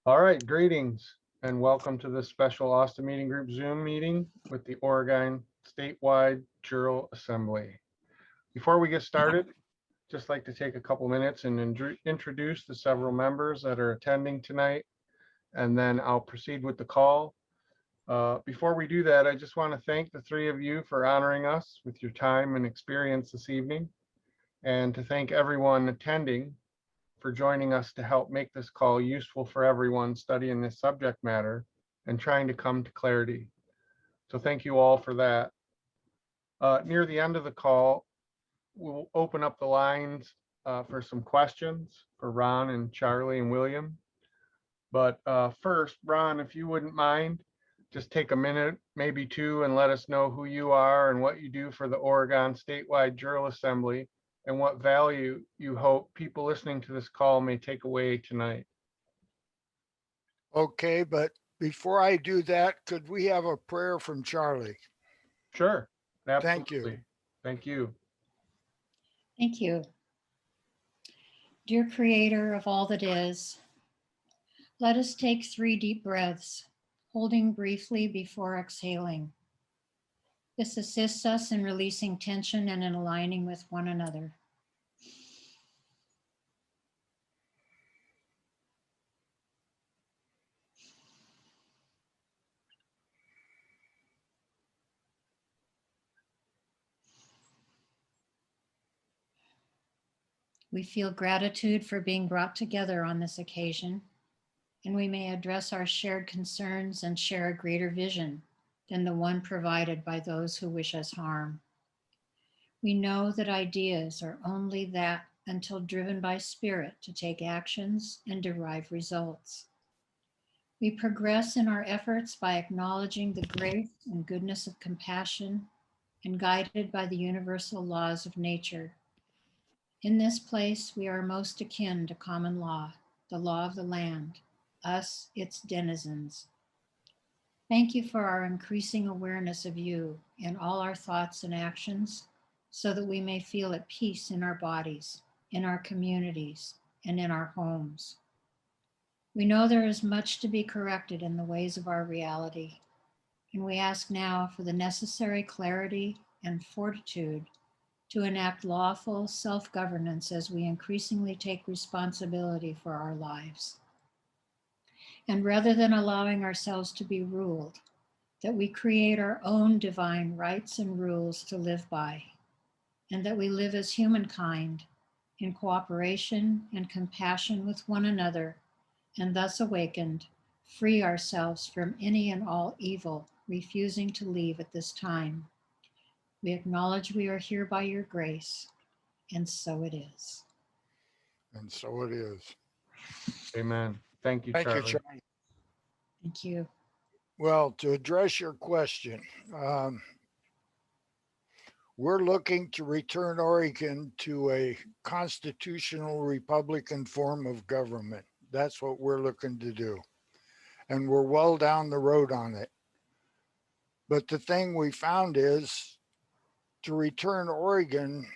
All right, greetings and welcome to this special Austin Meeting Group Zoom meeting with the Oregon Statewide Jural Assembly. Before we get started, just like to take a couple minutes and introduce the several members that are attending tonight, and then I'll proceed with the call. Before we do that, I just want to thank the three of you for honoring us with your time and experience this evening, and to thank everyone attending for joining us to help make this call useful for everyone studying this subject matter and trying to come to clarity. So thank you all for that. Near the end of the call, we'll open up the lines for some questions for Ron and Charlie and William. But first, Ron, if you wouldn't mind, just take a minute, maybe two, and let us know who you are and what you do for the Oregon Statewide Jural Assembly and what value you hope people listening to this call may take away tonight. Okay, but before I do that, could we have a prayer from Charlie? Sure, Thank you. absolutely. Thank you. Thank you. Dear Creator of all that is, let us take 3 deep breaths, holding briefly before exhaling. This assists us in releasing tension and in aligning with one another. We feel gratitude for being brought together on this occasion, and we may address our shared concerns and share a greater vision than the one provided by those who wish us harm. We know that ideas are only that until driven by spirit to take actions and derive results. We progress in our efforts by acknowledging the grace and goodness of compassion and guided by the universal laws of nature. In this place, we are most akin to common law, the law of the land, us, its denizens. Thank you for our increasing awareness of you in all our thoughts and actions, so that we may feel at peace in our bodies, in our communities, and in our homes. We know there is much to be corrected in the ways of our reality, and we ask now for the necessary clarity and fortitude to enact lawful self-governance as we increasingly take responsibility for our lives. And rather than allowing ourselves to be ruled, that we create our own divine rights and rules to live by, and that we live as humankind in cooperation and compassion with one another, and thus awakened, free ourselves from any and all evil, refusing to leave at this time. We acknowledge we are here by your grace, and so it is. And so it is. Amen. Thank you, Thank you, Charlie. Charlie. Thank you. Well, to address your question, we're looking to return Oregon to a constitutional Republican form of government. That's what we're looking to do. And we're well down the road on it. But the thing we found is to return Oregon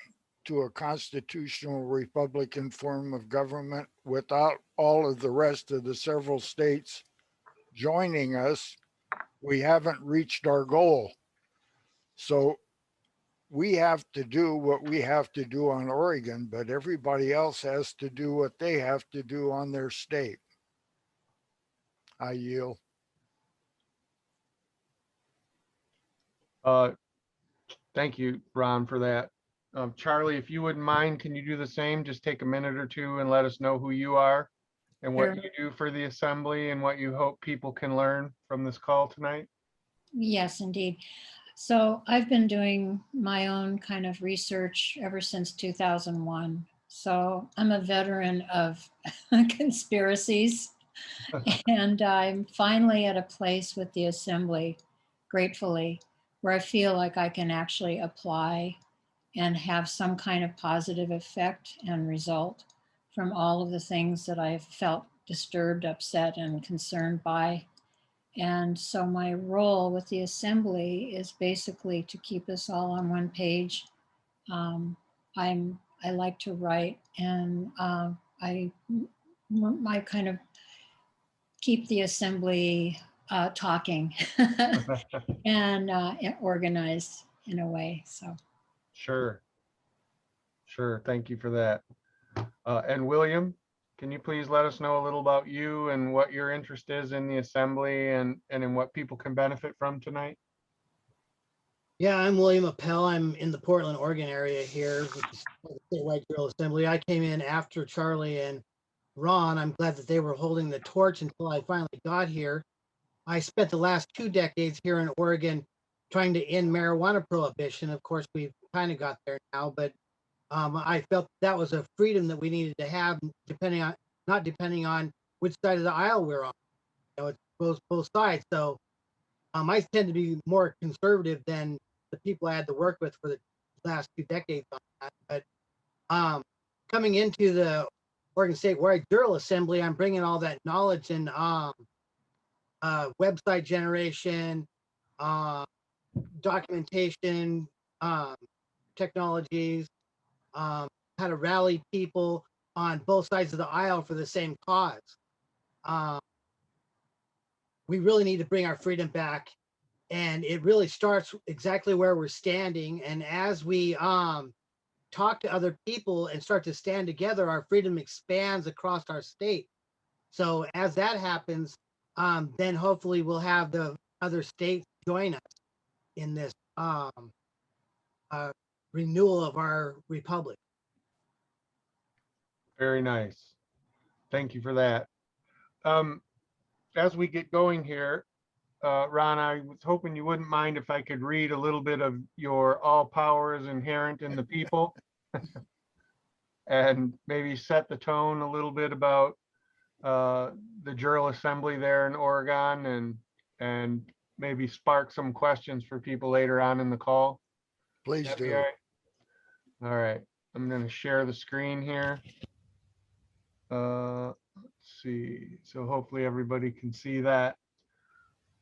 to a constitutional Republican form of government without all of the rest of the several states joining us, we haven't reached our goal. So we have to do what we have to do on Oregon, but everybody else has to do what they have to do on their state. I yield. Thank you, Ron, for that. Charlie, if you wouldn't mind, can you do the same? Just take a minute or two and let us know who you are and what Sure. you do for the assembly and what you hope people can learn from this call tonight. Yes, indeed. So I've been doing my own kind of research ever since 2001. So I'm a veteran of conspiracies, and I'm finally at a place with the assembly, gratefully, where I feel like I can actually apply and have some kind of positive effect and result from all of the things that I've felt disturbed, upset, and concerned by. And so my role with the assembly is basically to keep us all on one page. I like to write, and my kind of keep the assembly talking and organized in a way. So Sure. Sure. Thank you for that. And William, can you please let us know a little about you and what your interest is in the assembly and in what people can benefit from tonight? Yeah, I'm William Appel. I'm in the Portland, Oregon area here with the Statewide Jural Assembly. I came in after Charlie and Ron. I'm glad that they were holding the torch until I finally got here. I spent the last 2 decades here in Oregon trying to end marijuana prohibition. Of course, we've kind of got there now, but I felt that was a freedom that we needed to have, not depending on which side of the aisle we're on. You know, it's both sides. So I tend to be more conservative than the people I had to work with for the last 2 decades on that. But coming into the Oregon Statewide Jural Assembly, I'm bringing all that knowledge and website generation, documentation, technologies, how to rally people on both sides of the aisle for the same cause. We really need to bring our freedom back, and it really starts exactly where we're standing. And as we talk to other people and start to stand together, our freedom expands across our state. So as that happens, then hopefully we'll have the other states join us in this renewal of our republic. Very nice. Thank you for that. As we get going here, Ron, I was hoping you wouldn't mind if I could read a little bit of your all power is inherent in the people and maybe set the tone a little bit about the Jural Assembly there in Oregon and maybe spark some questions for people later on in the call. Please That'd be do. all right. All right, I'm going to share the screen here. Let's see. So hopefully everybody can see that.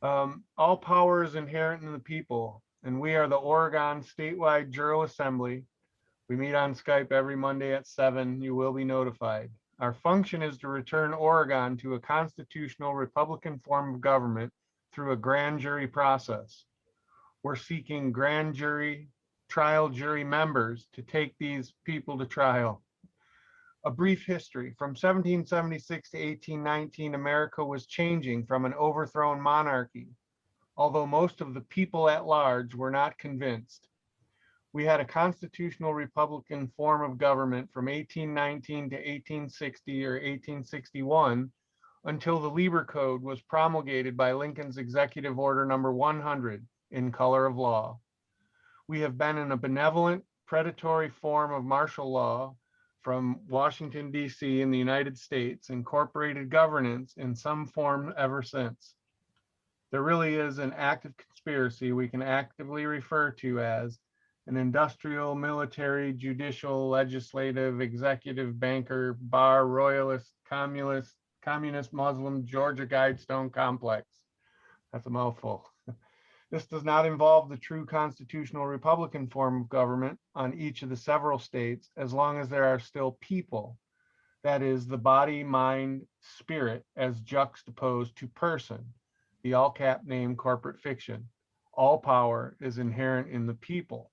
All power is inherent in the people, and we are the Oregon Statewide Jural Assembly. We meet on Skype every Monday at 7. You will be notified. Our function is to return Oregon to a constitutional Republican form of government through a grand jury process. We're seeking grand jury, trial jury members to take these people to trial. A brief history. From 1776 to 1819, America was changing from an overthrown monarchy, although most of the people at large were not convinced. We had a constitutional Republican form of government from 1819 to 1860 or 1861 until the Lieber Code was promulgated by Lincoln's Executive Order number 100 in color of law. We have been in a benevolent, predatory form of martial law from Washington, D.C. in the United States, incorporated governance in some form ever since. There really is an active conspiracy we can actively refer to as an industrial, military, judicial, legislative, executive, banker, bar, royalist, communist, Muslim, Georgia Guidestone complex. That's a mouthful. This does not involve the true constitutional Republican form of government on each of the several states, as long as there are still people. That is, the body, mind, spirit, as juxtaposed to person, the all-cap name corporate fiction. All power is inherent in the people.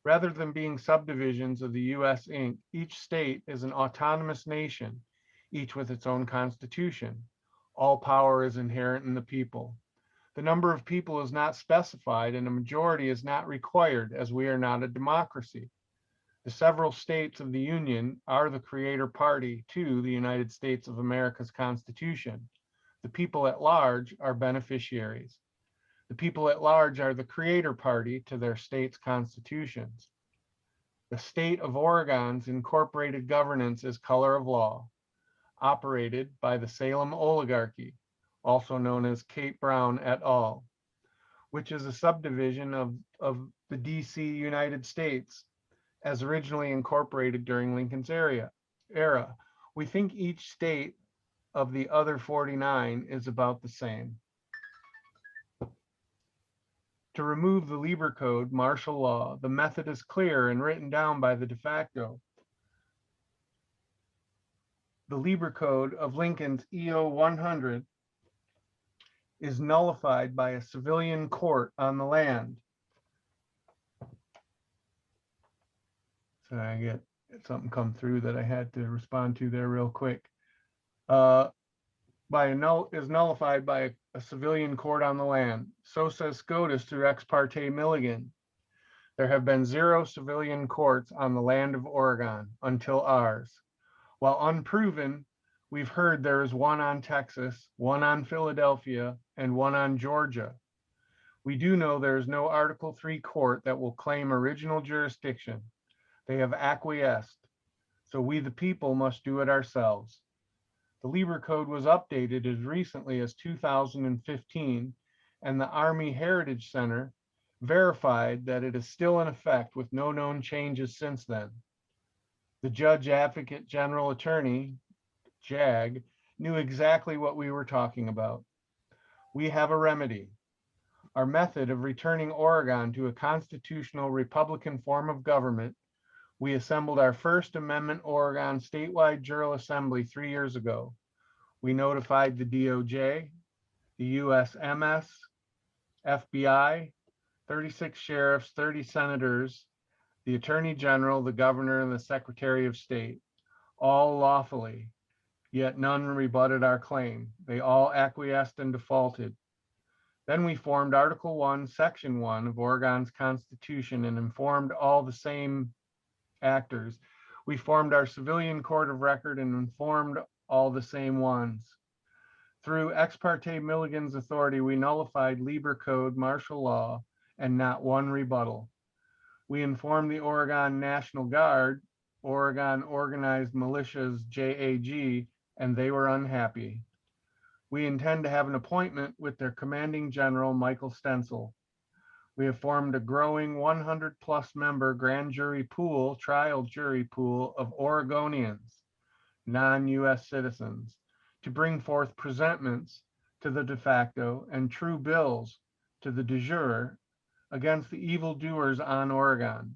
Rather than being subdivisions of the U.S. Inc., each state is an autonomous nation, each with its own constitution. All power is inherent in the people. The number of people is not specified and a majority is not required, as we are not a democracy. The several states of the Union are the creator party to the United States of America's Constitution. The people at large are beneficiaries. The people at large are the creator party to their state's constitutions. The state of Oregon's incorporated governance is color of law, operated by the Salem oligarchy, also known as Kate Brown et al., which is a subdivision of the DC United States as originally incorporated during Lincoln's era. We think each state of the other 49 is about the same. To remove the Lieber Code, martial law, the method is clear and written down by the de facto. the Lieber Code of Lincoln's EO 100 is nullified by a civilian court on the land. So I get something come through that I had to respond to there real quick. Is nullified by a civilian court on the land. So says SCOTUS through Ex parte Milligan. There have been 0 civilian courts on the land of Oregon until ours. While unproven, we've heard there is one on Texas, one on Philadelphia, and one on Georgia. We do know there is no Article 3 court that will claim original jurisdiction. They have acquiesced, so we the people must do it ourselves. The Lieber Code was updated as recently as 2015, and the Army Heritage Center verified that it is still in effect with no known changes since then. The Judge Advocate General Attorney, JAG, knew exactly what we were talking about. We have a remedy. Our method of returning Oregon to a constitutional Republican form of government. We assembled our First Amendment Oregon Statewide Jural Assembly 3 years ago. We notified the DOJ, the USMS, FBI, 36 sheriffs, 30 senators, the Attorney General, the Governor, and the Secretary of State, all lawfully, yet none rebutted our claim. They all acquiesced and defaulted. Then we formed Article 1, Section 1 of Oregon's Constitution and informed all the same actors. We formed our civilian court of record and informed all the same ones. Through Ex parte Milligan's authority, we nullified Lieber Code martial law and not one rebuttal. We informed the Oregon National Guard, Oregon Organized Militias, JAG, and they were unhappy. We intend to have an appointment with their commanding general, Michael Stencil. We have formed a growing 100+ member grand jury pool, trial jury pool of Oregonians, non-US citizens, to bring forth presentments to the de facto and true bills to the de jure against the evildoers on Oregon.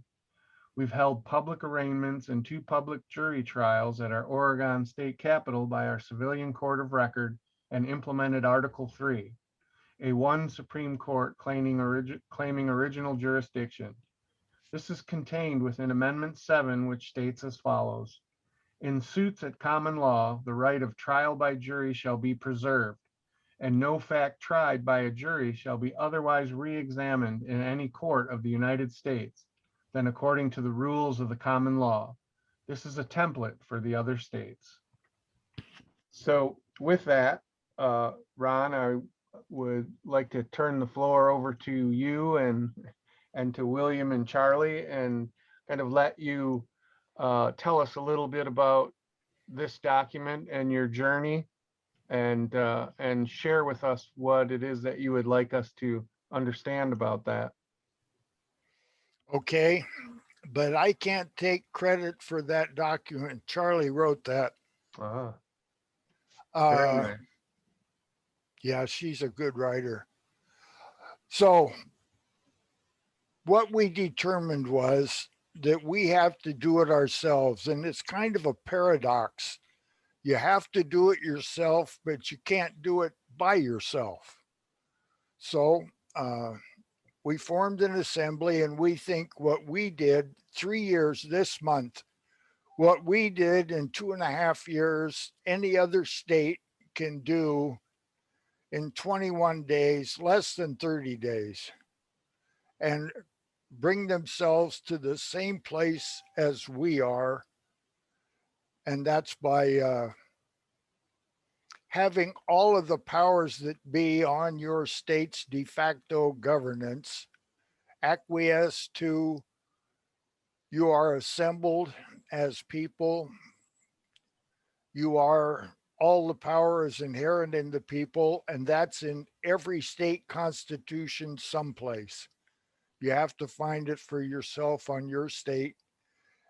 We've held public arraignments and 2 public jury trials at our Oregon state capitol by our civilian court of record and implemented Article 3. A 1 Supreme Court claiming original jurisdiction. This is contained within Amendment 7, which states as follows. In suits at common law, the right of trial by jury shall be preserved, and no fact tried by a jury shall be otherwise re-examined in any court of the United States than according to the rules of the common law. This is a template for the other states. So with that, Ron, I would like to turn the floor over to you and to William and Charlie and kind of let you tell us a little bit about this document and your journey and share with us what it is that you would like us to understand about that. Okay, but I can't take credit for that document. Charlie wrote that. Ah, very Uh, nice. yeah, she's a good writer. So what we determined was that we have to do it ourselves. And it's kind of a paradox. You have to do it yourself, but you can't do it by yourself. So we formed an assembly, and we think what we did 3 years this month, what we did in 2.5 years, any other state can do in 21 days, less than 30 days, and bring themselves to the same place as we are. And that's by having all of the powers that be on your state's de facto governance acquiesce to you are assembled as people. You are, all the power is inherent in the people, and that's in every state constitution someplace. You have to find it for yourself on your state,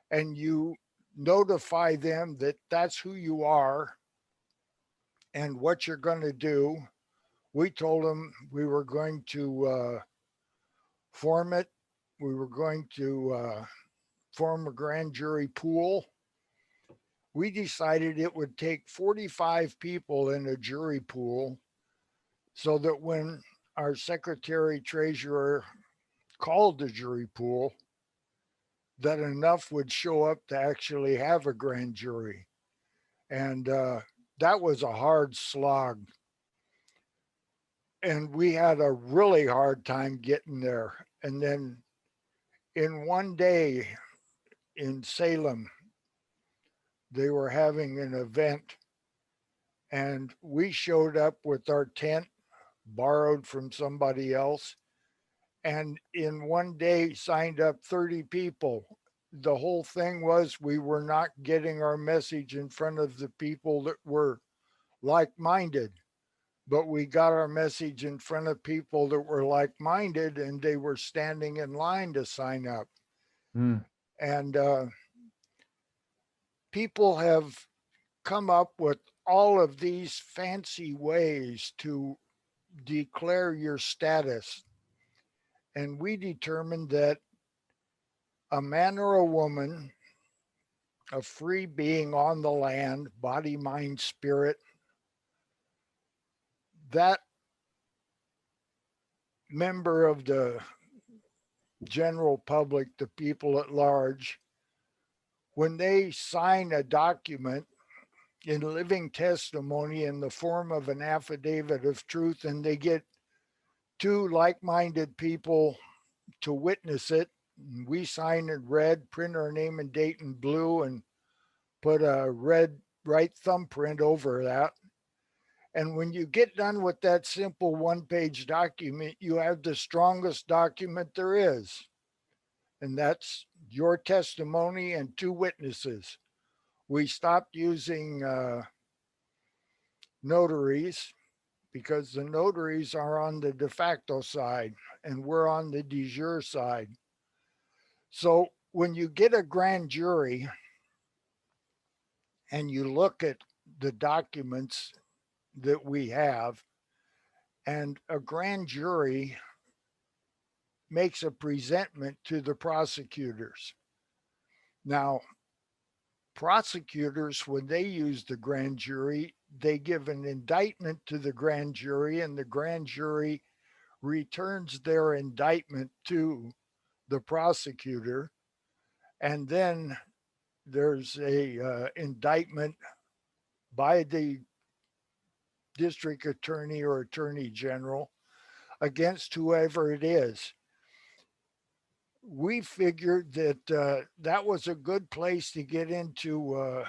and you notify them that that's who you are and what you're going to do. We told them we were going to form it. We were going to form a grand jury pool. we decided it would take 45 people in a jury pool so that when our secretary treasurer called the jury pool, that enough would show up to actually have a grand jury. And that was a hard slog. And we had a really hard time getting there. And then in one day in Salem, they were having an event, and we showed up with our tent borrowed from somebody else, and in one day signed up 30 people. The whole thing was we were not getting our message in front of the people that were like-minded, but we got our message in front of people that were like-minded, and they were standing in line to sign up. And people have come up with all of these fancy ways to declare your status. And we determined that a man or a woman, a free being on the land, body, mind, spirit, that member of the general public, the people at large, when they sign a document in living testimony in the form of an affidavit of truth, and they get two like-minded people to witness it, we sign in red, print our name and date in blue, and put a red right thumbprint over that. And when you get done with that simple one-page document, you have the strongest document there is. And that's your testimony and two witnesses. We stopped using notaries because the notaries are on the de facto side and we're on the de jure side. So when you get a grand jury and you look at the documents that we have, and a grand jury makes a presentment to the prosecutors. Now, prosecutors, when they use the grand jury, they give an indictment to the grand jury, and the grand jury returns their indictment to the prosecutor. And then there's a indictment by the district attorney or attorney general against whoever it is. We figured that that was a good place to get into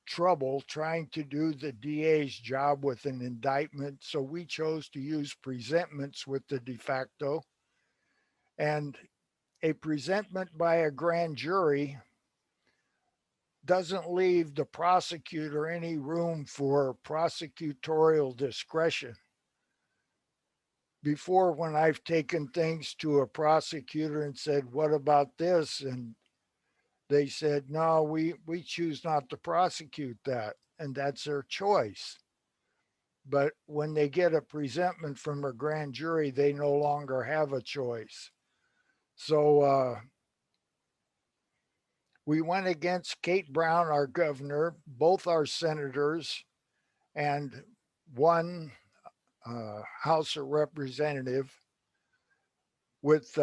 trouble trying to do the DA's job with an indictment. So we chose to use presentments with the de facto. And a presentment by a grand jury doesn't leave the prosecutor any room for prosecutorial discretion. Before, when I've taken things to a prosecutor and said, what about this? And they said, no, we choose not to prosecute that. And that's their choice. But when they get a presentment from a grand jury, they no longer have a choice. So we went against Kate Brown, our governor, both our senators, and one House of Representative with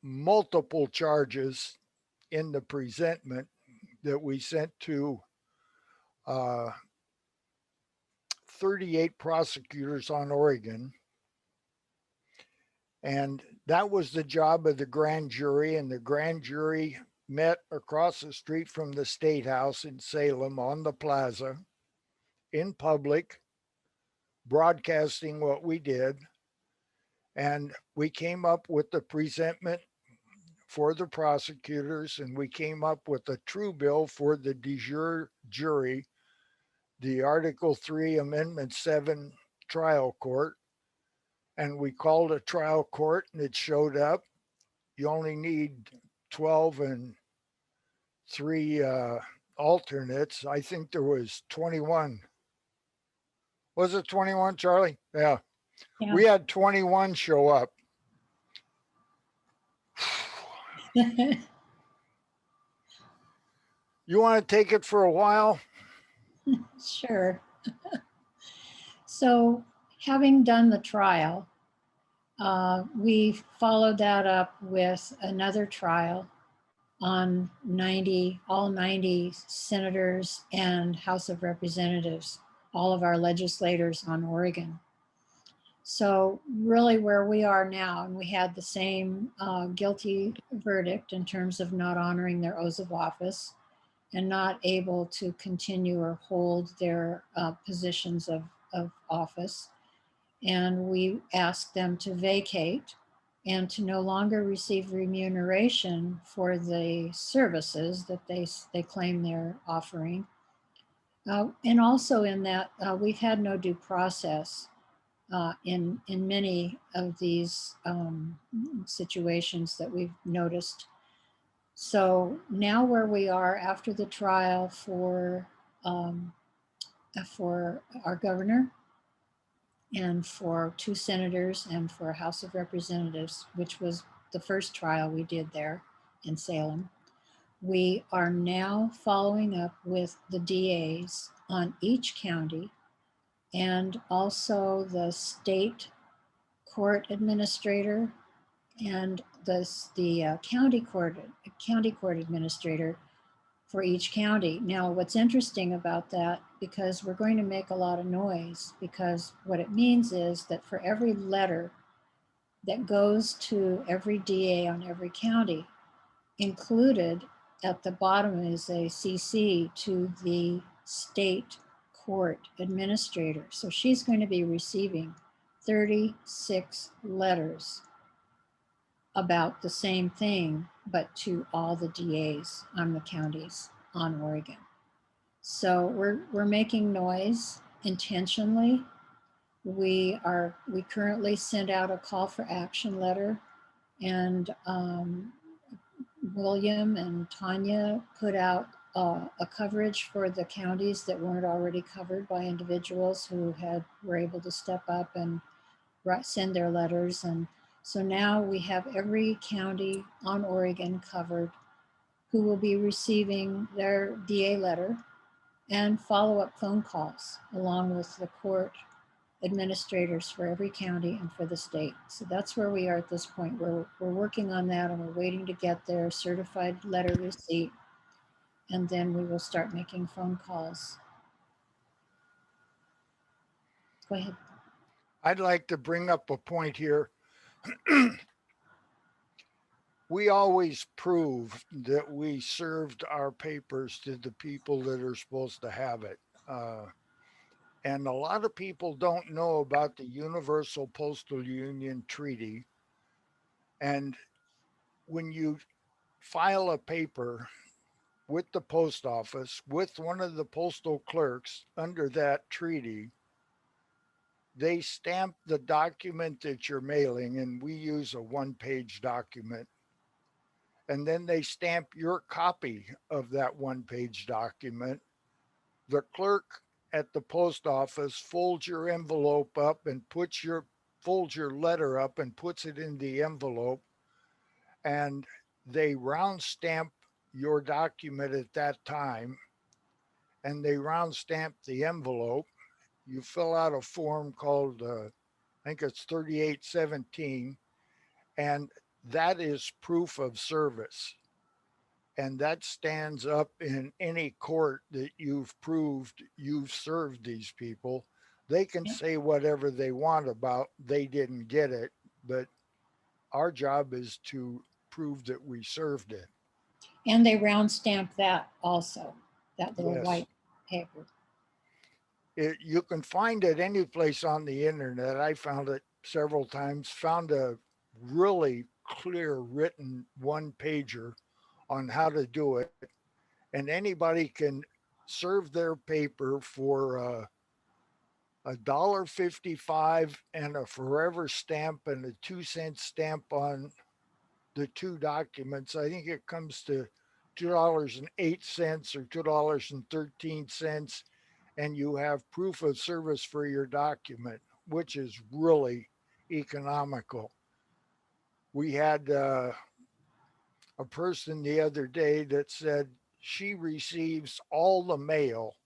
multiple charges in the presentment that we sent to 38 prosecutors on Oregon. And that was the job of the grand jury, and the grand jury met across the street from the State House in Salem on the plaza in public, broadcasting what we did. And we came up with the presentment for the prosecutors, and we came up with a true bill for the de jure jury, the Article 3, Amendment 7 trial court. And we called a trial court, and it showed up. You only need 12 and 3 alternates. I think there was 21. Was it 21, Charlie? Yeah. We had 21 show up. You want to take it for a while? Sure. So having done the trial, we followed that up with another trial on all 90 senators and House of Representatives, all of our legislators on Oregon. So really where we are now, and we had the same guilty verdict in terms of not honoring their oaths of office and not able to continue or hold their positions of office. And we asked them to vacate and to no longer receive remuneration for the services that they claim they're offering. And also in that we've had no due process in many of these situations that we've noticed. So now where we are after the trial for our governor and for 2 senators and for a House of Representatives, which was the first trial we did there in Salem, we are now following up with the DAs on each county and also the state court administrator and the county court administrator for each county. Now, what's interesting about that, because we're going to make a lot of noise, because what it means is that for every letter that goes to every DA on every county, included at the bottom is a CC to the state court administrator. So she's going to be receiving 36 letters about the same thing, but to all the DAs on the counties on Oregon. So we're making noise intentionally. We currently send out a call for action letter, and William and Tanya put out a coverage for the counties that weren't already covered by individuals who were able to step up and send their letters. And so now we have every county on Oregon covered who will be receiving their DA letter and follow-up phone calls along with the court administrators for every county and for the state. So that's where we are at this point. We're working on that, and we're waiting to get their certified letter receipt, and then we will start making phone calls. Go ahead. I'd like to bring up a point here. We always prove that we served our papers to the people that are supposed to have it. And a lot of people don't know about the Universal Postal Union Treaty. And when you file a paper with the post office, with one of the postal clerks under that treaty, they stamp the document that you're mailing, and we use a 1-page document. And then they stamp your copy of that 1-page document. The clerk at the post office folds your envelope up and folds your letter up and puts it in the envelope, and they round stamp your document at that time, and they round stamp the envelope. You fill out a form called I think it's 3817, and that is proof of service. And that stands up in any court that you've proved you've served these people. They can say whatever they want about they didn't get it, but our job is to prove that we served it. And they round stamp that also, that little Yes. white paper. You can find it any place on the internet. I found it several times, found a really clear written 1-pager on how to do it. And anybody can serve their paper for $1.55 and a forever stamp and a 2-cent stamp on the 2 documents. I think it comes to $2.08 or $2.13, and you have proof of service for your document, which is really economical. We had a person the other day that said she receives all the mail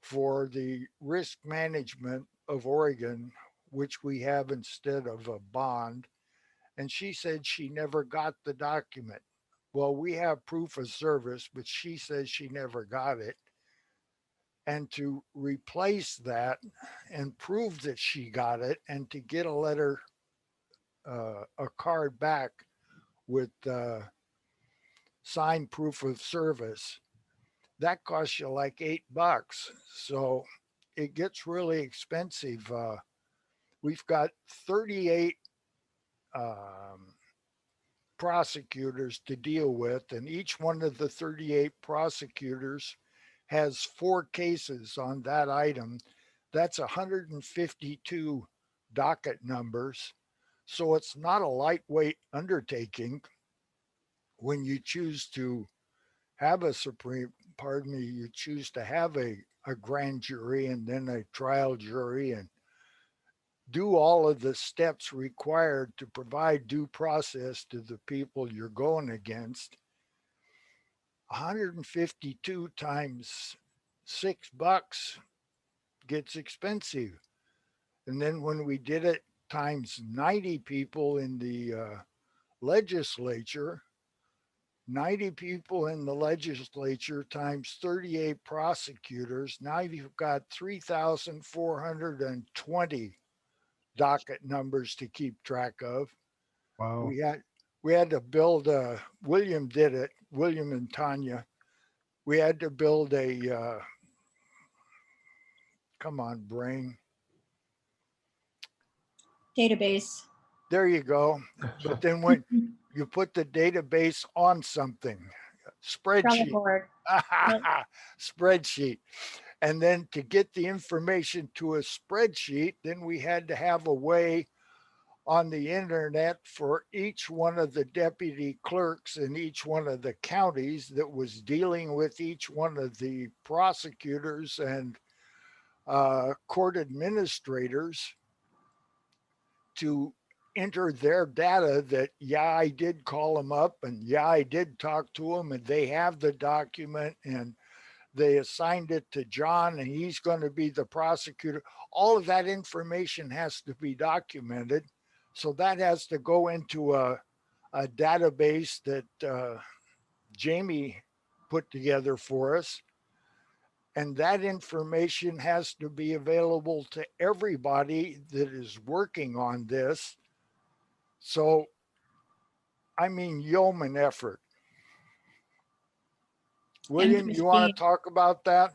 for the risk management of Oregon, which we have instead of a bond. And she said she never got the document. Well, we have proof of service, but she says she never got it. And to replace that and prove that she got it and to get a letter, a card back with signed proof of service, that costs you like $8. So it gets really expensive. We've got 38 prosecutors to deal with, and each one of the 38 prosecutors has 4 cases on that item. That's 152 docket numbers. So it's not a lightweight undertaking when you choose to have a you choose to have a grand jury and then a trial jury and do all of the steps required to provide due process to the people you're going against. 152 times $6 gets expensive. And then when we did it times 90 people in the legislature, 90 people in the legislature times 38 prosecutors, now you've got 3,420 docket numbers to keep track of. Wow. We had to build William did it, William and Tanya. We had to build a come on, brain. Database. There you go. But then when you put the database on something, spreadsheet, Board. spreadsheet. And then to get the information to a spreadsheet, then we had to have a way on the internet for each one of the deputy clerks in each one of the counties that was dealing with each one of the prosecutors and court administrators to enter their data that, yeah, I did call them up and yeah, I did talk to them and they have the document and they assigned it to John and he's going to be the prosecutor. All of that information has to be documented. So that has to go into a database that Jamie put together for us. And that information has to be available to everybody that is working on this. So, I mean, yeoman effort. William, you want to talk about that?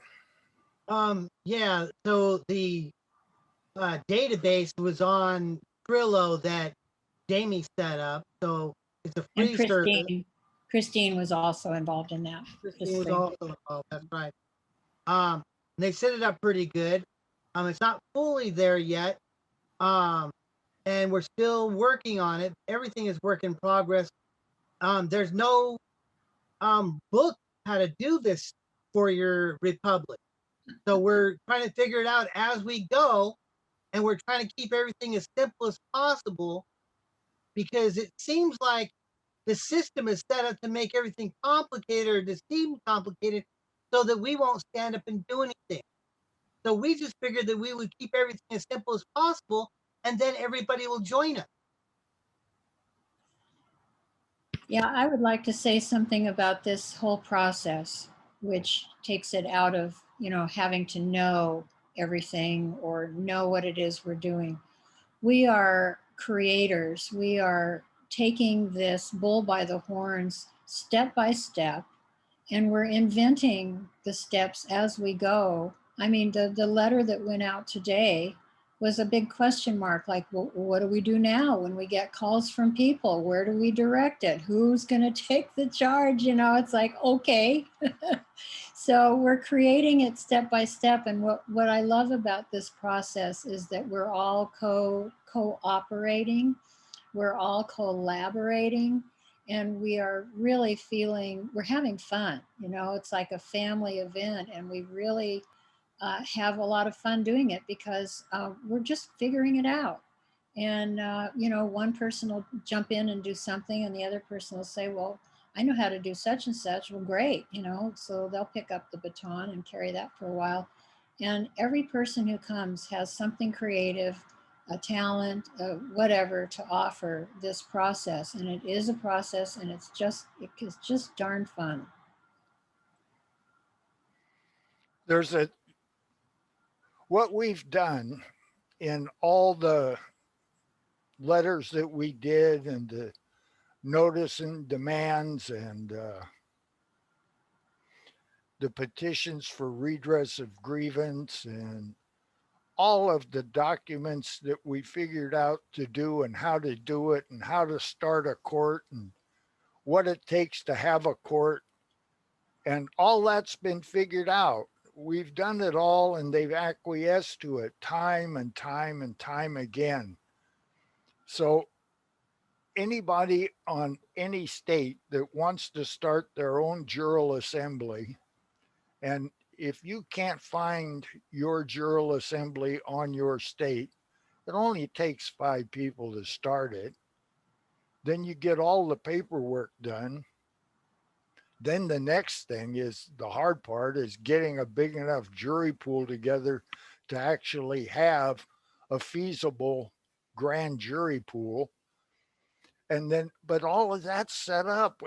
Yeah, so the database was on Trello that Jamie set up. So it's a free And service. Christine was also involved in that. Christine was also involved. That's right. They set it up pretty good. It's not fully there yet. And we're still working on it. Everything is work in progress. There's no book how to do this for your republic. So we're trying to figure it out as we go. And we're trying to keep everything as simple as possible because it seems like the system is set up to make everything complicated or to seem complicated so that we won't stand up and do anything. So we just figured that we would keep everything as simple as possible and then everybody will join us. Yeah, I would like to say something about this whole process, which takes it out of, having to know everything or know what it is we're doing. We are creators. We are taking this bull by the horns step by step, and we're inventing the steps as we go. I mean, the letter that went out today was a big question mark. Like, well, what do we do now when we get calls from people? Where do we direct it? Who's going to take the charge? It's like, okay. So we're creating it step by step. And what I love about this process is that we're all cooperating. We're all collaborating. And we are really we're having fun. It's like a family event. And we really have a lot of fun doing it because we're just figuring it out. And, one person will jump in and do something and the other person will say, well, I know how to do such and such. Well, great, so they'll pick up the baton and carry that for a while. And every person who comes has something creative, a talent, whatever to offer this process. And it is a process, and it's just darn fun. What we've done in all the letters that we did and the notice and demands and the petitions for redress of grievance and all of the documents that we figured out to do and how to do it and how to start a court and what it takes to have a court, and all that's been figured out. We've done it all, and they've acquiesced to it time and time and time again. So anybody on any state that wants to start their own jural assembly, and if you can't find your jural assembly on your state, it only takes 5 people to start it. Then you get all the paperwork done. Then the next thing is the hard part is getting a big enough jury pool together to actually have a feasible grand jury pool. And then, but all of that's set up.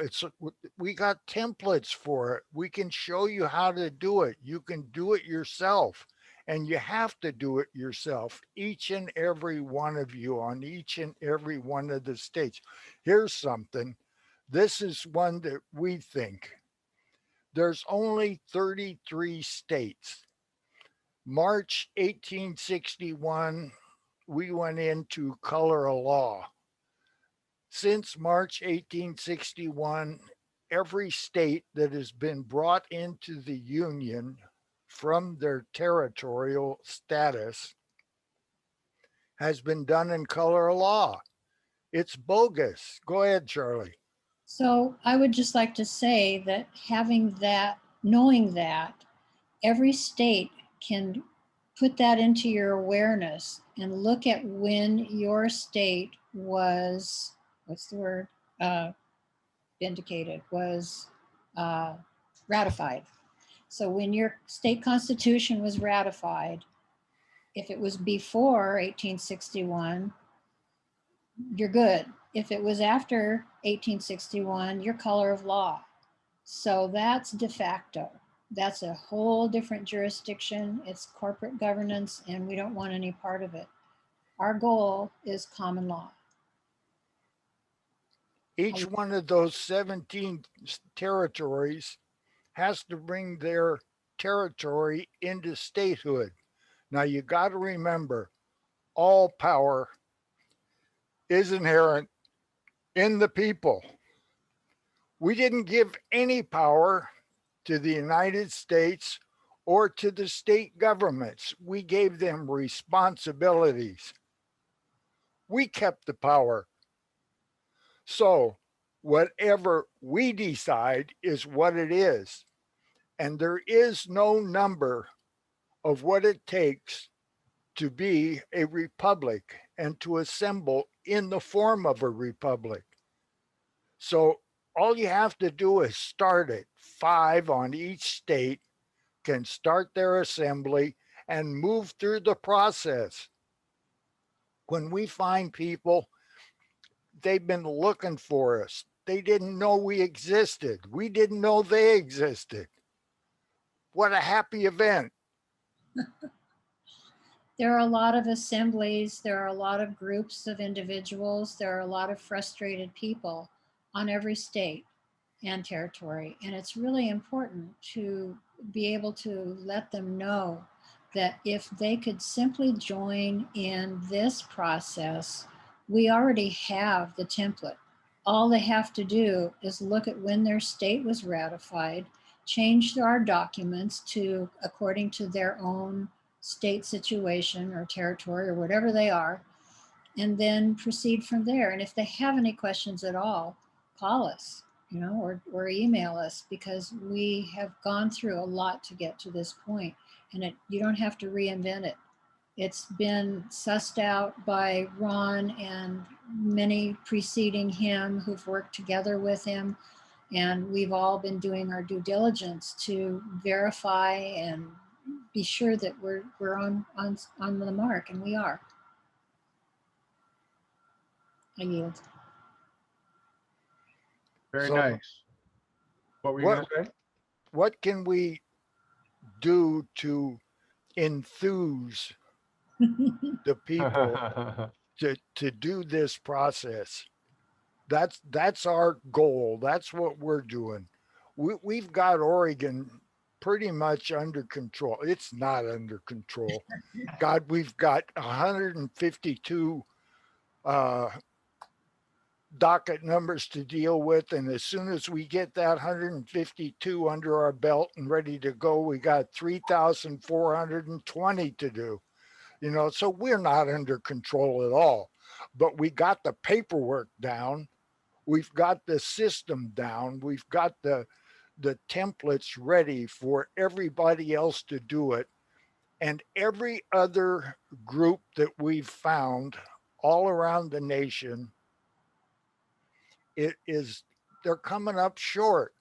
We got templates for it. We can show you how to do it. You can do it yourself, and you have to do it yourself. Each and every one of you on each and every one of the states. Here's something. This is one that we think. There's only 33 states. March 1861, we went into color of law. Since March 1861, every state that has been brought into the Union from their territorial status has been done in color of law. It's bogus. Go ahead, Charlie. So I would just like to say that knowing that, every state can put that into your awareness and look at when your state was, vindicated, was ratified. So when your state constitution was ratified, if it was before 1861, you're good. If it was after 1861, you're color of law. So that's de facto. That's a whole different jurisdiction. It's corporate governance, and we don't want any part of it. Our goal is common law. Each one of those 17 territories has to bring their territory into statehood. Now you got to remember, all power is inherent in the people. We didn't give any power to the United States or to the state governments. We gave them responsibilities. We kept the power. So whatever we decide is what it is. And there is no number of what it takes to be a republic and to assemble in the form of a republic. So all you have to do is start it. 5 on each state can start their assembly and move through the process. When we find people, they've been looking for us. They didn't know we existed. We didn't know they existed. What a happy event. There are a lot of assemblies, there are a lot of groups of individuals, there are a lot of frustrated people on every state and territory. And it's really important to be able to let them know that if they could simply join in this process, we already have the template. All they have to do is look at when their state was ratified, change our documents to according to their own state situation or territory or whatever they are, and then proceed from there. And if they have any questions at all, call us, or email us, because we have gone through a lot to get to this point, and you don't have to reinvent it. It's been sussed out by Ron and many preceding him who've worked together with him. And we've all been doing our due diligence to verify and be sure that we're on the mark, and we are. I yield. Very So nice. What were you what gonna say? what can we do to enthuse the people to do this process? That's our goal. That's what we're doing. We've got Oregon pretty much under control. It's not under control. God, we've got 152 uh, docket numbers to deal with. And as soon as we get that 152 under our belt and ready to go, we got 3,420 to do. So we're not under control at all. But we got the paperwork down. We've got the system down. We've got the templates ready for everybody else to do it. And every other group that we've found all around the nation, they're coming up short.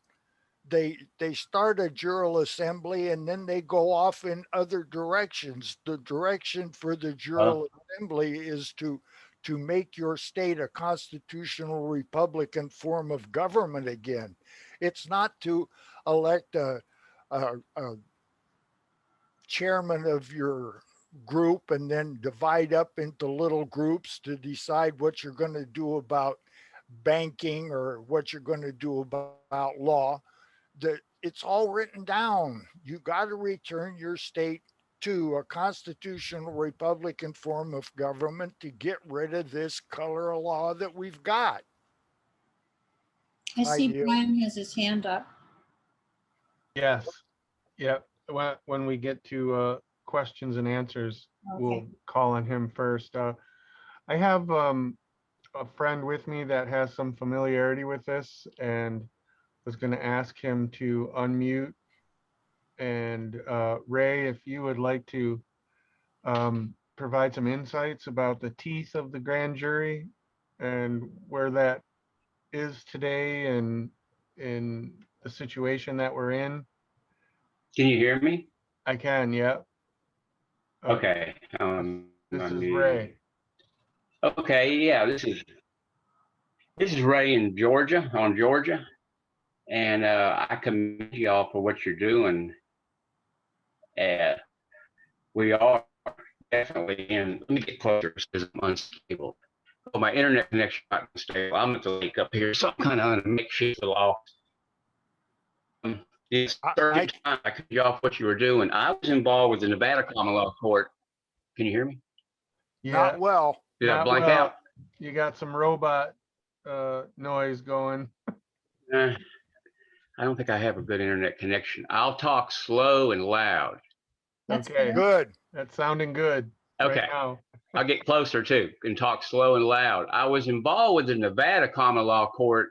They start a jural assembly and then they go off in other directions. The direction for the jural assembly is to make your state a constitutional Republican form of government again. It's not to elect a chairman of your group and then divide up into little groups to decide what you're going to do about banking or what you're going to do about law. It's all written down. You got to return your state to a constitutional Republican form of government to get rid of this color of law that we've got. I see yield. Brian has his hand up. Yes. Yep. When we get to questions and answers, we'll Okay. call on him first. I have a friend with me that has some familiarity with this and was going to ask him to unmute. And Ray, if you would like to provide some insights about the teeth of the grand jury and where that is today and in the situation that we're in. Can you hear me? I can, yeah. Okay. This is Ray. Okay, yeah, this is Ray in Georgia, and I commend y'all for what you're doing. We are definitely in. Let me get closer because I'm unstable. Oh, my internet connection not unstable. I'm at the lake up here, so I'm kind of on a makeshift loft. It's third time I cut you off what you were doing. I was involved with the Nevada Common Law Court. Can you hear me? Yeah, Not well. Did I not blank well. out? You got some robot noise going. I don't think I have a good internet connection. I'll talk slow and loud. That's Okay, Good. that's sounding good Okay. right now. I'll get closer too and talk slow and loud. I was involved with the Nevada Common Law Court.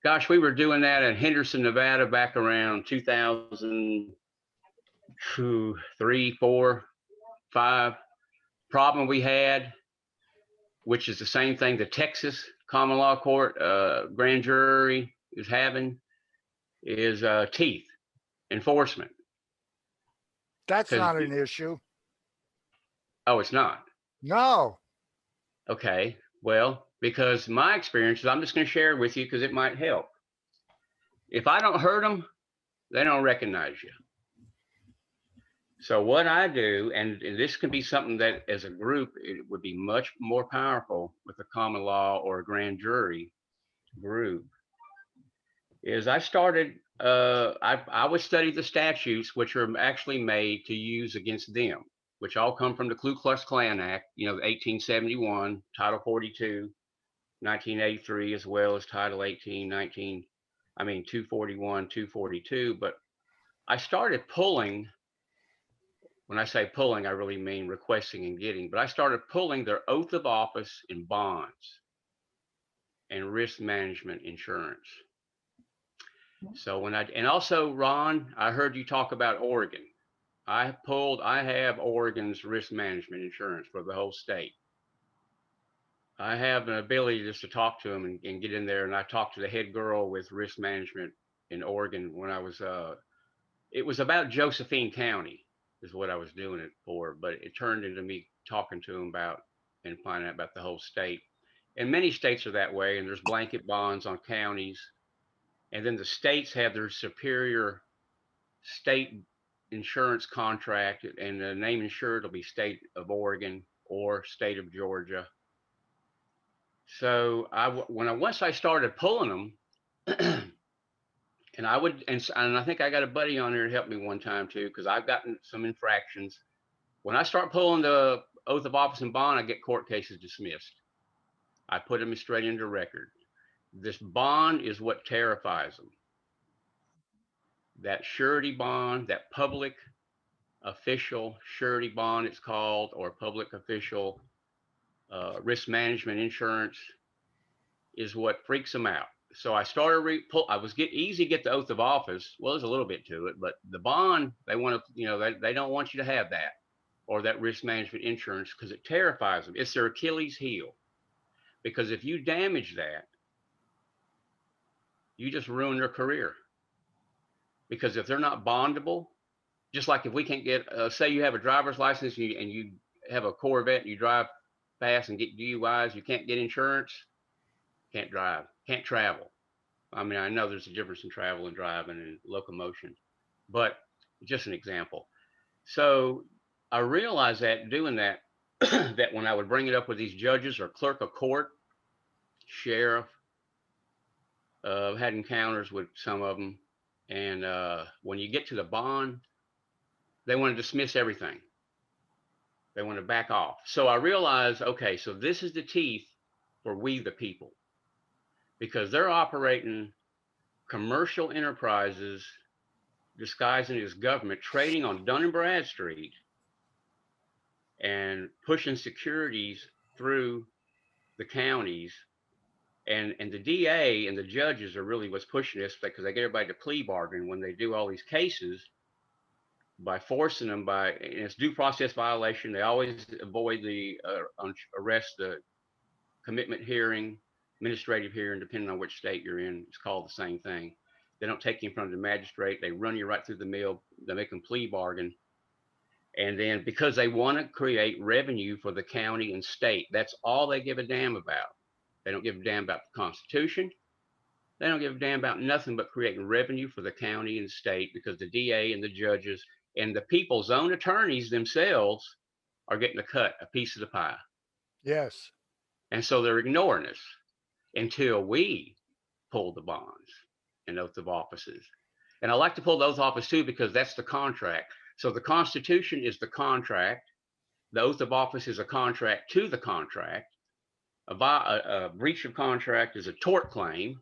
Gosh, we were doing that in Henderson, Nevada back around 2003, 4, 5. Problem we had, which is the same thing the Texas Common Law Court grand jury is having, is teeth enforcement. That's not an issue. Oh, it's not? No. Okay, well, because my experience is, I'm just going to share it with you because it might help. If I don't hurt them, they don't recognize you. So what I do, and this can be something that as a group, it would be much more powerful with a common law or a grand jury group, is I started, I would study the statutes which are actually made to use against them, which all come from the Ku Klux Klan Act, 1871, Title 42, 1983, as well as Title 18, 241, 242. But I started pulling, when I say pulling, I really mean requesting and getting, but I started pulling their oath of office in bonds and risk management insurance. So and also, Ron, I heard you talk about Oregon. I have Oregon's risk management insurance for the whole state. I have an ability just to talk to them and get in there. And I talked to the head girl with risk management in Oregon when I was, it was about Josephine County is what I was doing it for, but it turned into me talking to them about and finding out about the whole state. And many states are that way. And there's blanket bonds on counties. And then the states have their superior state insurance contract, and the name insured will be state of Oregon or state of Georgia. So once I started pulling them, and I think I got a buddy on there to help me one time too, because I've gotten some infractions. When I start pulling the oath of office and bond, I get court cases dismissed. I put them straight into record. This bond is what terrifies them. That surety bond, that public official surety bond, it's called, or public official risk management insurance, is what freaks them out. So I started I was easy to get the oath of office. Well, there's a little bit to it, but the bond, they want to, they don't want you to have that or that risk management insurance because it terrifies them. It's their Achilles heel. Because if you damage that, you just ruin their career. Because if they're not bondable, just like if we can't get, say you have a driver's license and you have a Corvette and you drive fast and get DUIs, you can't get insurance, can't drive, can't travel. I mean, I know there's a difference in travel and driving and locomotion, but just an example. So I realized that doing that, that when I would bring it up with these judges or clerk of court, sheriff, had encounters with some of them. And when you get to the bond, they want to dismiss everything. They want to back off. So I realized, okay, so this is the teeth for we the people, because they're operating commercial enterprises disguising as government, trading on Dun & Bradstreet and pushing securities through the counties. And the DA and the judges are really what's pushing this, because they get everybody to plea bargain when they do all these cases by forcing them and it's due process violation. They always avoid the arrest, the commitment hearing, administrative hearing, depending on which state you're in. It's called the same thing. They don't take you in front of the magistrate. They run you right through the mill. They make them plea bargain. And then because they want to create revenue for the county and state, that's all they give a damn about. They don't give a damn about the Constitution. They don't give a damn about nothing but creating revenue for the county and state, because the DA and the judges and the people's own attorneys themselves are getting a piece of the pie. Yes. And so they're ignoring us until we pull the bonds and oath of offices. And I like to pull the oath of office too, because that's the contract. So the Constitution is the contract. The oath of office is a contract to the contract. A breach of contract is a tort claim,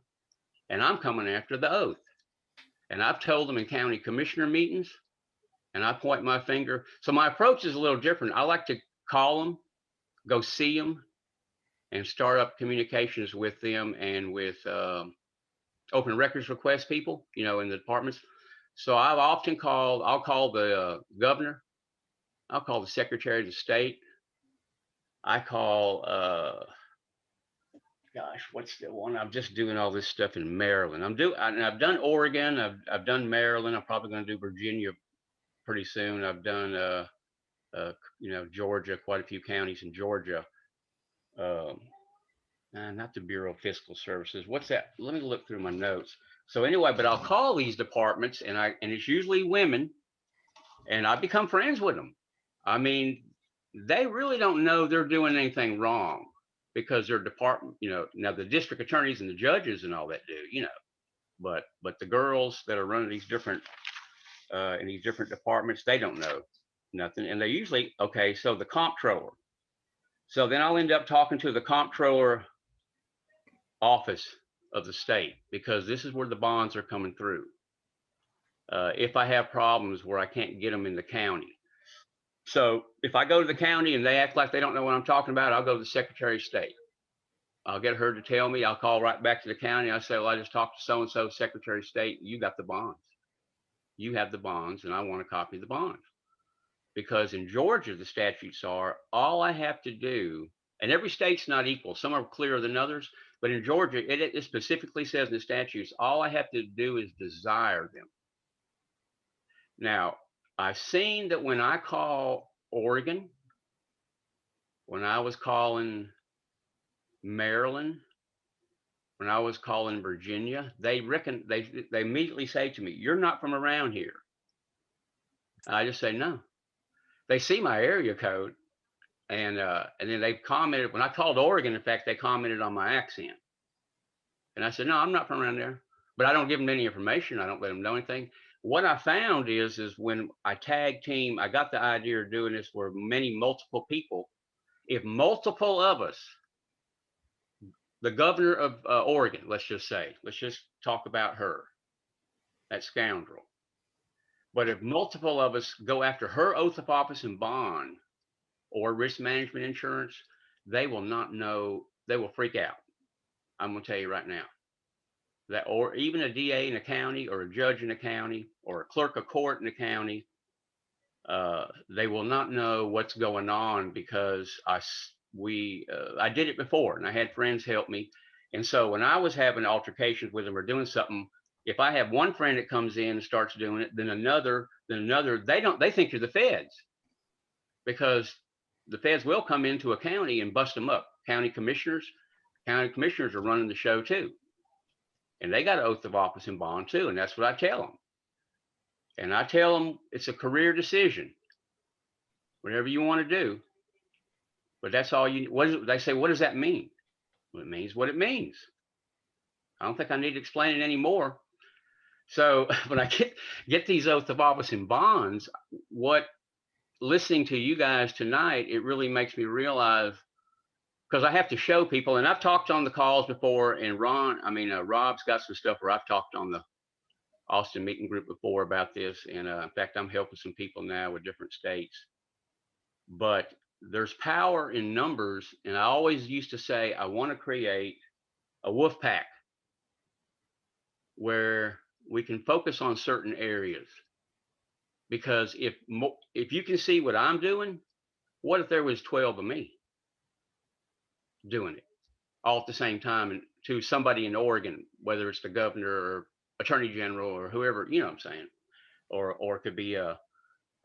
and I'm coming after the oath. And I've told them in county commissioner meetings, and I point my finger. So my approach is a little different. I like to call them, go see them, and start up communications with them and with open records request people, in the departments. So I'll call the governor. I'll call the secretary of the state. I call, what's the one? I'm just doing all this stuff in Maryland. I've done Oregon. I've done Maryland. I'm probably going to do Virginia pretty soon. I've done, Georgia, quite a few counties in Georgia. Not the Bureau of Fiscal Services. What's that? Let me look through my notes. So anyway, but I'll call these departments, and it's usually women, and I become friends with them. I mean, they really don't know they're doing anything wrong, because their department, now the district attorneys and the judges and all that do, but the girls that are running these different in these different departments, they don't know nothing. And they usually, okay, so the comptroller. So then I'll end up talking to the comptroller office of the state, because this is where the bonds are coming through. If I have problems where I can't get them in the county. So if I go to the county and they act like they don't know what I'm talking about, I'll go to the Secretary of State. I'll get her to tell me. I'll call right back to the county. I say, well, I just talked to so-and-so, Secretary of State. You got the bonds. You have the bonds, and I want a copy of the bonds. Because in Georgia, the statutes are, all I have to do And every state's not equal. Some are clearer than others. But in Georgia, it specifically says in the statutes, all I have to do is desire them. Now, I've seen that when I call Oregon, when I was calling Maryland, when I was calling Virginia, they immediately say to me, "You're not from around here." I just say no. They see my area code, and then they commented when I called Oregon. In fact, they commented on my accent, and I said, "No, I'm not from around there." But I don't give them any information. I don't let them know anything. What I found is when I tag team, I got the idea of doing this where multiple people. If multiple of us, the governor of Oregon, let's just talk about her, that scoundrel. But if multiple of us go after her oath of office and bond or risk management insurance, they will not know, they will freak out. I'm going to tell you right now that, or even a DA in a county or a judge in a county or a clerk of court in a county, they will not know what's going on because I did it before and I had friends help me. And so when I was having altercations with them or doing something, if I have one friend that comes in and starts doing it, then another, they think you're the feds, because the feds will come into a county and bust them up. County commissioners are running the show too. And they got an oath of office and bond too. And that's what I tell them. And I tell them it's a career decision, whatever you want to do. But that's all they say, what does that mean? Well, it means what it means. I don't think I need to explain it anymore. So when I get these oath of office and bonds, listening to you guys tonight, it really makes me realize, because I have to show people, and I've talked on the calls before, and Rob's got some stuff where I've talked on the Austin meeting group before about this. And in fact, I'm helping some people now with different states. But there's power in numbers. And I always used to say, I want to create a wolf pack where we can focus on certain areas. Because if you can see what I'm doing, what if there was 12 of me doing it all at the same time, and to somebody in Oregon, whether it's the governor or attorney general or whoever, you know what I'm saying, or it could be a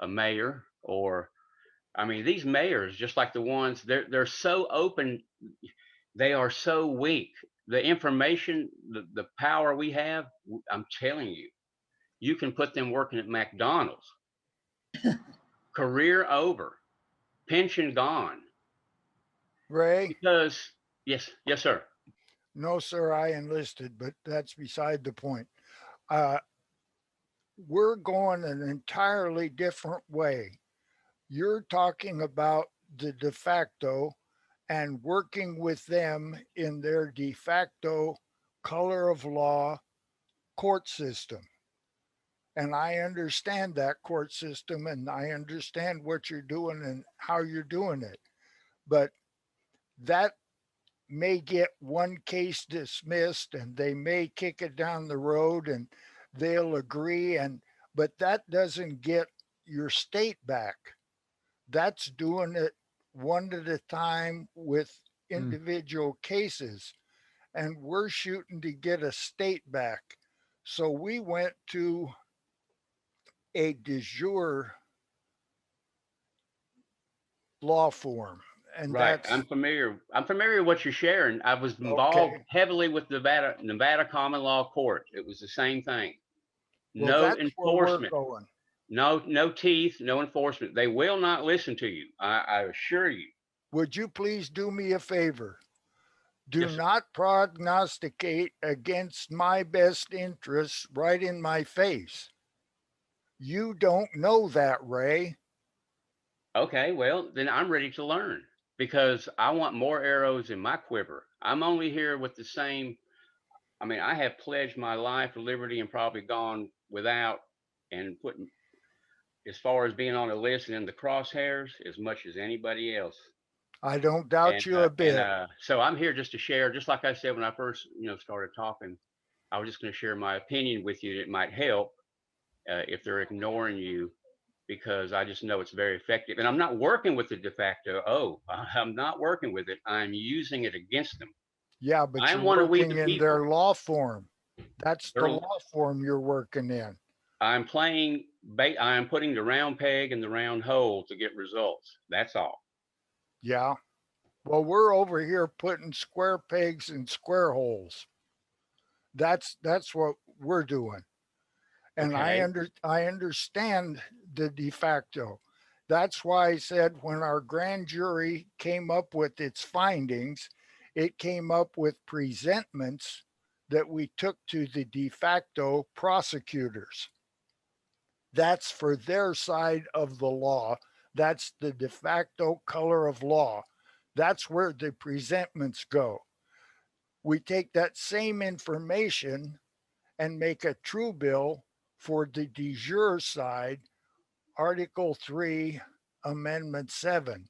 mayor, or these mayors, just like the ones, they're so open, they are so weak. The information, the power we have, I'm telling you, you can put them working at McDonald's. Career over, pension gone. Ray? Because yes, sir. No, sir, I enlisted, but that's beside the point. We're going an entirely different way. You're talking about the de facto and working with them in their de facto color of law court system. And I understand that court system, and I understand what you're doing and how you're doing it. But that may get one case dismissed and they may kick it down the road and they'll agree, but that doesn't get your state back. That's doing it one at a time with individual cases, and we're shooting to get a state back. So we went to a de jure law form. And Right. that's I'm familiar with what you're sharing. I was involved heavily with Nevada common law court. It was the same thing. well, No that's where we're enforcement. going. No teeth, no enforcement. They will not listen to you. I assure you. Would you please do me a favor? Do Yes, sir. not prognosticate against my best interests right in my face. You don't know that, Ray. Okay, well, then I'm ready to learn, because I want more arrows in my quiver. I'm only here with the same. I have pledged my life for liberty and probably gone without, and putting, as far as being on the list and in the crosshairs, as much as anybody else. I don't doubt you a bit. So I'm here just to share, just like I said when I first, started talking. I was just going to share my opinion with you. That might help if they're ignoring you, because I just know it's very effective. And I'm not working with the de facto. Oh, I'm not working with it. I'm using it against them. Yeah, but I you're want to we working the in their people. law form. That's the They're- law form you're working in. I'm playing bait. I'm putting the round peg in the round hole to get results. That's all. Yeah. Well, we're over here putting square pegs in square holes. That's what we're doing. And Okay. I understand the de facto. That's why I said when our grand jury came up with its findings, it came up with presentments that we took to the de facto prosecutors. That's for their side of the law. That's the de facto color of law. That's where the presentments go. We take that same information and make a true bill for the de jure side, Article 3, Amendment 7,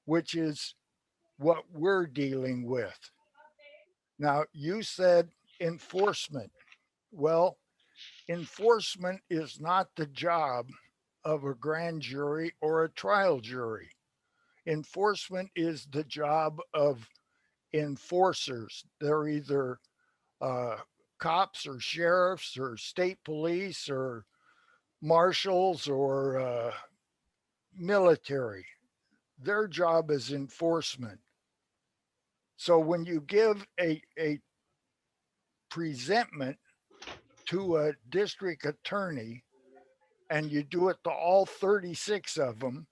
which is what we're dealing with. Now, you said enforcement. Well, enforcement is not the job of a grand jury or a trial jury. Enforcement is the job of enforcers. They're either cops or sheriffs or state police or marshals or military. Their job is enforcement. So when you give a presentment to a district attorney and you do it to all 36 of them,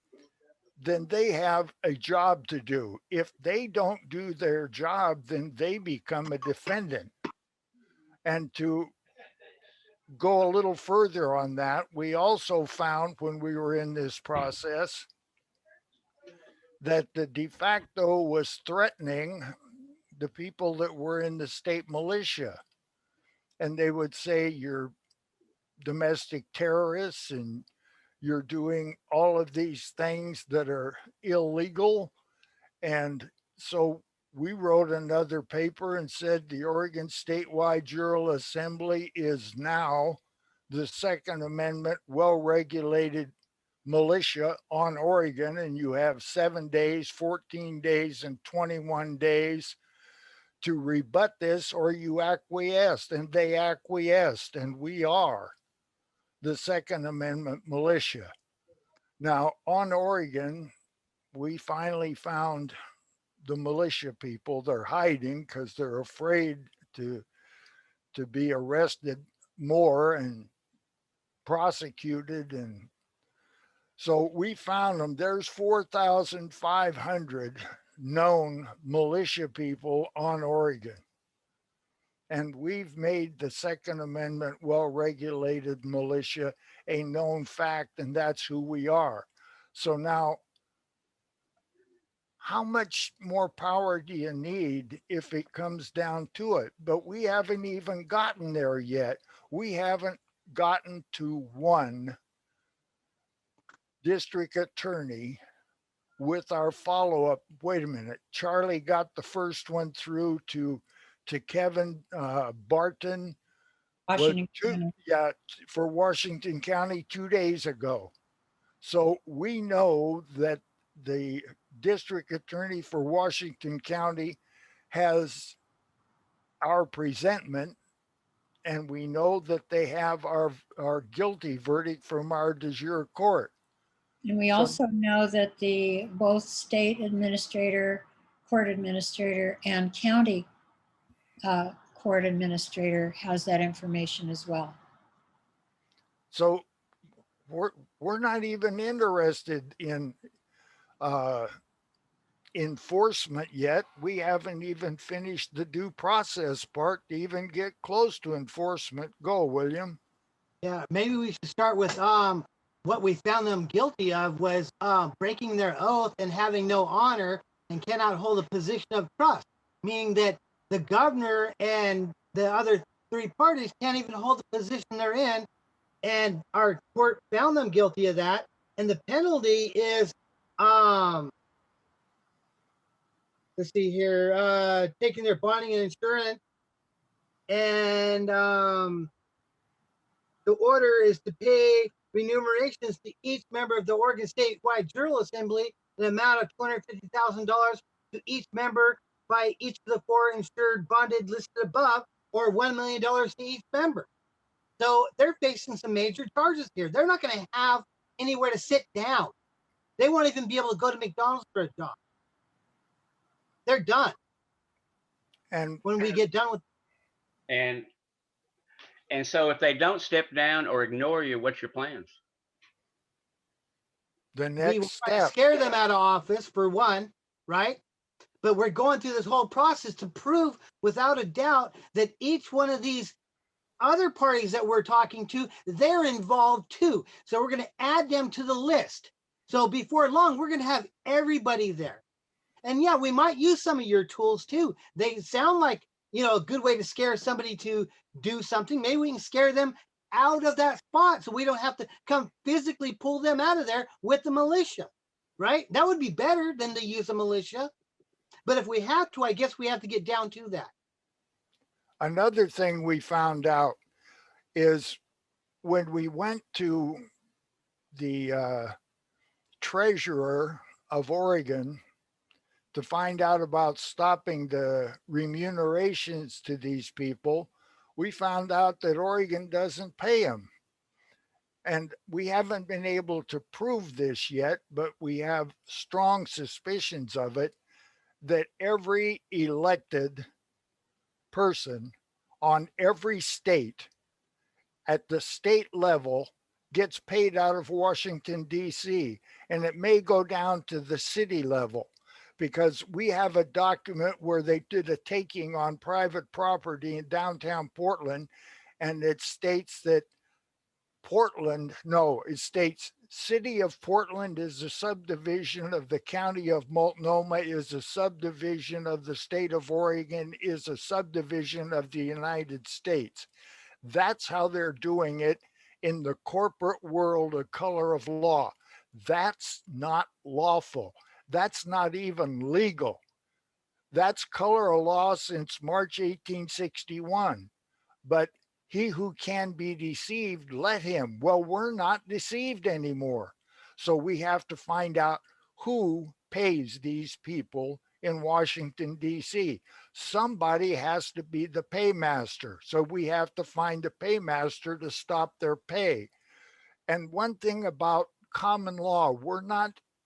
then they have a job to do. If they don't do their job, then they become a defendant. And to go a little further on that, we also found when we were in this process that the de facto was threatening the people that were in the state militia. And they would say, you're domestic terrorists and you're doing all of these things that are illegal. And so we wrote another paper and said the Oregon Statewide Jural Assembly is now the Second Amendment well-regulated militia on Oregon, and you have 7 days, 14 days, and 21 days to rebut this, or you acquiesced. And they acquiesced, and we are the Second Amendment militia. Now, on Oregon, we finally found the militia people. They're hiding because they're afraid to be arrested more and prosecuted. And so we found them. There's 4,500 known militia people on Oregon. And we've made the Second Amendment well-regulated militia a known fact, and that's who we are. So now, how much more power do you need if it comes down to it? But we haven't even gotten there yet. We haven't gotten to one district attorney with our follow-up. Wait a minute, Charlie got the first one through to Kevin Barton. Washington County. Yeah, for Washington County 2 days ago. So we know that the district attorney for Washington County has our presentment, and we know that they have our guilty verdict from our de jure court. And we So- also know that the both state administrator, court administrator, and county court administrator has that information as well. So we're not even interested in enforcement yet. We haven't even finished the due process part to even get close to enforcement. Go, William. Yeah, maybe we should start with what we found them guilty of was breaking their oath and having no honor and cannot hold a position of trust, meaning that the governor and the other three parties can't even hold the position they're in. And our court found them guilty of that. And the penalty is let's see here, taking their bonding and insurance. And the order is to pay remunerations to each member of the Oregon Statewide Jural Assembly, an amount of $250,000 to each member by each of the four insured bonded listed above, or $1 million to each member. So they're facing some major charges here. They're not going to have anywhere to sit down. They won't even be able to go to McDonald's for a job. They're done And when we get done with. And so if they don't step down or ignore you, what's your plans? the We next want to step, scare them out of office for one, right? But we're going through this whole process to prove without a doubt that each one of these other parties that we're talking to, they're involved too. So we're going to add them to the list. So before long, we're going to have everybody there. And yeah, we might use some of your tools too. They sound like, a good way to scare somebody to do something. Maybe we can scare them out of that spot so we don't have to come physically pull them out of there with the militia, right? That would be better than to use a militia. But if we have to, I guess we have to get down to that. another thing we found out is when we went to the treasurer of Oregon to find out about stopping the remunerations to these people, we found out that Oregon doesn't pay them. And we haven't been able to prove this yet, but we have strong suspicions of it, that every elected person on every state at the state level gets paid out of Washington, D.C., and it may go down to the city level, because we have a document where they did a taking on private property in downtown Portland, and it states that it states City of Portland is a subdivision of the County of Multnomah, is a subdivision of the state of Oregon, is a subdivision of the United States. That's how they're doing it in the corporate world of color of law. That's not lawful. That's not even legal. That's color of law since March 1861. But he who can be deceived, let him. Well, we're not deceived anymore. So we have to find out who pays these people in Washington, D.C. Somebody has to be the paymaster. So we have to find a paymaster to stop their pay. And one thing about common law,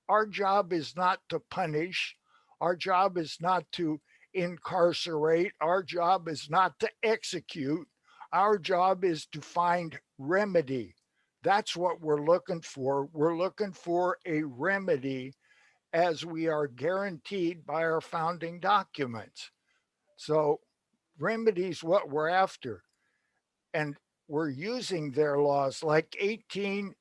our job is not to punish. Our job is not to incarcerate. Our job is not to execute. Our job is to find remedy. That's what we're looking for. We're looking for a remedy, as we are guaranteed by our founding documents. So remedy's what we're after. And we're using their laws like 18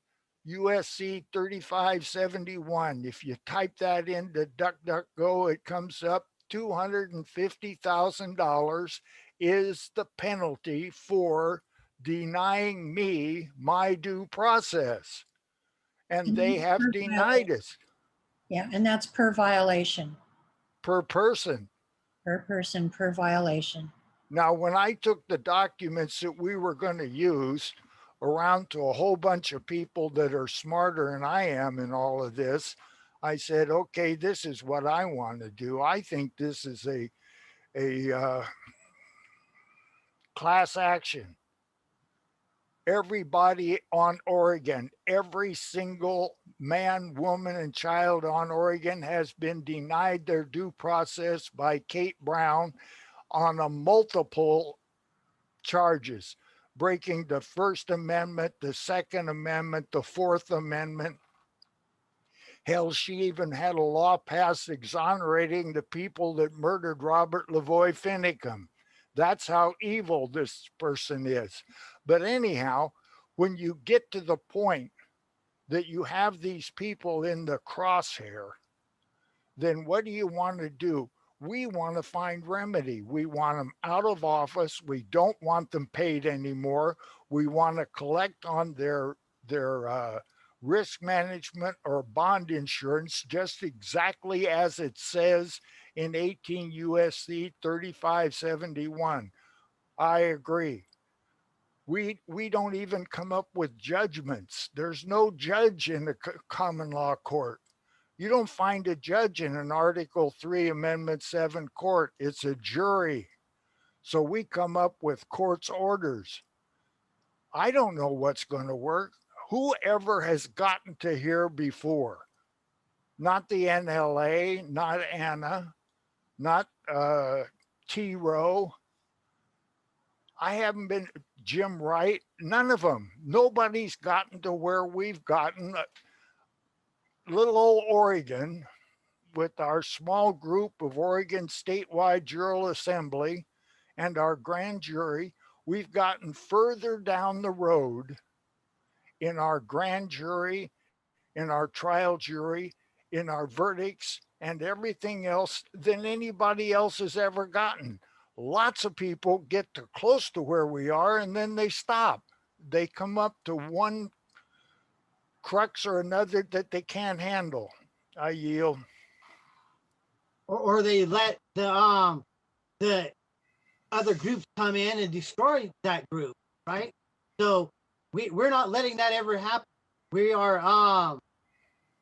USC 3571. If you type that into DuckDuckGo, it comes up $250,000 is the penalty for denying me my due process. And they have denied us. Yeah, and that's per violation, Per person. per person, per violation. Now, when I took the documents that we were going to use around to a whole bunch of people that are smarter than I am in all of this, I said, okay, this is what I want to do. I think this is a class action. Everybody on Oregon, every single man, woman, and child on Oregon has been denied their due process by Kate Brown on a multiple charges, breaking the First Amendment, the Second Amendment, the Fourth Amendment. Hell, she even had a law passed exonerating the people that murdered Robert Lavoie Finicum. That's how evil this person is. But anyhow, when you get to the point that you have these people in the crosshair, then what do you want to do? We want to find remedy. We want them out of office. We don't want them paid anymore. We want to collect on their risk management or bond insurance, just exactly as it says in 18 USC 3571. I agree. We don't even come up with judgments. There's no judge in the common law court. You don't find a judge in an Article 3, Amendment 7 court. It's a jury. So we come up with court's orders. I don't know what's going to work. Whoever has gotten to here before, not the NLA, not Anna, not T. Rowe. I haven't been Jim Wright, none of them. Nobody's gotten to where we've gotten. Little old Oregon, with our small group of Oregon Statewide Jural Assembly and our grand jury, we've gotten further down the road in our grand jury, in our trial jury, in our verdicts, and everything else than anybody else has ever gotten. Lots of people get to close to where we are and then they stop. They come up to one crux or another that they can't handle. I yield. Or they let the other groups come in and destroy that group, right? So we're not letting that ever happen. We are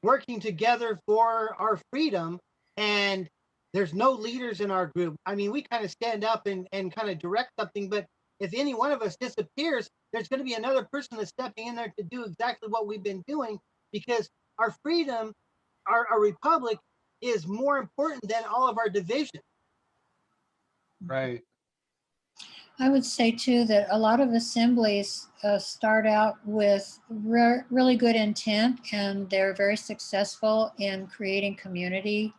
working together for our freedom, and there's no leaders in our group. I mean, we kind of stand up and kind of direct something, but if any one of us disappears, there's going to be another person that's stepping in there to do exactly what we've been doing, because our freedom, our republic is more important than all of our division. Right. I would say too that a lot of assemblies start out with really good intent, and they're very successful in creating community,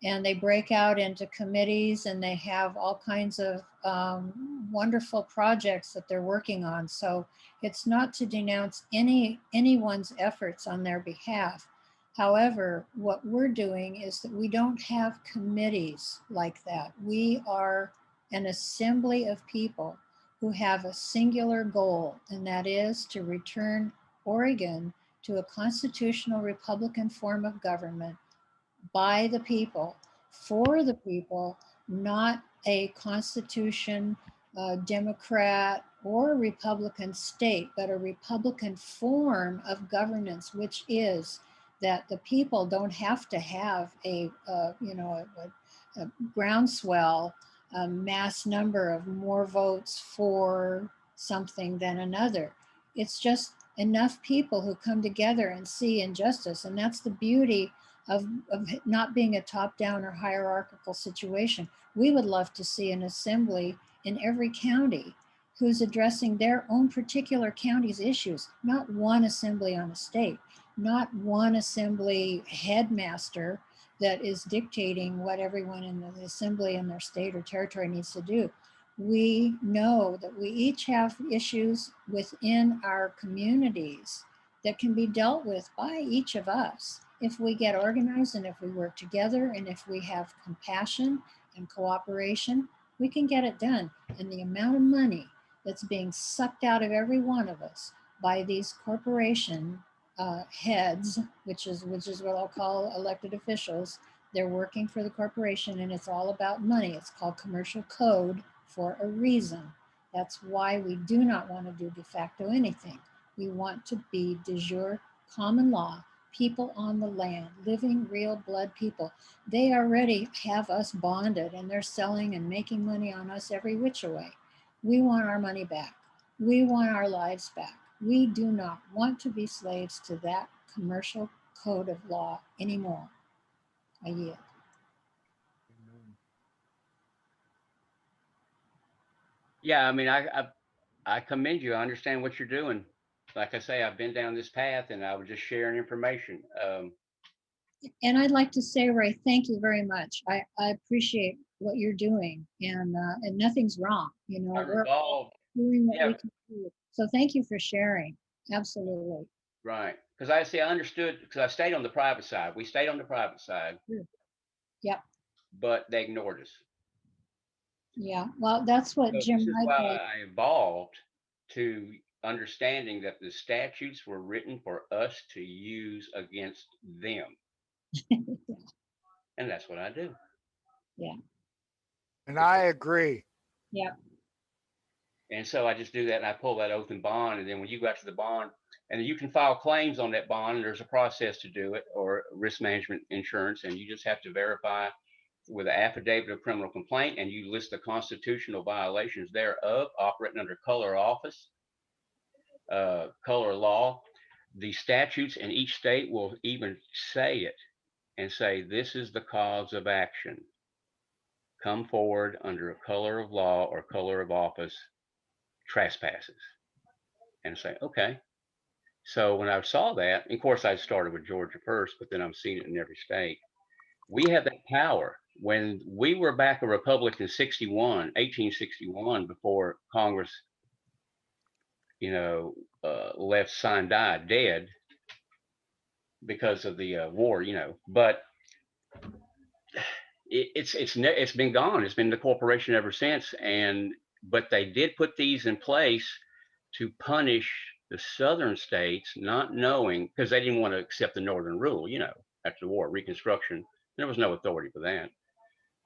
and they break out into committees and they have all kinds of wonderful projects that they're working on. So it's not to denounce anyone's efforts on their behalf. However, what we're doing is that we don't have committees like that. We are an assembly of people who have a singular goal, and that is to return Oregon to a constitutional Republican form of government by the people, for the people, not a Constitution, Democrat, or Republican state, but a Republican form of governance, which is that the people don't have to have a groundswell, a mass number of more votes for something than another. It's just enough people who come together and see injustice, and that's the beauty of not being a top-down or hierarchical situation. We would love to see an assembly in every county who's addressing their own particular county's issues, not one assembly on a state, not one assembly headmaster that is dictating what everyone in the assembly in their state or territory needs to do. We know that we each have issues within our communities that can be dealt with by each of us if we get organized and if we work together and if we have compassion and cooperation. We can get it done. And the amount of money that's being sucked out of every one of us by these corporation heads, which is what I'll call elected officials, they're working for the corporation and it's all about money. It's called commercial code for a reason. That's why we do not want to do de facto anything. We want to be de jure common law, people on the land, living real blood people. They already have us bonded and they're selling and making money on us every which way. We want our money back. We want our lives back. We do not want to be slaves to that commercial code of law anymore. I yield. Yeah, I mean, I commend you. I understand what you're doing. Like I say, I've been down this path and I was just sharing information. And I'd like to say, Ray, thank you very much. I appreciate what you're doing, and nothing's wrong. You know, I'm we're involved. doing what Yeah. we can do. So thank you for sharing. Absolutely. Right. Because I understood, because I stayed on the private side. We stayed on the private side. Yep. But they ignored us. Yeah. Well, that's what So Jim this is Wright why did. I evolved to understanding that the statutes were written for us to use against them. And that's what I do. Yeah. And I agree. Yeah. And so I just do that and I pull that oath and bond. And then when you go out to the bond, and you can file claims on that bond, and there's a process to do it, or risk management insurance, and you just have to verify with an affidavit of criminal complaint, and you list the constitutional violations thereof, operating under color office, color law. The statutes in each state will even say it and say, this is the cause of action. Come forward under a color of law or color of office trespasses. And say, okay. So when I saw that, of course, I started with Georgia first, but then I'm seeing it in every state. We have that power. When we were back a republic in 1861, before Congress, left sign died dead because of the war, but it's been gone. It's been the corporation ever since. But they did put these in place to punish the southern states, not knowing, because they didn't want to accept the northern rule, after the war, Reconstruction. There was no authority for that.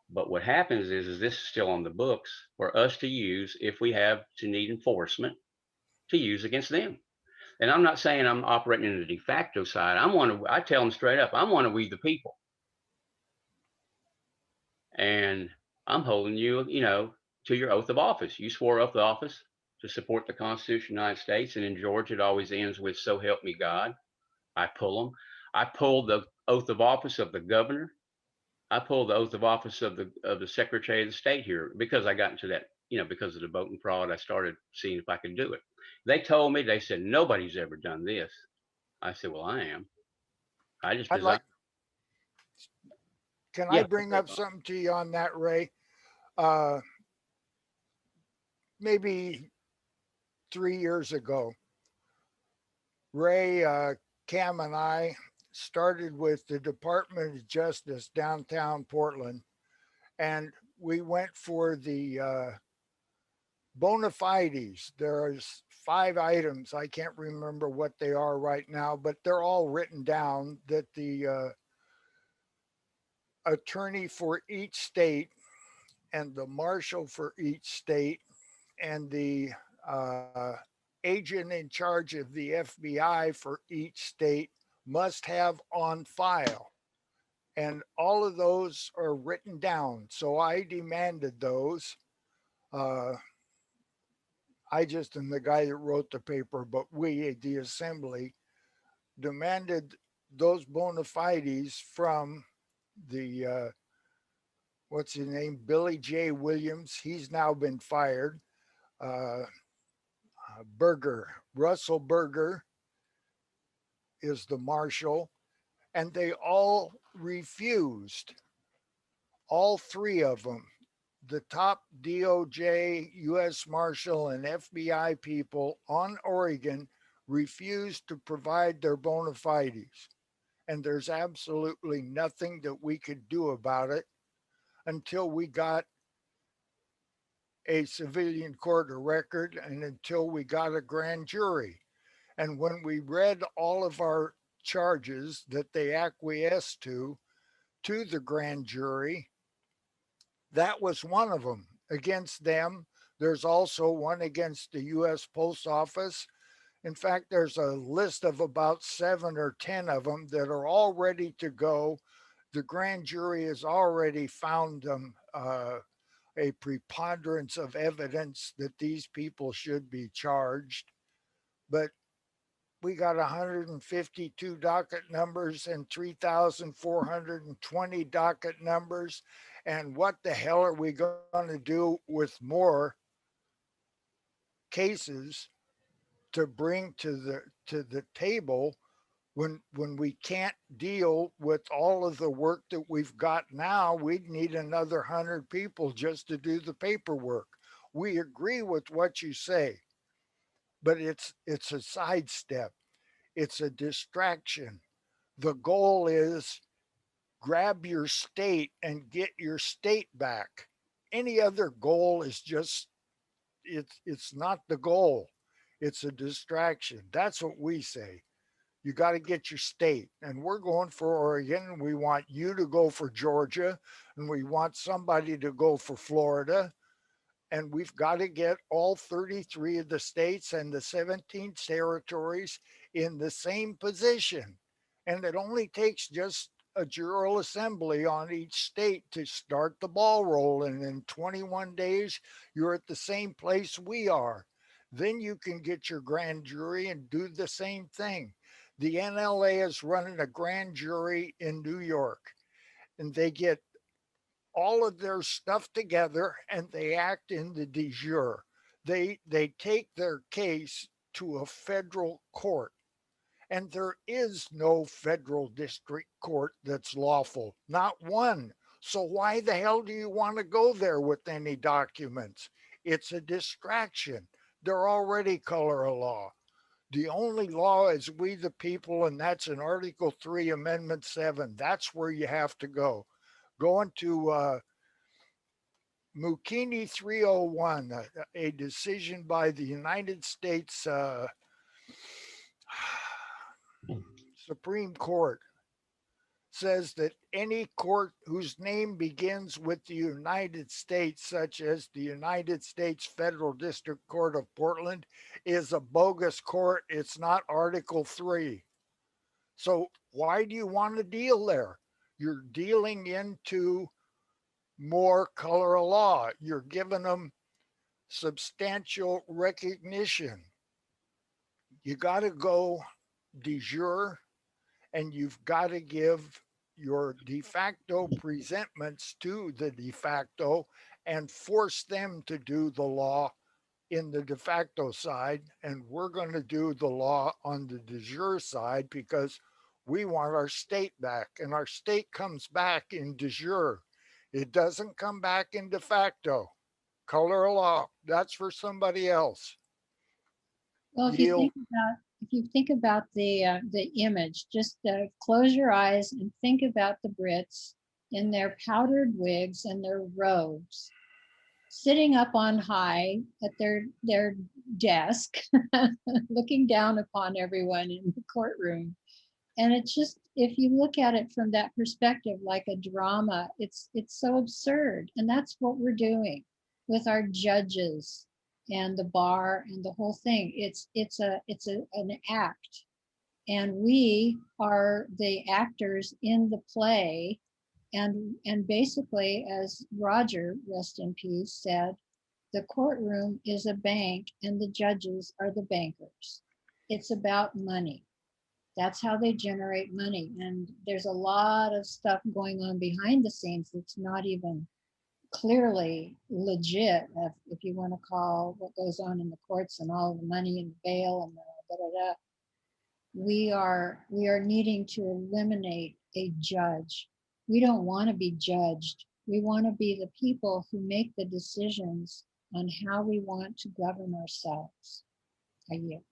But what happens is this is still on the books for us to use if we have to need enforcement to use against them. And I'm not saying I'm operating in the de facto side. I tell them straight up, I'm one of we the people. And I'm holding you, to your oath of office. You swore oath of office to support the Constitution of the United States. And in Georgia, it always ends with, so help me God. I pull them. I pulled the oath of office of the governor. I pulled the oath of office of the Secretary of the State here because I got into that, because of the voting fraud. I started seeing if I could do it. They told me, they said, nobody's ever done this. I said, well, I am. I just designed. Can Yeah. I bring up something to you on that, Ray? Maybe 3 years ago, Ray, Cam, and I started with the Department of Justice downtown Portland, and we went for the bona fides. There's 5 items. I can't remember what they are right now, but they're all written down that the attorney for each state and the marshal for each state and the agent in charge of the FBI for each state must have on file. And all of those are written down. So I demanded those. I just am the guy that wrote the paper, but we, the assembly, demanded those bona fides from the, what's his name, Billy J. Williams. He's now been fired. Russell Berger is the marshal, and they all refused. All 3 of them, the top DOJ, U.S. Marshal, and FBI people on Oregon refused to provide their bona fides. And there's absolutely nothing that we could do about it until we got a civilian court of record and until we got a grand jury. And when we read all of our charges that they acquiesced to the grand jury, that was one of them. Against them, there's also one against the U.S. Post Office. In fact, there's a list of about 7 or 10 of them that are all ready to go. The grand jury has already found them a preponderance of evidence that these people should be charged. But we got 152 docket numbers and 3,420 docket numbers. And what the hell are we going to do with more cases to bring to the table when we can't deal with all of the work that we've got now? We'd need another 100 people just to do the paperwork. We agree with what you say, but it's a sidestep. It's a distraction. The goal is grab your state and get your state back. Any other goal is just, it's not the goal. It's a distraction. That's what we say. You got to get your state. And we're going for Oregon. And we want you to go for Georgia. And we want somebody to go for Florida. And we've got to get all 33 of the states and the 17 territories in the same position. And it only takes just a jural assembly on each state to start the ball rolling. In 21 days, you're at the same place we are. Then you can get your grand jury and do the same thing. The NLA is running a grand jury in New York, and they get all of their stuff together and they act in the de jure. They take their case to a federal court, and there is no federal district court that's lawful, not one. So why the hell do you want to go there with any documents? It's a distraction. They're already color of law. The only law is we the people, and that's in Article 3, Amendment 7. That's where you have to go. Going to Mukini 301, a decision by the United States Supreme Court, says that any court whose name begins with the United States, such as the United States Federal District Court of Portland, is a bogus court. It's not Article 3. So why do you want to deal there? You're dealing into more color of law. You're giving them substantial recognition. You got to go de jure, and you've got to give your de facto presentments to the de facto and force them to do the law in the de facto side. And we're going to do the law on the de jure side because we want our state back, and our state comes back in de jure. It doesn't come back in de facto. Color of law, that's for somebody else. Well, if you think about the image, just close your eyes and think about the Brits in their powdered wigs and their robes, sitting up on high at their desk, looking down upon everyone in the courtroom. And it's just, if you look at it from that perspective, like a drama, it's so absurd. And that's what we're doing with our judges and the bar and the whole thing. It's an act, and we are the actors in the play. And basically, as Roger, rest in peace, said, the courtroom is a bank and the judges are the bankers. It's about money. That's how they generate money. And there's a lot of stuff going on behind the scenes that's not even clearly legit, if you want to call what goes on in the courts and all the money and bail and da, da, da. We are needing to eliminate a judge. We don't want to be judged. We want to be the people who make the decisions on how we want to govern ourselves. I yield.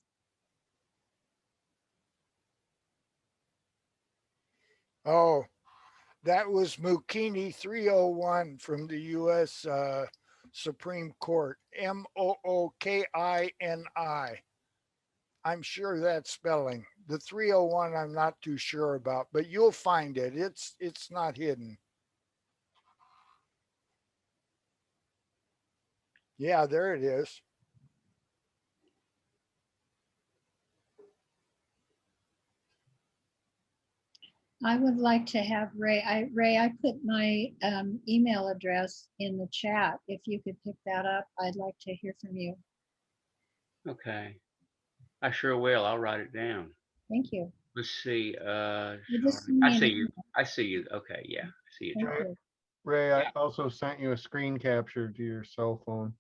Oh, that was Mukini 301 from the U.S. Supreme Court, Mookini. I'm sure that's spelling. The 301 I'm not too sure about, but you'll find it. It's not hidden. Yeah, there it is. I would like to have Ray. I put my email address in the chat. If you could pick that up, I'd like to hear from you. Okay. I sure will. I'll write it down. Thank you. Let's see. You just Charlie. send me I an see you. email. I see you. Okay. Yeah. I see you, Thank Charlie. you. Ray, I Yeah. also sent you a screen capture to your cell phone.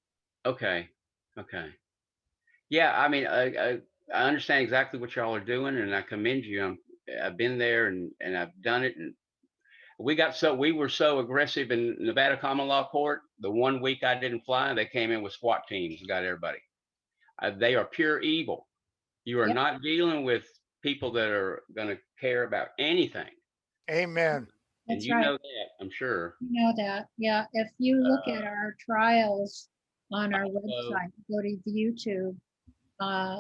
Okay. Okay. Yeah. I mean, I understand exactly what y'all are doing, and I commend you. I've been there and I've done it, and we were so aggressive in Nevada common law court. The 1 week I didn't fly, they came in with SWAT teams and got everybody. They are pure evil. You are Yep. not dealing with people that are going to care about anything. Amen. And That's you right. know that, I'm sure. You know that. Yeah. If you look at our trials on our Also, website, go to the YouTube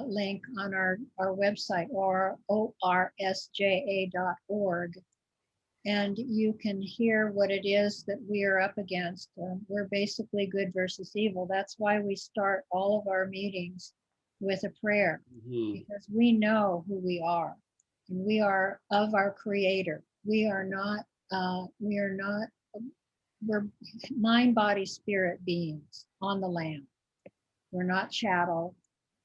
link on our website, or orsja.org, and you can hear what it is that we are up against. We're basically good versus evil. That's why we start all of our meetings with a prayer, Mhm. because we know who we are, and we are of our Creator. We're mind, body, spirit beings on the land. We're not chattel.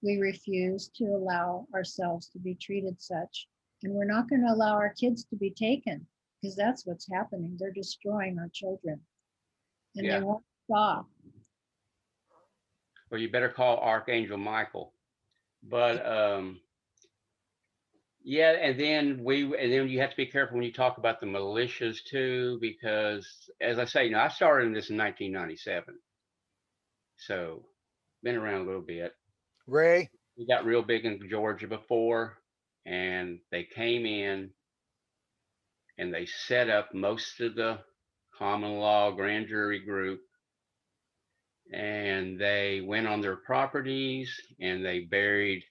We refuse to allow ourselves to be treated such. And we're not going to allow our kids to be taken, because that's what's happening. They're destroying our children, and Yeah. they won't stop. Well, you better call Archangel Michael. But yeah, and then you have to be careful when you talk about the militias too, because as I say, I started in this in 1997, so been around a little bit. Ray, We got real big in Georgia before, and they came in and they set up most of the common law grand jury group, and they went on their properties and they buried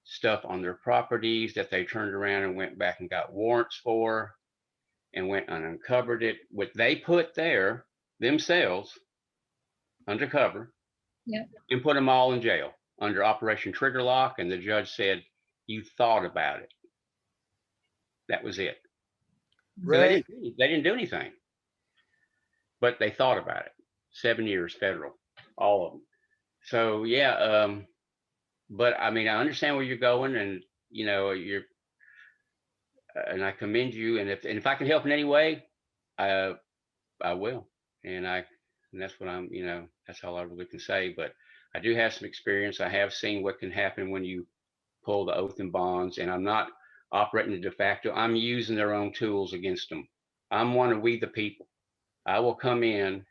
stuff on their properties that they turned around and went back and got warrants for, and went and uncovered it. What they put there themselves undercover, Yep. and put them all in jail under Operation Trigger Lock. And the judge said, "You thought about it." That was it. Ray, They didn't do anything, but they thought about it. 7 years federal, all of them. So yeah, but I mean, I understand where you're going, and you're, and I commend you. And if I can help in any way, I will. And that's what that's all I really can say. But I do have some experience. I have seen what can happen when you pull the oath and bonds, and I'm not operating the de facto. I'm using their own tools against them. I'm one of we the people. I will come in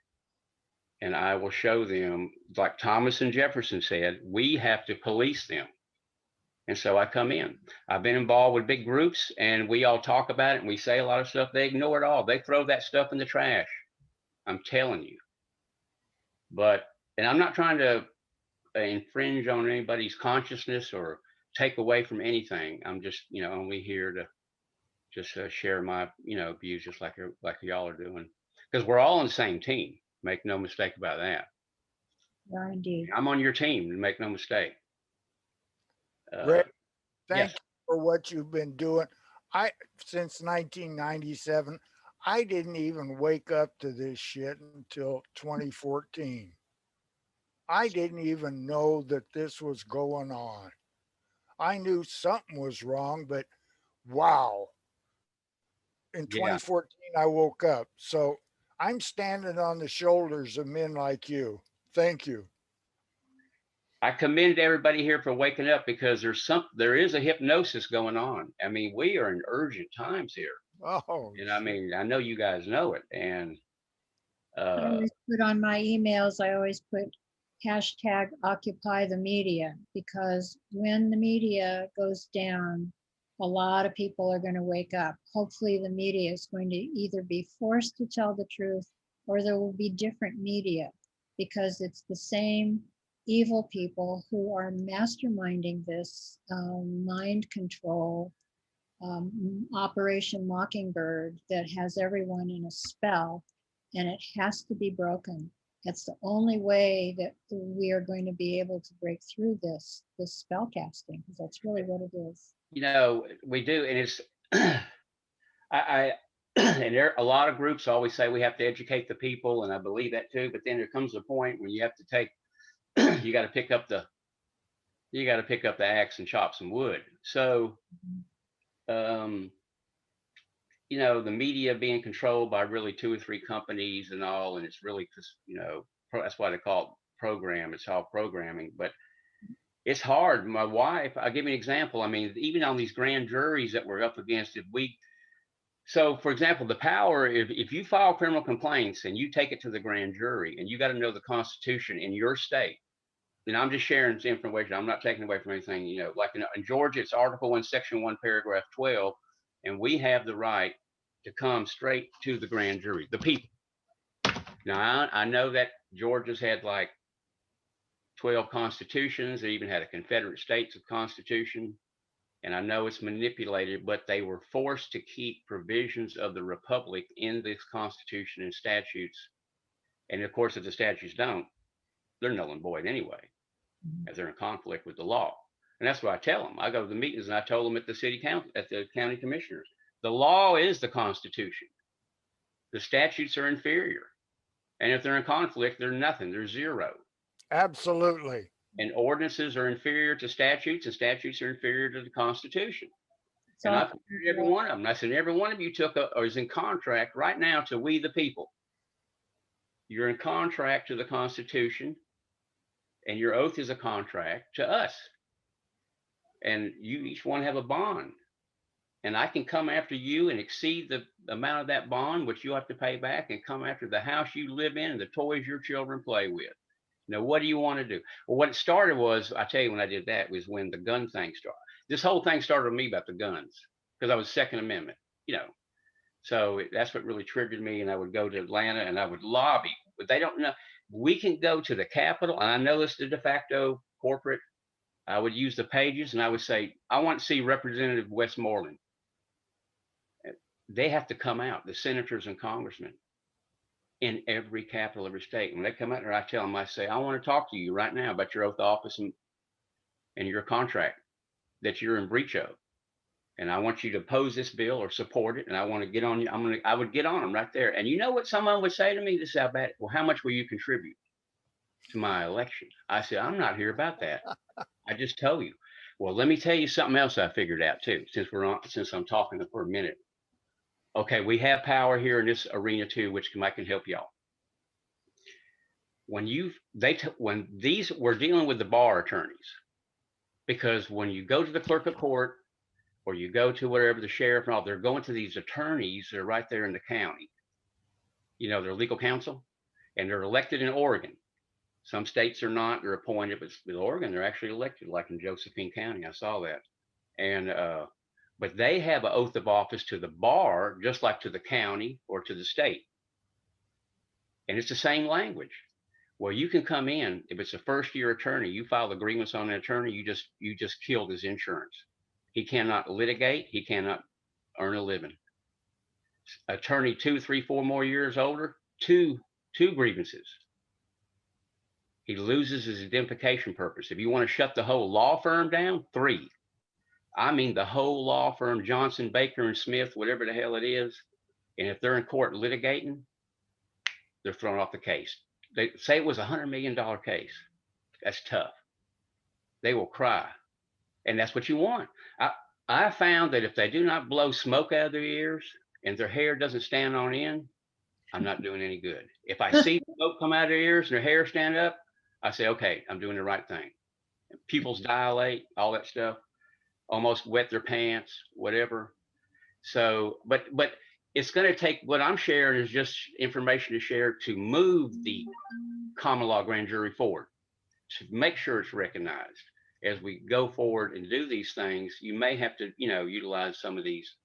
and I will show them, like Thomas and Jefferson said, we have to police them. And so I come in. I've been involved with big groups, and we all talk about it, and we say a lot of stuff. They ignore it all. They throw that stuff in the trash. I'm telling you. And I'm not trying to infringe on anybody's consciousness or take away from anything. I'm just, only here to just share my, views, just like y'all are doing, because we're all on the same team. Make no mistake about that. Yeah, indeed. I'm on your team, make no mistake. Ray, thank yes. you for what you've been doing. Since 1997, I didn't even wake up to this shit until 2014. I didn't even know that this was going on. I knew something was wrong, but wow. In Yeah. 2014, I woke up. So I'm standing on the shoulders of men like you. Thank you. I commend everybody here for waking up, because there is a hypnosis going on. I mean, we are in urgent times here. Oh, And I mean, I know you guys know it. And I always put on my emails, I always put hashtag Occupy the Media, because when the media goes down, a lot of people are going to wake up. Hopefully the media is going to either be forced to tell the truth, or there will be different media, because it's the same evil people who are masterminding this mind control Operation Mockingbird that has everyone in a spell, and it has to be broken. That's the only way that we are going to be able to break through this spell casting, because that's really what it is. we do, and it's I and there a lot of groups always say we have to educate the people, and I believe that too. But then there comes a point when you have to take you got to pick up the axe and chop some wood. So the media being controlled by really 2 or 3 companies and all, and it's really just that's why they call it program. It's all programming, but it's hard. My wife, I'll give you an example. I mean, even on these grand juries that we're up against, so for example, the power, if you file criminal complaints and you take it to the grand jury, and you got to know the Constitution in your state, and I'm just sharing information, I'm not taking away from anything, like in Georgia, it's Article 1, Section 1, Paragraph 12, and we have the right to come straight to the grand jury, the people. Now, I know that Georgia's had like 12 constitutions. They even had a Confederate States of Constitution. And I know it's manipulated, but they were forced to keep provisions of the republic in this Constitution and statutes. And of course, if the statutes don't, they're null and void anyway, as they're in conflict with the law. And that's what I tell them. I go to the meetings and I told them at the city council, at the county commissioners, the law is the Constitution. The statutes are inferior. And if they're in conflict, they're nothing. They're zero. Absolutely. And ordinances are inferior to statutes, and statutes are inferior to the Constitution. And I figured every one of them. I said, every one of you or is in contract right now to we the people. You're in contract to the Constitution, and your oath is a contract to us. And you each one have a bond. And I can come after you and exceed the amount of that bond, which you have to pay back, and come after the house you live in and the toys your children play with. Now, what do you want to do? Well, what it started was, I tell you, when I did that was when the gun thing started. This whole thing started with me about the guns, because I was Second Amendment, So that's what really triggered me. And I would go to Atlanta and I would lobby, but they don't know. We can go to the Capitol, and I know it's the de facto corporate. I would use the pages and I would say, I want to see Representative Westmoreland. They have to come out, the senators and congressmen in every capital, every state. When they come out there, I tell them, I say, I want to talk to you right now about your oath of office and your contract that you're in breach of. And I want you to oppose this bill or support it. And I want to get on you. I would get on them right there. And you know what someone would say to me? This is how bad. Well, how much will you contribute to my election? I said, I'm not here about that. I just told you. Well, let me tell you something else I figured out too, since I'm talking for a minute. Okay, we have power here in this arena too, which I can help y'all. When we're dealing with the bar attorneys, because when you go to the clerk of court or you go to whatever, the sheriff and all, they're going to these attorneys that are right there in the county. They're legal counsel, and they're elected in Oregon. Some states are not, they're appointed, but with Oregon, they're actually elected, like in Josephine County. I saw that. And but they have an oath of office to the bar, just like to the county or to the state. And it's the same language. Well, you can come in, if it's a first-year attorney, you file a grievance on an attorney, you just killed his insurance. He cannot litigate, he cannot earn a living. Attorney 2, 3, 4 more years older, two grievances. He loses his identification purpose. If you want to shut the whole law firm down, 3. I mean, the whole law firm, Johnson, Baker, and Smith, whatever the hell it is. And if they're in court litigating, they're thrown off the case. They say it was a $100 million case. That's tough. They will cry. And that's what you want. I found that if they do not blow smoke out of their ears and their hair doesn't stand on end, I'm not doing any good. If I see smoke come out of their ears and their hair stand up, I say, okay, I'm doing the right thing. Pupils dilate, all that stuff. Almost wet their pants, whatever. So, but it's going to take, what I'm sharing is just information to share to move the common law grand jury forward, to make sure it's recognized. As we go forward and do these things, you may have to, utilize some of these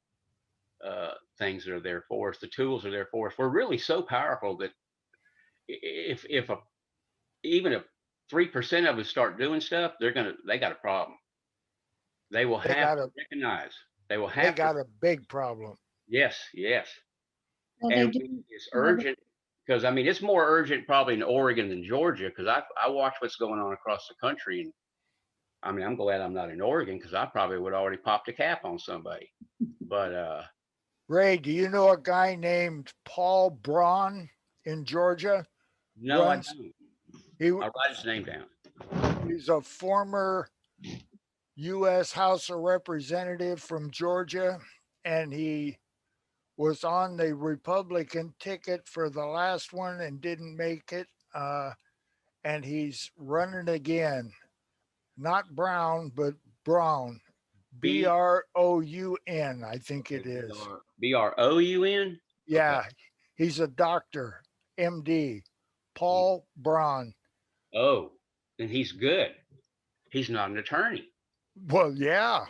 things that are there for us. The tools are there for us. We're really so powerful that even if 3% of us start doing stuff, they got a problem. They will have to recognize. They got a big problem. Yes. Well, And it's urgent, because it's more urgent probably in Oregon than Georgia, because I watch what's going on across the country. And I'm glad I'm not in Oregon, because I probably would already popped a cap on somebody. But Ray, do you know a guy named Paul Braun in Georgia? No, I don't. I'll write his name down. He's a former U.S. House of Representative from Georgia, and he was on the Republican ticket for the last one and didn't make it. And he's running again. Not Brown, but Brown. Broun, I think it is. Broun? Yeah, okay. He's a doctor, MD, Paul Braun. Oh, and he's good. He's not an attorney. Well, yeah.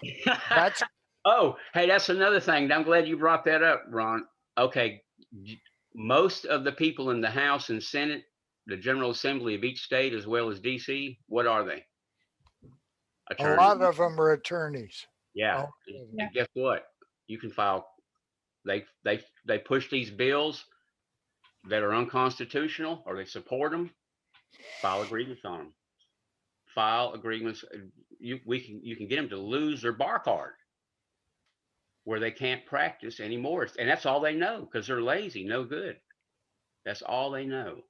That's Oh, hey, that's another thing. I'm glad you brought that up, Ron. Okay, most of the people in the House and Senate, the General Assembly of each state, as well as DC, what are they? a lot of them are attorneys. Yeah. Oh, And guess what? You can file, they push these bills that are unconstitutional or they support them, file agreements on them. File agreements. You can get them to lose their bar card where they can't practice anymore. And that's all they know because they're lazy, no good. That's all they know.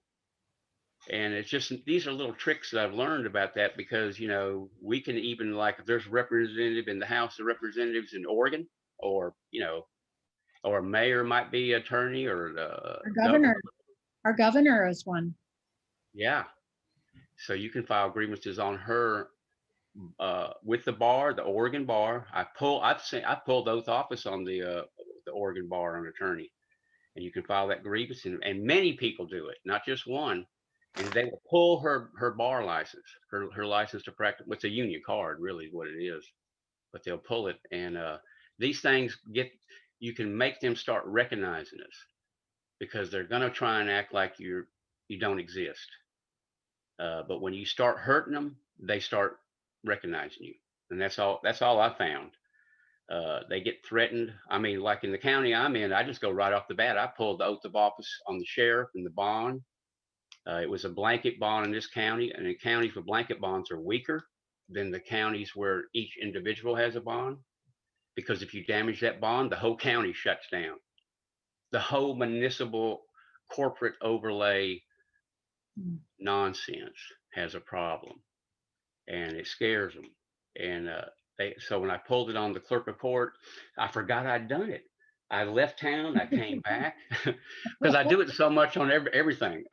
And it's just, these are little tricks that I've learned about that because, we can even, like, if there's a representative in the House of Representatives in Oregon, or, or a mayor might be attorney, or Our governor, our governor is one. Yeah. So you can file grievances on her with the bar, the Oregon bar. I pulled oath office on the Oregon bar on attorney, and you can file that grievance, and many people do it, not just one. And they will pull her bar license, her license to practice. What's a union card, really, is what it is. But they'll pull it, and these things you can make them start recognizing us because they're gonna try and act like you don't exist. But when you start hurting them, they start recognizing you, and that's all I found. They get threatened. I mean, like in the county I'm in, I just go right off the bat. I pulled the oath of office on the sheriff and the bond. It was a blanket bond in this county, and the counties with blanket bonds are weaker than the counties where each individual has a bond. Because if you damage that bond, the whole county shuts down. The whole municipal corporate overlay nonsense has a problem, and it scares them. And so when I pulled it on the clerk of court, I forgot I'd done it. I left town, I came back because I do it so much on everything,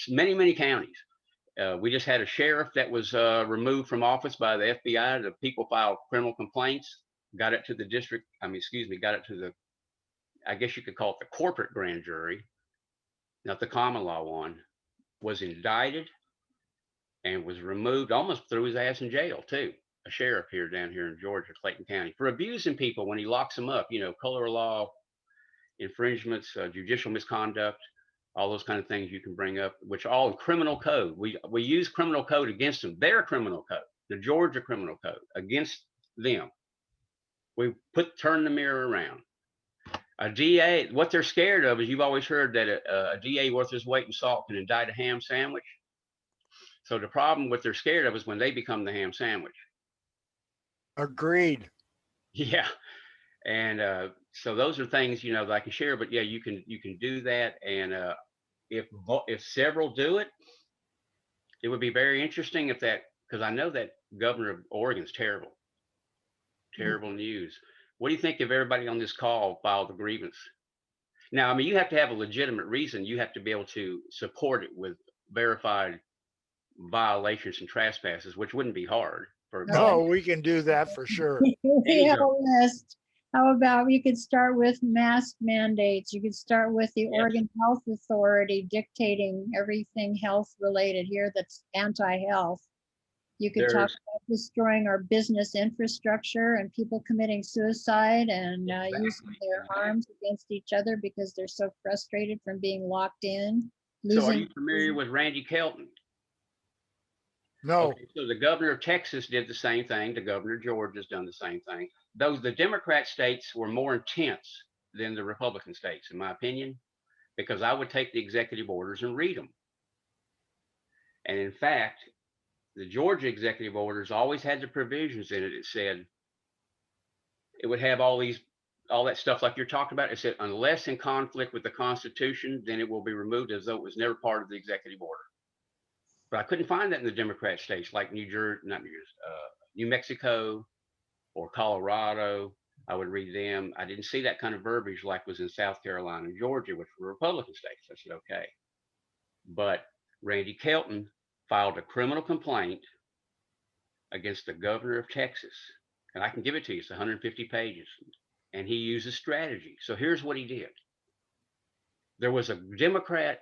many counties. We just had a sheriff that was removed from office by the FBI. The people filed criminal complaints, got it to the district. Got it to the, I guess you could call it the corporate grand jury, not the common law one, was indicted and was removed, almost threw his ass in jail too. A sheriff down here in Georgia, Clayton County, for abusing people when he locks them up, color of law infringements, judicial misconduct, all those kind of things you can bring up, which are all in criminal code. We use criminal code against them, their criminal code, the Georgia criminal code, against them. We turn the mirror around. A DA, what they're scared of is, you've always heard that a DA worth his weight in salt can indict a ham sandwich. So the problem, what they're scared of, is when they become the ham sandwich. agreed. Yeah. And so those are things, that I can share, but yeah, you can do that. And if several do it, it would be very interesting because I know that governor of Oregon is terrible news. What do you think if everybody on this call filed a grievance? Now, I mean, you have to have a legitimate reason. You have to be able to support it with verified violations and trespasses, which wouldn't be hard for a No, we can do that for sure. We have a list. How about you could start with mask mandates? You could start with the Yes. Oregon Health Authority dictating everything health related here that's anti-health. You could talk There's- about destroying our business infrastructure and people committing suicide and using their Exactly. arms against each other because they're so frustrated from being locked in. So are losing- you familiar with Randy Kelton? No, Okay, so the governor of Texas did the same thing. The governor of Georgia's done the same thing. The Democrat states were more intense than the Republican states, in my opinion, because I would take the executive orders and read them. And in fact, the Georgia executive orders always had the provisions in it. It said it would have all that stuff like you're talking about. It said, unless in conflict with the Constitution, then it will be removed as though it was never part of the executive order. But I couldn't find that in the Democrat states like New Mexico or Colorado. I would read them. I didn't see that kind of verbiage like was in South Carolina and Georgia, which were Republican states. I said, okay. But Randy Kelton filed a criminal complaint against the governor of Texas. And I can give it to you. It's 150 pages. And he uses strategy. So here's what he did. There was a Democrat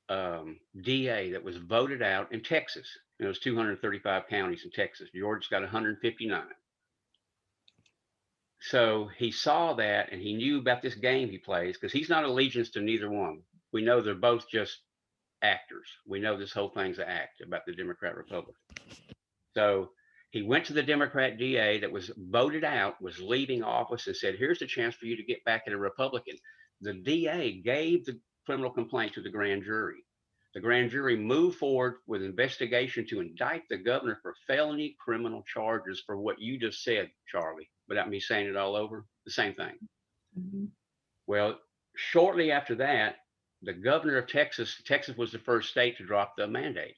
DA that was voted out in Texas. It was 235 counties in Texas. Georgia's got 159. So he saw that and he knew about this game he plays because he's not allegiance to neither one. We know they're both just actors. We know this whole thing's an act about the Democrat Republican. So He went to the Democrat DA that was voted out, was leaving office, and said, here's the chance for you to get back at a Republican. The DA gave the criminal complaint to the grand jury. The grand jury moved forward with investigation to indict the governor for felony criminal charges for what you just said, Charlie, without me saying it all over, the same thing. Mhm. Well, shortly after that, the governor of Texas was the first state to drop the mandate.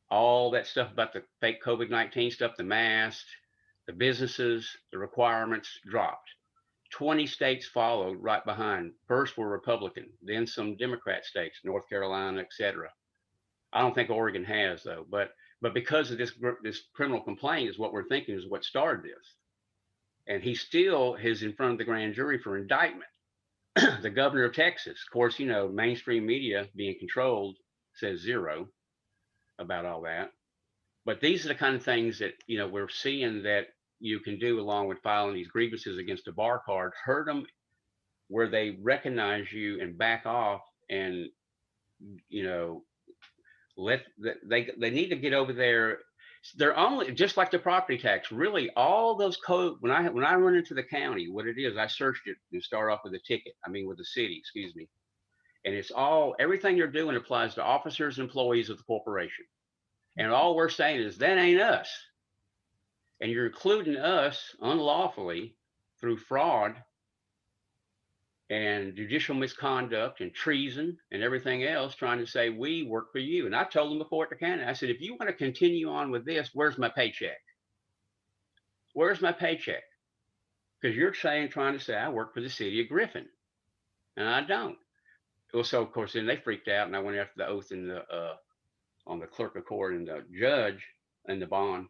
All that stuff about the fake COVID-19 stuff, the masks, the businesses, the requirements dropped. 20 states followed right behind. First were Republican, then some Democrat states, North Carolina, etc. I don't think Oregon has though, but because of this criminal complaint is what we're thinking is what started this. And he still is in front of the grand jury for indictment. The governor of Texas, of course, you know, mainstream media being controlled says zero about all that. But these are the kind of things that, you know, we're seeing that you can do along with filing these grievances against a bar card, hurt them where they recognize you and back off, and, you know, they need to get over there. They're only, just like the property tax, really all those code, when I run into the county, what it is, I searched it and start off with a ticket. I mean, with the city, excuse me. And it's all, everything they're doing applies to officers, employees of the corporation. And all we're saying is that ain't us. And you're including us unlawfully through fraud and judicial misconduct and treason and everything else, trying to say we work for you. And I told them before at the county, I said, if you want to continue on with this, where's my paycheck? Where's my paycheck? Because you're saying, trying to say I work for the city of Griffin, and I don't. Well, so of course, then they freaked out, and I went after the oath in the on the clerk of court and the judge and the bond.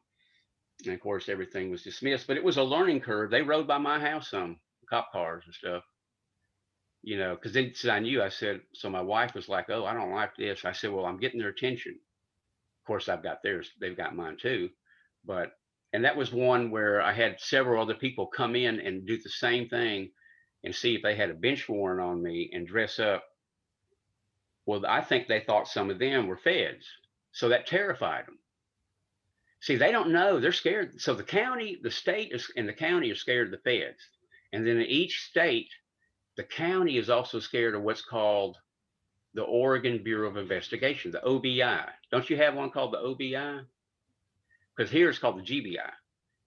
And of course, everything was dismissed. But it was a learning curve. They rode by my house, some cop cars and stuff, you know, because then I knew, I said, so my wife was like, oh, I don't like this. I said, well, I'm getting their attention. Of course, I've got theirs. They've got mine too. But, and that was one where I had several other people come in and do the same thing and see if they had a bench warrant on me and dress up. Well, I think they thought some of them were feds. So that terrified them. See, they don't know, they're scared. So the county, the state and the county are scared of the feds. And then in each state, the county is also scared of what's called the Oregon Bureau of Investigation, the OBI. Don't you have one called the OBI? Because here it's called the GBI.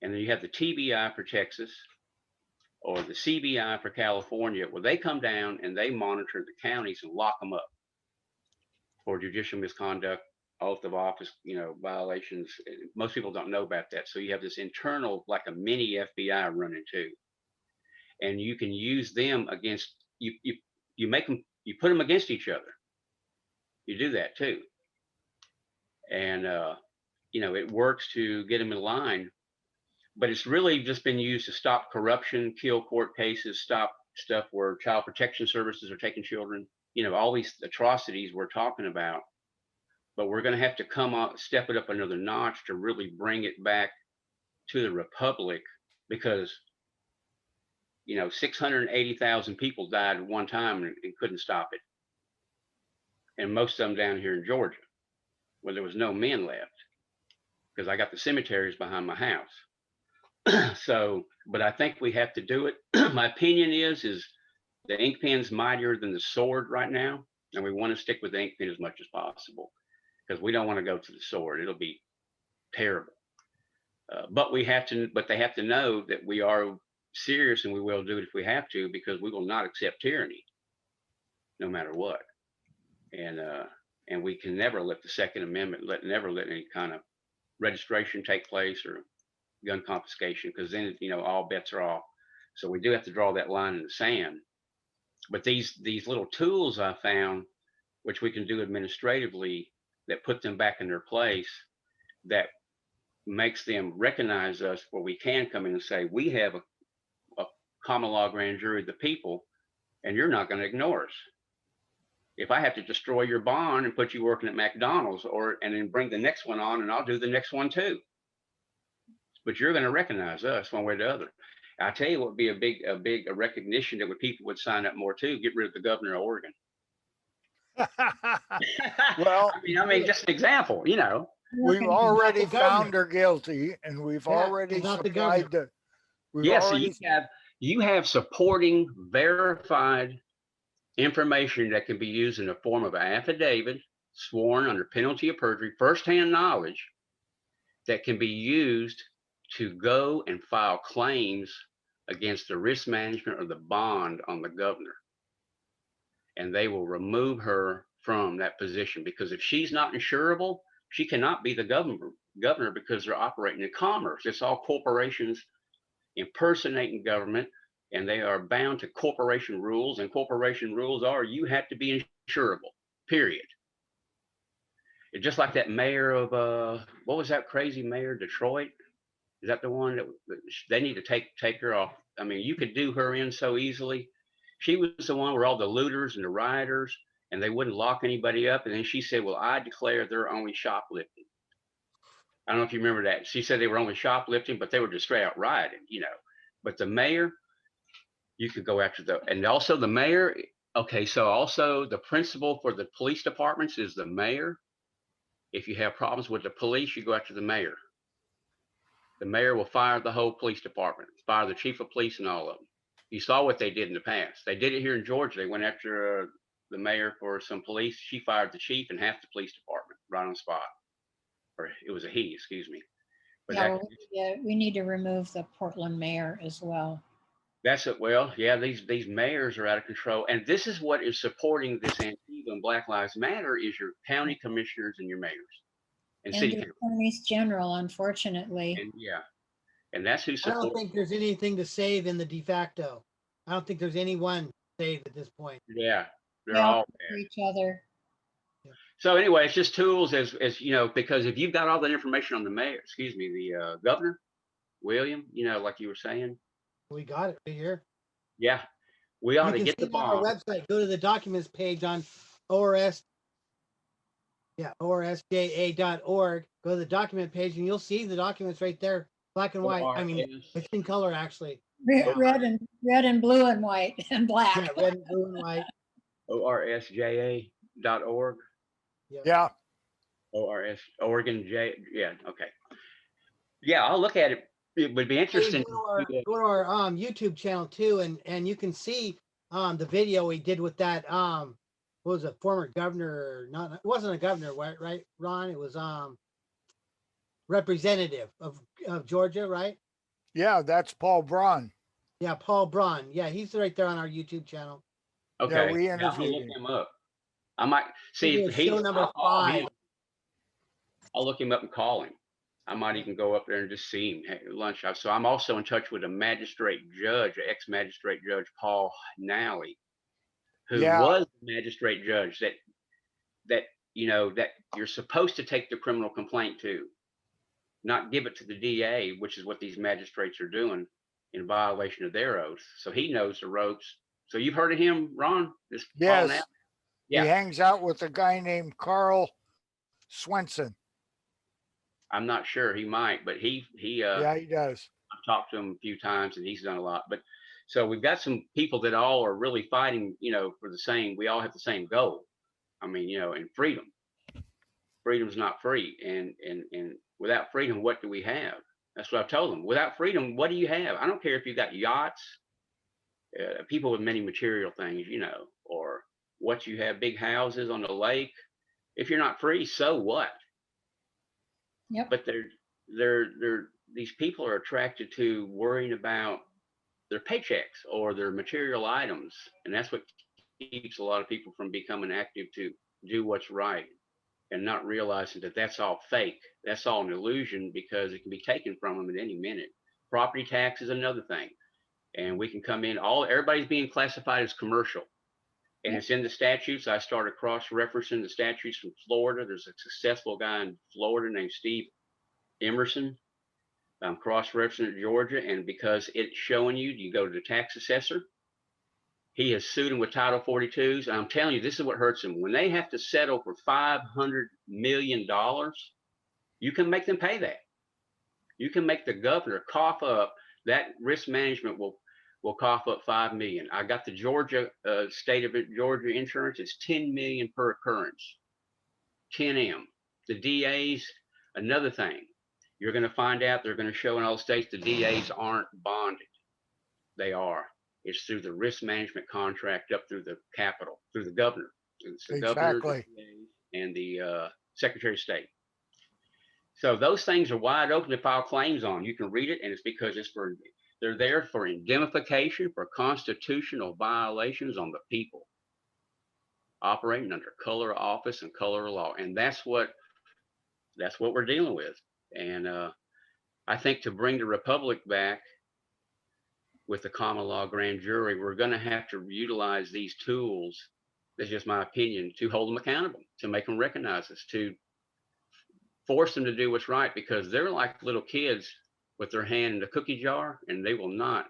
And then you have the TBI for Texas or the CBI for California, where they come down and they monitor the counties and lock them up for judicial misconduct, oath of office, you know, violations. Most people don't know about that. So you have this internal, like a mini FBI running too. And you can use them against, you make them, you put them against each other. You do that too. And, you know, it works to get them in line, but it's really just been used to stop corruption, kill court cases, stop stuff where child protection services are taking children, you know, all these atrocities we're talking about. But we're going to have to come up, step it up another notch to really bring it back to the republic, because, you know, 680,000 people died at one time and couldn't stop it. And most of them down here in Georgia, where there was no men left, because I got the cemeteries behind my house. So, but I think we have to do it. My opinion is the ink pen's mightier than the sword right now. And we want to stick with the ink pen as much as possible, because we don't want to go to the sword. It'll be terrible. But they have to know that we are serious, and we will do it if we have to, because we will not accept tyranny, no matter what. And we can never let the Second Amendment, never let any kind of registration take place or gun confiscation, because then, you know, all bets are off. So we do have to draw that line in the sand. But these little tools I found, which we can do administratively, that put them back in their place, that makes them recognize us, where we can come in and say, we have a common law grand jury of the people, and you're not going to ignore us. If I have to destroy your bond and put you working at McDonald's, and then bring the next one on, and I'll do the next one too. But you're going to recognize us one way or the other. I tell you what would be a recognition that people would sign up more too, get rid of the governor of Oregon. Well, I mean, just an example, you know. we've Working- already the government. found her guilty, and we've Yeah, already he's not the supplied governor. we've Yes, so already, you have supporting verified information that can be used in the form of an affidavit sworn under penalty of perjury, firsthand knowledge that can be used to go and file claims against the risk management or the bond on the governor. And they will remove her from that position, because if she's not insurable, she cannot be the governor because they're operating in commerce. It's all corporations impersonating government, and they are bound to corporation rules, and corporation rules are you have to be insurable, period. It's just like that mayor of what was that crazy mayor, Detroit? Is that the one that they need to take her off? I mean, you could do her in so easily. She was the one where all the looters and the rioters, and they wouldn't lock anybody up. And then she said, well, I declare they're only shoplifting. I don't know if you remember that. She said they were only shoplifting, but they were just straight out rioting, you know. But the mayor, you could go after and also the mayor. Okay, so also the principal for the police departments is the mayor. If you have problems with the police, you go after the mayor. The mayor will fire the whole police department, fire the chief of police and all of them. You saw what they did in the past. They did it here in Georgia. They went after the mayor for some police. She fired the chief and half the police department right on the spot. Or it was a he, excuse me. But Yeah, well, we need to remove the Portland mayor as well. that's it. Well, yeah, these mayors are out of control. And this is what is supporting this Antifa and Black Lives Matter is your county commissioners and your mayors and And city the council. attorneys general, unfortunately. And yeah, and that's who I supports. don't think there's anything to save in the de facto. I don't think there's anyone saved at this point. Yeah, they're They all all for bad. each other. So anyway, it's just tools as you know, because if you've got all that information on the mayor, excuse me, the governor, William, you know, like you were saying, We got it right here. yeah, we ought You to can get see the it on our bomb. website. Go to the documents page on ORS. Yeah, orsja.org. Go to the document page and you'll see the documents right there, black and white. I mean, it's in color actually. Yeah. Red and blue and white and black. Yeah, red, and blue, and white. orsja.org. yeah, Oregon J. Yeah, okay. Yeah, I'll look at it. It would be Hey, interesting. go to our YouTube channel too, and you can see the video we did with that what was it, former governor? Not, it wasn't a governor, right, Ron? It was representative of Georgia, right? yeah, that's Paul Braun. Yeah, Paul Braun. Yeah, he's right there on our YouTube channel. Okay, we I'm gonna interviewed look him. him up. I might see Maybe if it's he's show number I'll call 5. him. I'll look him up and call him. I might even go up there and just see him at lunch. So I'm also in touch with a magistrate judge, ex-magistrate judge Paul Nally, who Yeah. was the magistrate judge that you know that you're supposed to take the criminal complaint to, not give it to the DA, which is what these magistrates are doing in violation of their oath. So he knows the ropes. So you've heard of him, Ron? This Paul Yes. Nally? He Yeah. hangs out with a guy named Carl Swenson. I'm not sure, he might, but he Yeah, he does. I've talked to him a few times and he's done a lot. But so we've got some people that all are really fighting, you know, for the same, we all have the same goal. I mean, you know, and freedom. Freedom's not free. And without freedom, what do we have? That's what I've told them. Without freedom, what do you have? I don't care if you've got yachts, people with many material things, you know, or what you have, big houses on the lake. If you're not free, so what? Yep. But these people are attracted to worrying about their paychecks or their material items, and that's what keeps a lot of people from becoming active to do what's right and not realizing that that's all fake. That's all an illusion because it can be taken from them at any minute. Property tax is another thing, and we can come in. Everybody's being classified as commercial, and it's in the statutes. I started cross-referencing the statutes from Florida. There's a successful guy in Florida named Steve Emerson. I'm cross-referencing Georgia, and because it's showing you go to the tax assessor. He has sued him with Title 42s. And I'm telling you, this is what hurts him. When they have to settle for $500 million, you can make them pay that. You can make the governor cough up. That risk management will cough up $5 million. I got the Georgia state of Georgia insurance. It's $10 million per occurrence. 10M. The DAs Another thing, you're going to find out they're going to show in all states the DAs aren't bonded. They are. It's through the risk management contract up through the Capitol, through the governor. It's the governor, the Exactly. DAs, and the Secretary of State. So those things are wide open to file claims on. You can read it, and it's because they're there for indemnification for constitutional violations on the people operating under color of office and color of law, and that's what we're dealing with. And I think to bring the republic back with the common law grand jury, we're going to have to utilize these tools. That's just my opinion, to hold them accountable, to make them recognize us, to force them to do what's right, because they're like little kids with their hand in the cookie jar, and they will not.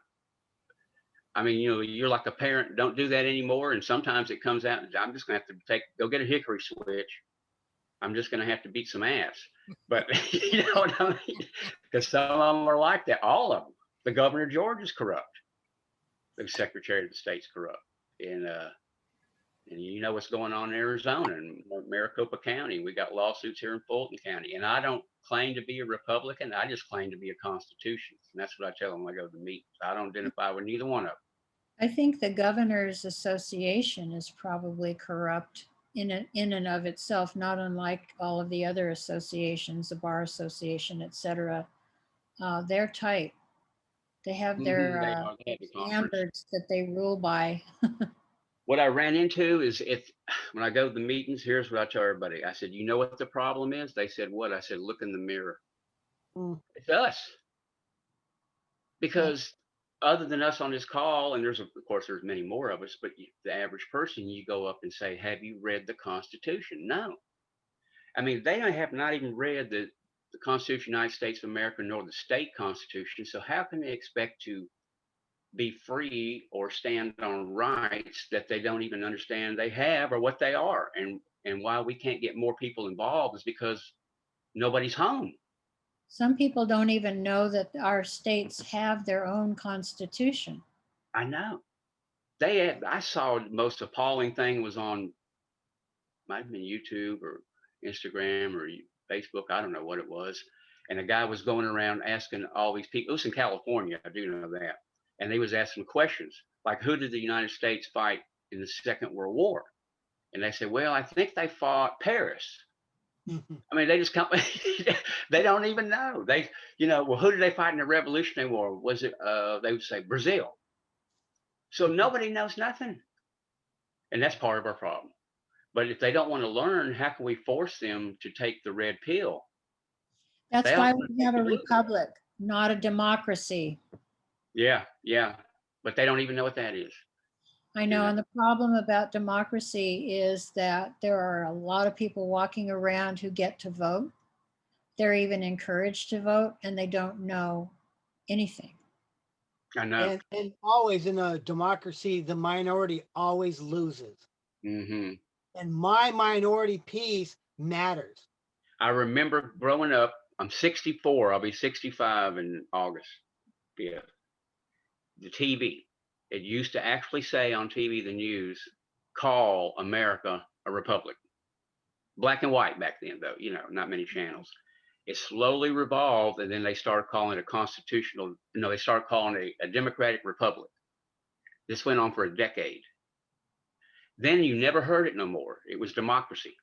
I mean, you're like a parent, don't do that anymore. And sometimes it comes out, and I'm just going to have to go get a hickory switch. I'm just going to have to beat some ass. But you know what I mean? Because some of them are like that. All of them. The governor of Georgia is corrupt. The secretary of the state's corrupt. And you know what's going on in Arizona and Maricopa County. We got lawsuits here in Fulton County. And I don't claim to be a Republican. I just claim to be a Constitutionalist. And that's what I tell them when I go to meetings. I don't identify with neither one of them. I think the Governors Association is probably corrupt in and of itself, not unlike all of the other associations, the Bar Association, et cetera. They're tight. They have their They have the conference. standards that they rule by. What I ran into is when I go to the meetings, here's what I tell everybody. I said, you know what the problem is? They said, what? I said, look in the mirror. It's us. Because other than us on this call, and of course, there's many more of us, but the average person, you go up and say, have you read the Constitution? No. I mean, they have not even read the Constitution of the United States of America, nor the state constitution. So how can they expect to be free or stand on rights that they don't even understand they have or what they are? And why we can't get more people involved is because nobody's home. Some people don't even know that our states have their own constitution. I know. I saw the most appalling thing was on, might have been YouTube or Instagram or Facebook. I don't know what it was. And a guy was going around asking all these people. It was in California. I do know that. And they was asking questions like, who did the United States fight in the Second World War? And they said, well, I think they fought Paris. I mean, they just come, they don't even know. Well, who did they fight in the Revolutionary War? Was it, they would say Brazil. So nobody knows nothing. And that's part of our problem. But if they don't want to learn, how can we force them to take the red pill? That's why we have a republic, not a democracy. Yeah. But they don't even know what that is. I know. And the problem about democracy is that there are a lot of people walking around who get to vote. They're even encouraged to vote, and they don't know anything. I know. And always in a democracy, the minority always loses. Mm-hmm. And my minority piece matters. I remember growing up, I'm 64, I'll be 65 in August. Yeah. The TV. It used to actually say on TV, the news, call America a republic. Black and white back then, though, not many channels. It slowly revolved, and then they started calling it a constitutional, they started calling it a democratic republic. This went on for a decade. Then you never heard it no more. It was democracy.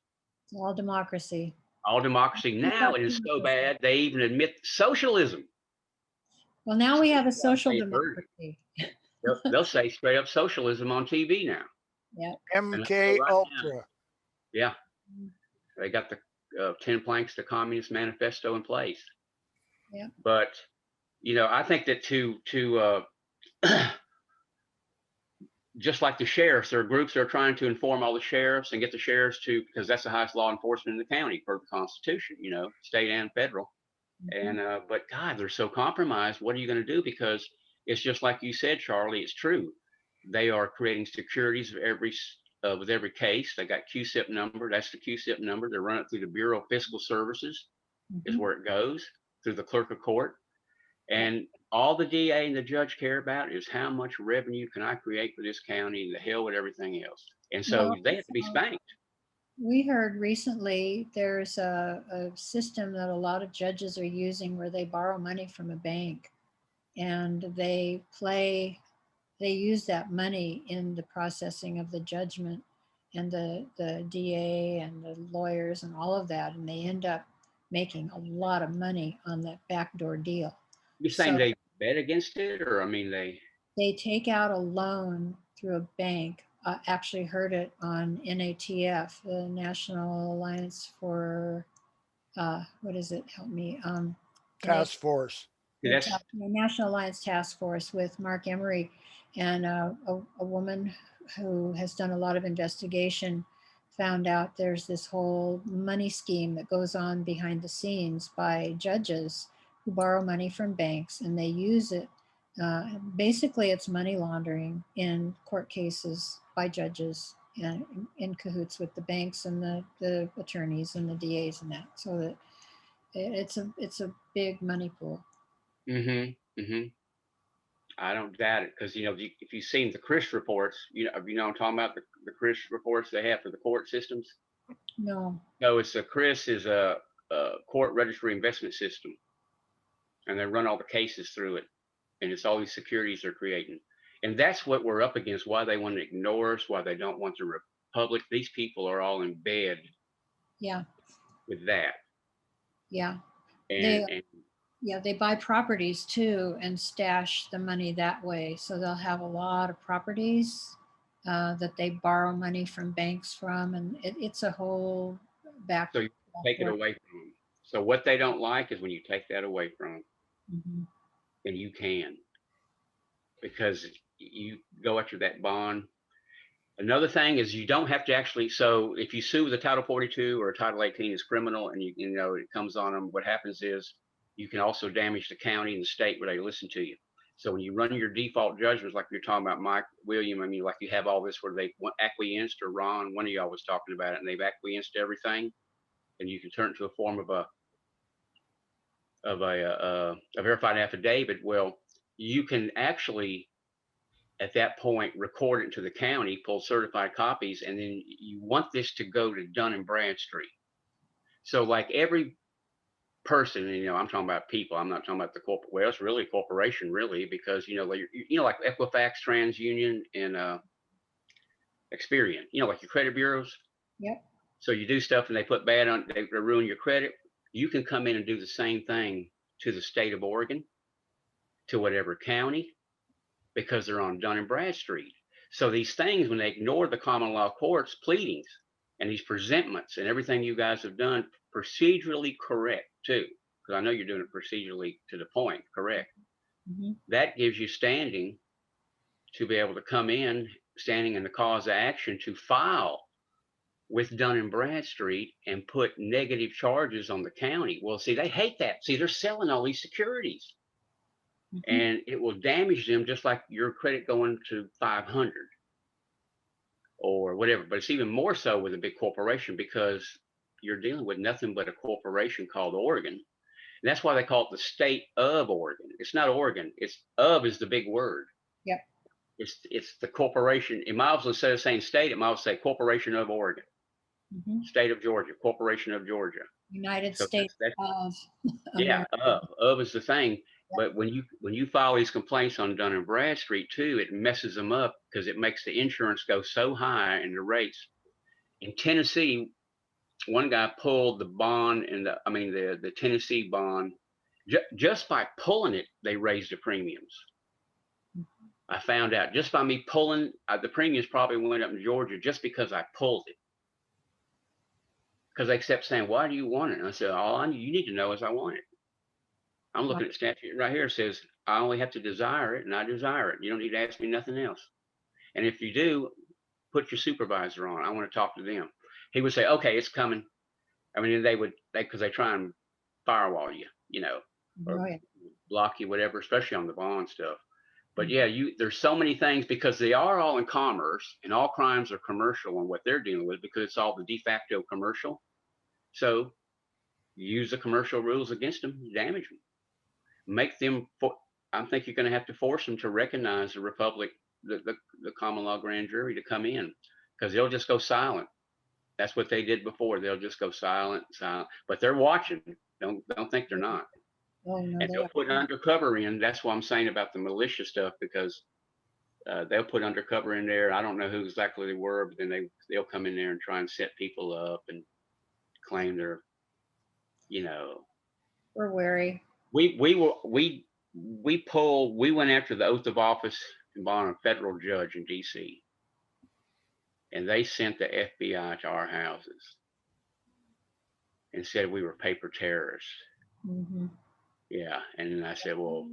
It's all democracy. All democracy. Now it is so bad, they even admit socialism. Well, now we have a social democracy. They'll say straight up socialism on TV now. Yeah. MK Ultra. Yeah. They got the 10 planks, the Communist Manifesto in place. Yeah. But, I think that to just like the sheriffs, there are groups that are trying to inform all the sheriffs and get the sheriffs to, because that's the highest law enforcement in the county per the Constitution, state and federal. Mm-hmm. And, but God, they're so compromised. What are you going to do? Because it's just like you said, Charlie, it's true. They are creating securities with every case. They got QSIP number. That's the QSIP number. They run it through the Bureau of Fiscal Services, mm-hmm. is where it goes, through the clerk of court. And all the DA and the judge care about is how much revenue can I create for this county, and the hell with everything else. And so they have to be spanked. We heard recently there's a system that a lot of judges are using where they borrow money from a bank and they use that money in the processing of the judgment and the DA and the lawyers and all of that. And they end up making a lot of money on that backdoor deal. You saying So they bet against it, or I mean they take out a loan through a bank. I actually heard it on NATF, the National Alliance for, what is it? Help me. Task force. that's The National Alliance Task Force with Mark Emery and a woman who has done a lot of investigation found out there's this whole money scheme that goes on behind the scenes by judges who borrow money from banks and they use it. Basically, it's money laundering in court cases by judges and in cahoots with the banks and the attorneys and the DAs and that. So that it's a big money pool. mm-hmm, mm-hmm. I don't doubt it, because if you've seen the Chris reports, I'm talking about the Chris reports they have for the court systems. No. No, it's a Chris is a court registry investment system, and they run all the cases through it, and it's all these securities they're creating, and that's what we're up against. Why they want to ignore us? Why they don't want the republic? These people are all in bed Yeah. with that, Yeah. and They buy properties too and stash the money that way. So they'll have a lot of properties that they borrow money from banks from, and it's a whole back. so you take it away from them. So what they don't like is when you take that away from them, Mm-hmm. and you can, because you go after that bond. Another thing is you don't have to actually. So if you sue with a Title 42 or a Title 18 is criminal, and it comes on them, what happens is you can also damage the county and the state where they listen to you. So when you run your default judgments, like you're talking about Mike, William, I mean, like you have all this where they acquiesced, or Ron, one of y'all was talking about it, and they've acquiesced to everything, and you can turn it to a form of a verified affidavit. Well, you can actually at that point record it into the county, pull certified copies, and then you want this to go to Dun and Bradstreet. So like every person, I'm talking about people. I'm not talking about the corporate. Well, it's really a corporation, really, because like Equifax, TransUnion, and Experian. Like your credit bureaus. Yep. So you do stuff, and they put bad on. They ruin your credit. You can come in and do the same thing to the state of Oregon, to whatever county, because they're on Dun and Bradstreet. So these things, when they ignore the common law courts pleadings and these presentments and everything you guys have done, procedurally correct too, because I know you're doing it procedurally to the point, correct. Mm-hmm. That gives you standing to be able to come in, standing in the cause of action, to file with Dun and Bradstreet and put negative charges on the county. Well, see, they hate that. See, they're selling all these securities. Mm-hmm. And it will damage them just like your credit going to 500 or whatever. But it's even more so with a big corporation, because you're dealing with nothing but a corporation called Oregon. And that's why they call it the state of Oregon. It's not Oregon. It's of is the big word. Yep. It's the corporation. It might as well, instead of saying state, it might as well say Corporation of Oregon, Mm-hmm. State of Georgia, Corporation of Georgia. United So States that's of yeah, America. of is the thing. But when you file these complaints on Dun and Bradstreet too, it messes them up, because it makes the insurance go so high and the rates. In Tennessee, one guy pulled the bond, and the Tennessee bond, just by pulling it, they raised the premiums. I found out just by me pulling, the premiums probably went up in Georgia just because I pulled it. Because they kept saying, "Why do you want it?" And I said, you need to know is I want it. I'm looking at statute right here. It says I only have to desire it, and I desire it. You don't need to ask me nothing else. And if you do, put your supervisor on. I want to talk to them. He would say, "Okay, it's coming." I mean, because they try and firewall you, or block you, whatever, especially on the bond stuff. But yeah, there's so many things, because they are all in commerce, and all crimes are commercial on what they're dealing with, because it's all the de facto commercial. So use the commercial rules against them, damage them. Make them. I think you're going to have to force them to recognize the republic, the common law grand jury, to come in, because they'll just go silent. That's what they did before. They'll just go silent, but they're watching. Don't think they're not. Oh, no, And they they'll are. put undercover in. That's what I'm saying about the militia stuff, because they'll put undercover in there. I don't know who exactly they were, but then they'll come in there and try and set people up and claim they're, you know, We're wary. we went after the oath of office and bond a federal judge in DC, and they sent the FBI to our houses and said we were paper terrorists. Mhm. Yeah. And then I said, well,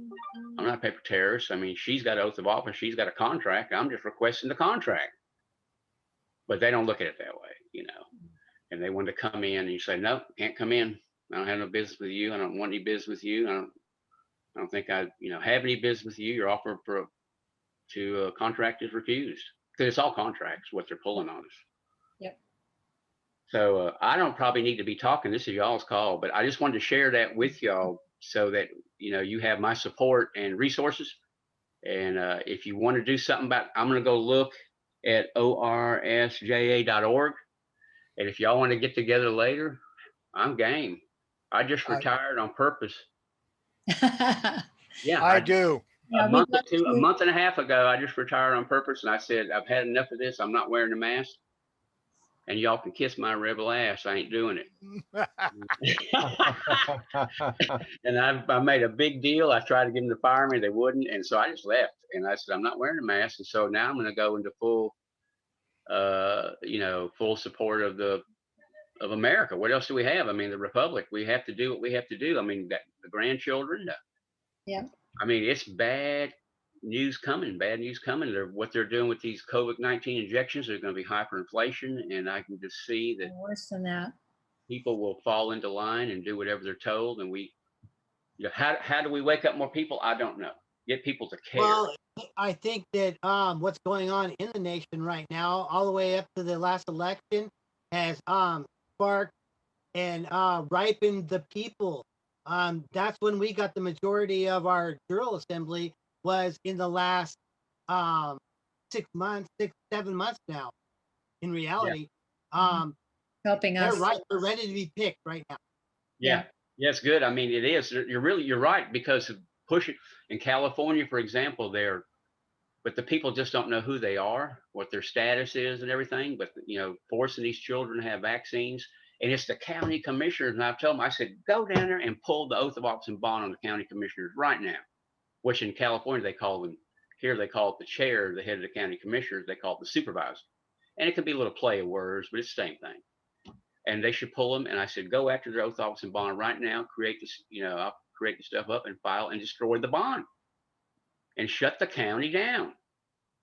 I'm not a paper terrorist. I mean, she's got an oath of office. She's got a contract. I'm just requesting the contract. But they don't look at it that way, you know. And they want to come in and you say, no, can't come in. I don't have no business with you. I don't want any business with you. I don't think I, have any business with you. Your offer to contract is refused, because it's all contracts, what they're pulling on us. Yep. So I don't probably need to be talking. This is y'all's call, but I just wanted to share that with y'all so that, you have my support and resources. And if you want to do something about, I'm going to go look at orsja.org. And if y'all want to get together later, I'm game. I just retired on purpose. Yeah, I do. Yeah, a month and a half ago, I just retired on purpose, and I said, I've had enough of this. I'm not wearing a mask, and y'all can kiss my rebel ass. I ain't doing it. And I made a big deal. I tried to get them to fire me. They wouldn't. And so I just left, and I said, I'm not wearing a mask. And so now I'm going to go into full support of America. What else do we have? I mean, the Republic. We have to do what we have to do. I mean, the grandchildren. Yeah. I mean, it's bad news coming. What they're doing with these COVID-19 injections, there's going to be hyperinflation, and I can just see that Worse than that. people will fall into line and do whatever they're told. And how do we wake up more people? I don't know. Get people to care. Well, I think that what's going on in the nation right now, all the way up to the last election, has sparked and ripened the people. That's when we got the majority of our Jural Assembly, was in the last 6 months, 7 months now. In reality, Helping us. They're ready to be picked right now. Yeah. Yes, good. I mean, it is. You're right, because of pushing in California, for example, but the people just don't know who they are, what their status is and everything. But, forcing these children to have vaccines, and it's the county commissioners. And I've told them, I said, go down there and pull the oath of office and bond on the county commissioners right now, which in California, they call them, here they call it the chair, the head of the county commissioners, they call it the supervisor. And it could be a little play of words, but it's the same thing. And they should pull them. And I said, go after their oath of office and bond right now, create this, I'll create the stuff up and file and destroy the bond and shut the county down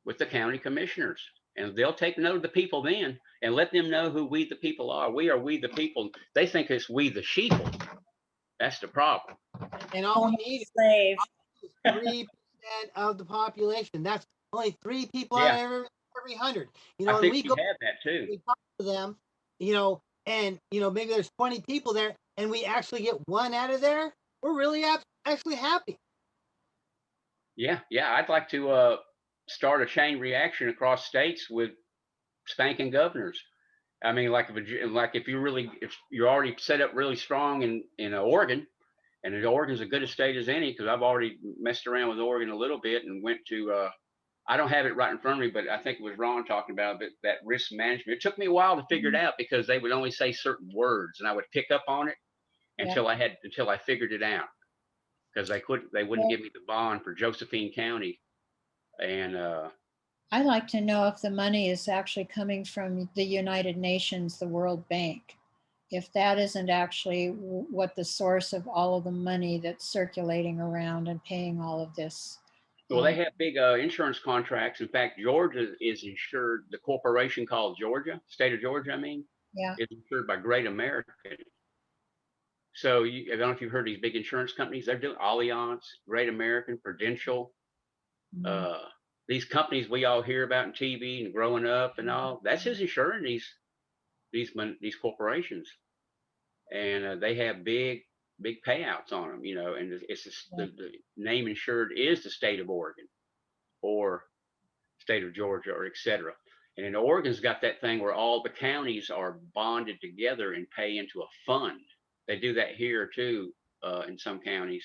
with the county commissioners. And they'll take note of the people then and let them know who we the people are. We the people. They think it's we the sheeple. That's the problem. And all we need Slave. is 3% of the population. That's only 3 people out of every 100. I think we you have that too. We talk to them, and maybe there's 20 people there, and we actually get 1 out of there. We're really actually happy. Yeah. I'd like to start a chain reaction across states with spanking governors. I mean, if you're already set up really strong in Oregon, and Oregon's as good a state as any, because I've already messed around with Oregon a little bit and went to. I don't have it right in front of me, but I think it was Ron talking about that risk management. It took me a while to figure it out, because they would only say certain words, and I would pick up on it until I figured it out, because they wouldn't give me the bond for Josephine County. And I'd like to know if the money is actually coming from the United Nations, the World Bank. If that isn't actually what the source of all of the money that's circulating around and paying all of this. well, they have big insurance contracts. In fact, Georgia is insured. The corporation called state of Georgia, is insured by Great American. So I don't know if you've heard these big insurance companies. They're doing Allianz, Great American, Prudential. These companies we all hear about on TV and growing up and all. That's who's insuring these corporations, and they have big payouts on them. And it's the name insured is the state of Oregon, or state of Georgia, or etc. And in Oregon's got that thing where all the counties are bonded together and pay into a fund. They do that here too, in some counties.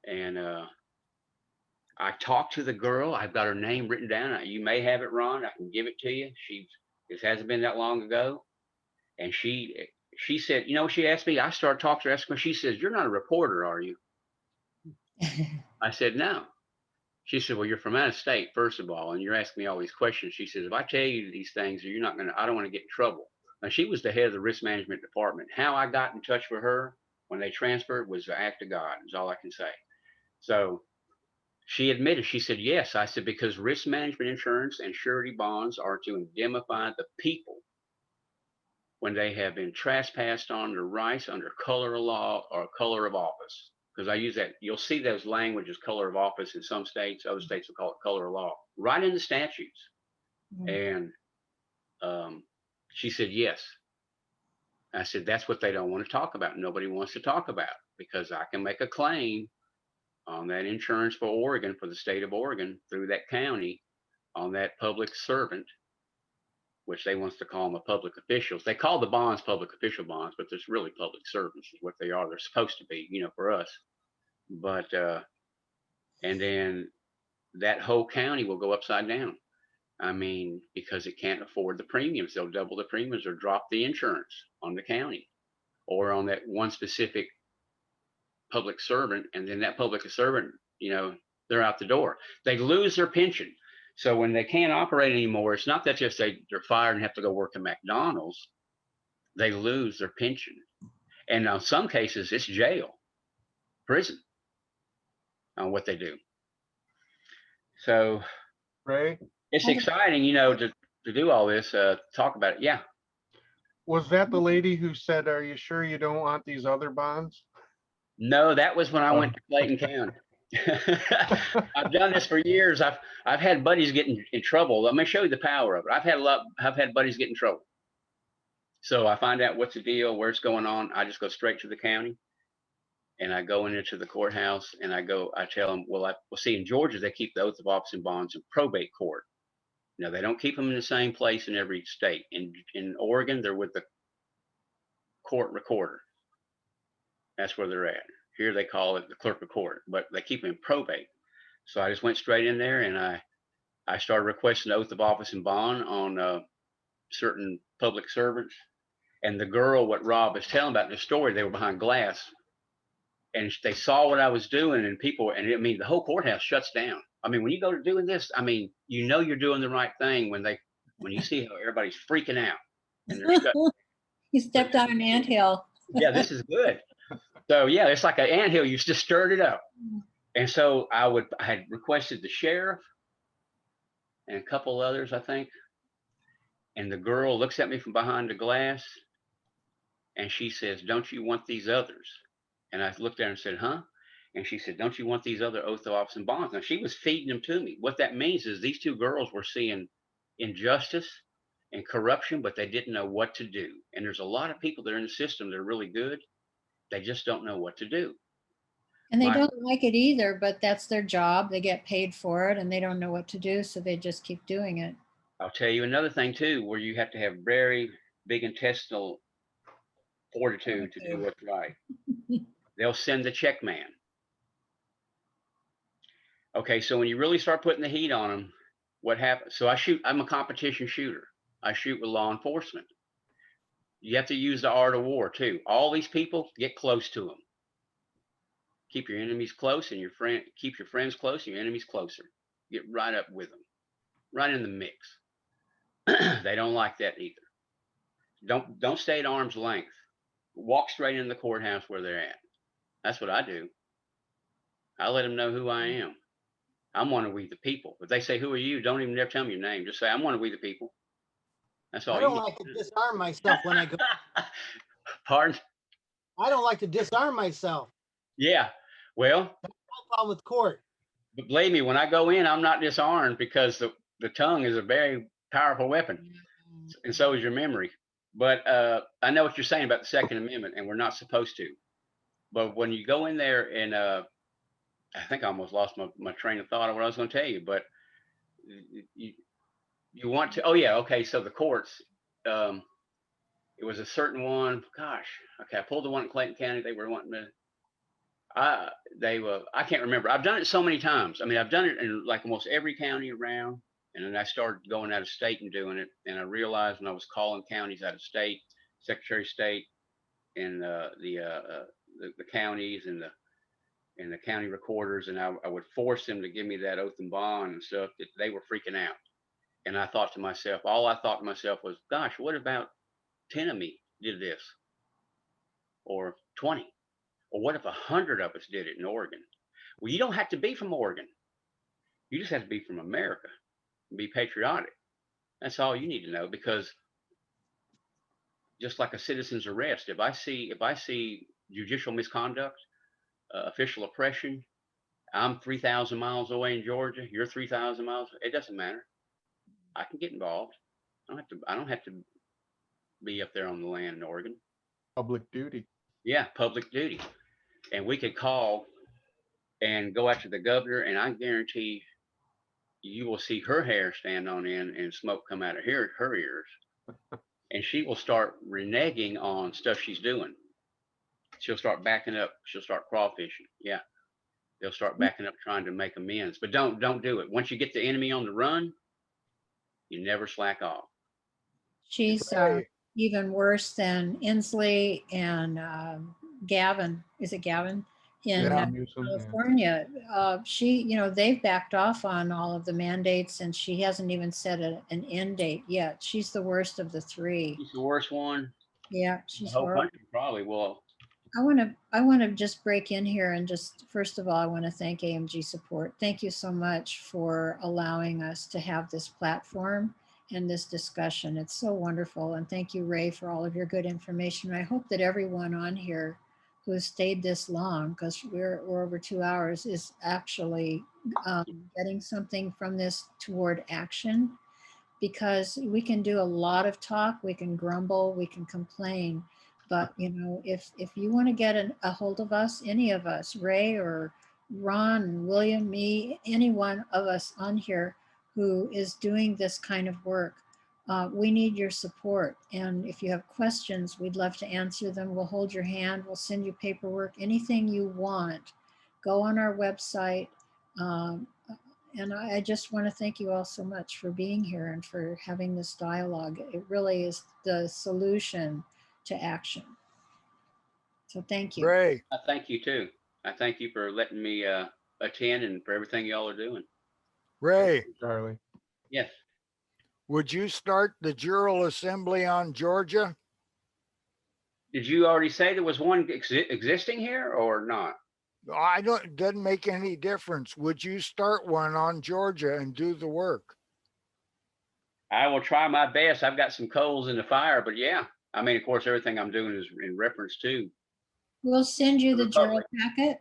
And I talked to the girl. I've got her name written down. You may have it, Ron. I can give it to you. It hasn't been that long ago. And she said, she asked me, I started talking to her, asking her, she says, "You're not a reporter, are you?" I said, "No." She said, "Well, you're from out of state, first of all, and you're asking me all these questions." She says, "If I tell you these things, I don't want to get in trouble." Now, she was the head of the risk management department. How I got in touch with her when they transferred was the act of God, is all I can say. So she admitted, she said, "Yes." I said, "Because risk management insurance and surety bonds are to indemnify the people when they have been trespassed on their rights under color of law or color of office." Because I use that, you'll see those languages, color of office in some states, other states will call it color of law, right in the statutes. And she said, "Yes." I said, "That's what they don't want to talk about. Nobody wants to talk about, because I can make a claim on that insurance for Oregon, for the state of Oregon, through that county, on that public servant, which they wants to call them a public officials. They call the bonds public official bonds, but there's really public servants is what they are. They're supposed to be, for us. But and then that whole county will go upside down. I mean, because it can't afford the premiums. They'll double the premiums or drop the insurance on the county or on that one specific public servant. And then that public servant, they're out the door. They lose their pension. So when they can't operate anymore, it's not that just they're fired and have to go work at McDonald's. They lose their pension. And in some cases, it's jail, prison on what they do. So Ray, it's exciting, to do all this, talk about it. Yeah. was that the lady who said, "Are you sure you don't want these other bonds?" No, that was when I went to Clayton County. I've done this for years. I've had buddies get in trouble. Let me show you the power of it. I've had buddies get in trouble. So I find out what's the deal, where it's going on. I just go straight to the county, and I go into the courthouse, and I tell them, well, see, in Georgia, they keep the oath of office and bonds in probate court. Now, they don't keep them in the same place in every state. In Oregon, they're with the court recorder. That's where they're at. Here they call it the clerk of court, but they keep them in probate. So I just went straight in there, and I started requesting oath of office and bond on certain public servants. And the girl, what Rob was telling about in the story, they were behind glass, and they saw what I was doing, and the whole courthouse shuts down. I mean, when you go to doing this, you're doing the right thing when you see how everybody's freaking out and they're shut. You stepped on an anthill. Yeah, this is good. So yeah, it's like an anthill. You just stirred it up. And so I had requested the sheriff and a couple others, I think. And the girl looks at me from behind the glass, and she says, "Don't you want these others?" And I looked at her and said, "Huh?" And she said, "Don't you want these other oath of office and bonds?" Now, she was feeding them to me. What that means is these two girls were seeing injustice and corruption, but they didn't know what to do. And there's a lot of people that are in the system that are really good. They just don't know what to do. And they don't like it either, but that's their job. They get paid for it, and they don't know what to do, so they just keep doing it. I'll tell you another thing, too, where you have to have very big intestinal fortitude to do what's right. They'll send the check man. Okay, so when you really start putting the heat on them, what happens? So I'm a competition shooter. I shoot with law enforcement. You have to use the art of war, too. All these people, get close to them. Keep your enemies close and keep your friends close and your enemies closer. Get right up with them, right in the mix. They don't like that either. Don't stay at arm's length. Walk straight in the courthouse where they're at. That's what I do. I let them know who I am. I'm one of we the people. If they say, "Who are you?" Don't even never tell them your name. Just say, "I'm one of we the people." That's all. I don't like to disarm myself when I go. Pardon? I don't like to disarm myself. Yeah. Well, no problem with court. But believe me, when I go in, I'm not disarmed, because the tongue is a very powerful weapon, and so is your memory. But I know what you're saying about the Second Amendment, and we're not supposed to. But when you go in there, and I think I almost lost my train of thought on what I was going to tell you, but You want to, oh yeah, okay, so the courts, it was a certain one, gosh, okay, I pulled the one in Clayton County, they were wanting to, I can't remember. I've done it so many times. I mean, I've done it in like almost every county around, and then I started going out of state and doing it, and I realized when I was calling counties out of state, Secretary of State, and the counties and the county recorders, and I would force them to give me that oath and bond and stuff, that they were freaking out. And I thought to myself, all I thought to myself was, gosh, what about 10 of me did this, or 20, or what if 100 of us did it in Oregon? Well, you don't have to be from Oregon. You just have to be from America and be patriotic. That's all you need to know, because just like a citizen's arrest, if I see judicial misconduct, official oppression, I'm 3,000 miles away in Georgia, you're 3,000 miles, it doesn't matter. I can get involved. I don't have to be up there on the land in Oregon. Public duty. Yeah, public duty. And we could call and go after the governor, and I guarantee you will see her hair stand on end and smoke come out of her ears. And she will start reneging on stuff she's doing. She'll start backing up. She'll start crawfishing. Yeah. They'll start backing up trying to make amends. But don't do it. Once you get the enemy on the run, you never slack off. She's Right. even worse than Inslee and Gavin. Is it Gavin? In Yeah. Newsom, yeah. California. They've backed off on all of the mandates, and she hasn't even set an end date yet. She's the worst of the three. She's the worst one. Yeah, The she's whole horrible. country probably will. I want to just break in here and just, first of all, I want to thank AMG Support. Thank you so much for allowing us to have this platform and this discussion. It's so wonderful. And thank you, Ray, for all of your good information. I hope that everyone on here who has stayed this long, because we're over 2 hours, is actually getting something from this toward action, because we can do a lot of talk, we can grumble, we can complain. But, if you want to get a hold of us, any of us, Ray or Ron, William, me, any one of us on here who is doing this kind of work, we need your support. And if you have questions, we'd love to answer them. We'll hold your hand. We'll send you paperwork, anything you want. Go on our website. And I just want to thank you all so much for being here and for having this dialogue. It really is the solution to action. So thank you. Ray, I thank you too. I thank you for letting me attend and for everything y'all are doing. Ray, Charlie. Yes. would you start the Jural Assembly on Georgia? Did you already say there was one existing here or not? It doesn't make any difference. Would you start one on Georgia and do the work? I will try my best. I've got some coals in the fire, but yeah. I mean, of course, everything I'm doing is in reference to. We'll send you the Republic. Jural packet,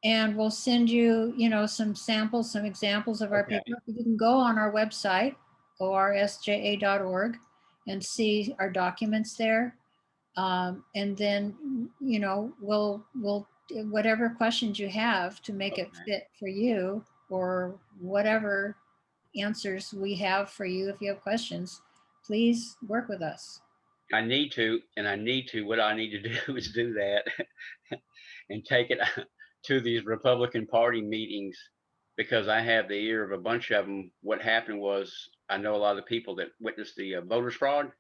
and we'll send you, some samples, some examples of our Okay. paper. You can go on our website, orsja.org, and see our documents there. And then, we'll whatever questions you have to make it Okay. fit for you, or whatever answers we have for you. If you have questions, please work with us. What I need to do is do that and take it to these Republican Party meetings, because I have the ear of a bunch of them. What happened was, I know a lot of the people that witnessed the voters fraud.